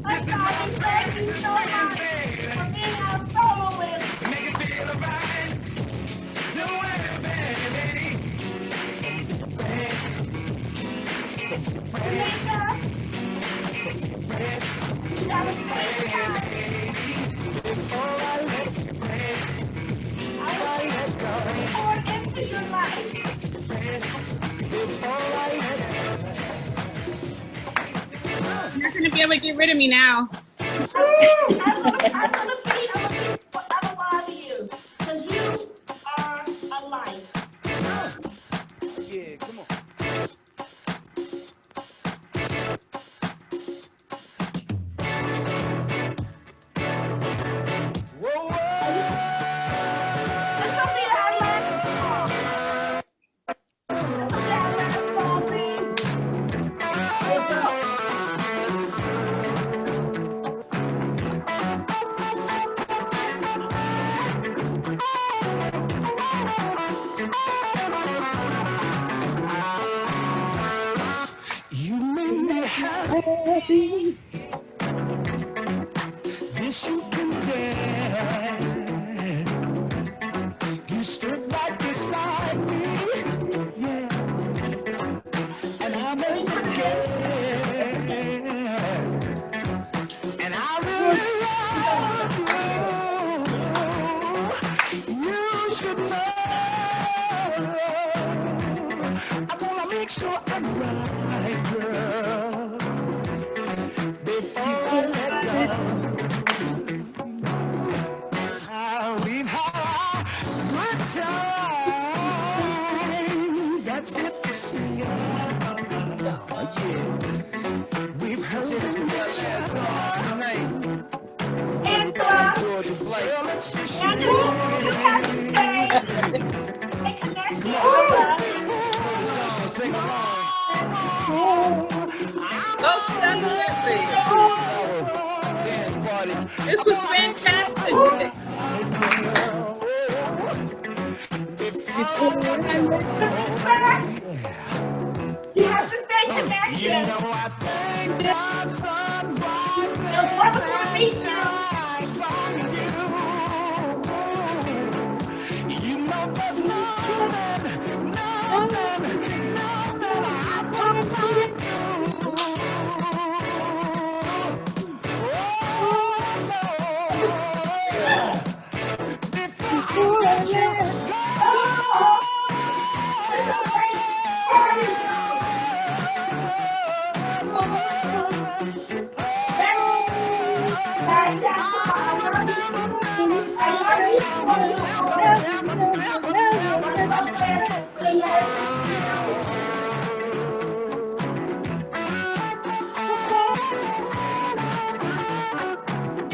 I'm sorry, thank you so much for being our soloist. make it feel alright. Don't worry, baby. Lisa, you got a great time. Pour into your life. You're not gonna be able to get rid of me now. I'm gonna bother you because you are a life. Yeah, come on. You made me happy. This you can get. You stood right beside me, yeah. And I won't forget. And I really love you. You should know. I wanna make sure I'm right, girl. Before I let go. We've had a good time. That's it to see. Oh, yeah. We've had a good time tonight. Angela, Georgia Flight. Angela, you have to stay and connect with us. Sing along. most definitely. Dance party. This was fantastic. You have to stay connected. You know I thank God sunrise. It was wonderful to meet you. You know there's nothing I won't do. Oh, no. Before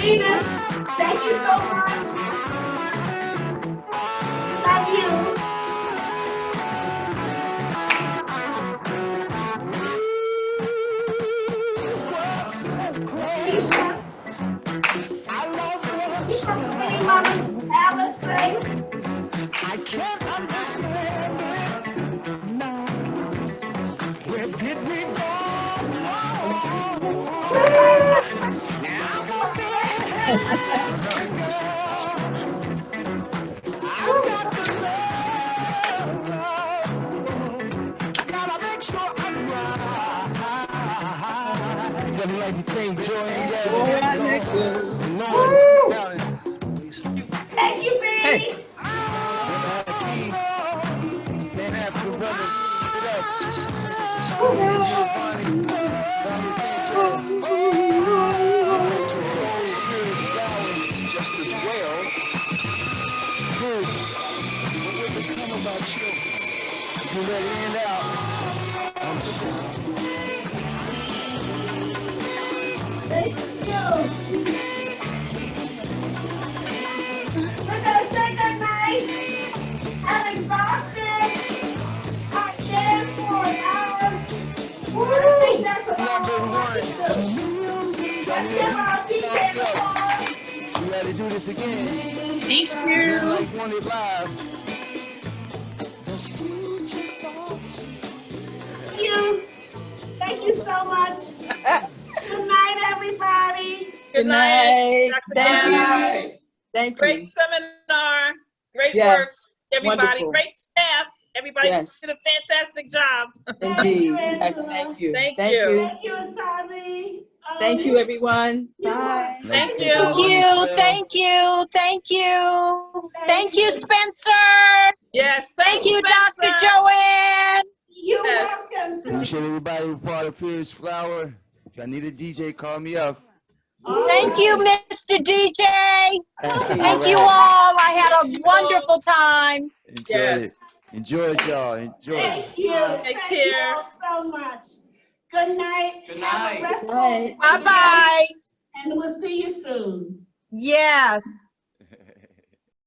Venus, thank you so much. Love you. You from Queen Mama Alice, right? I can't understand it. No. Where did we go? Gotta make sure I'm right. I'd like to thank Joanne Gabbin. Thank you, baby. Man, African brothers, get up. Nikki Giovanni, Sonia Sanchez. Just as well. Dude, what would become about you? You let it end out. Thank you. We're gonna say goodnight. I'm exhausted. I danced for an hour. I think that's about all I can do. Let's give our DJ the applause. We gotta do this again. Thank you. Like one it live. Thank you. Thank you so much. Good night, everybody. Good night. Thank you. Thank Great you. seminar. Great work, Yes. everybody. Wonderful. Great staff. Everybody Yes. did a fantastic job. Indeed. Yes, thank you. Thank Thank you. you. Thank you, Asami. Thank you, everyone. Bye. Thank you. Thank you, thank you, thank you. Thank you, Spencer. Yes, Thank you, Dr. Spencer. Joanne. You're Yes. welcome. Appreciate everybody who part of Fierce Flower. If I need a DJ, call me up. Thank you, Mr. DJ. Thank you all. I had a wonderful time. Enjoy it. Enjoy it, y'all. Enjoy it. Thank you. Take Thank you care. all so much. Good night. Good Have night. a restful Good night. Bye-bye. And we'll see you soon. Yes.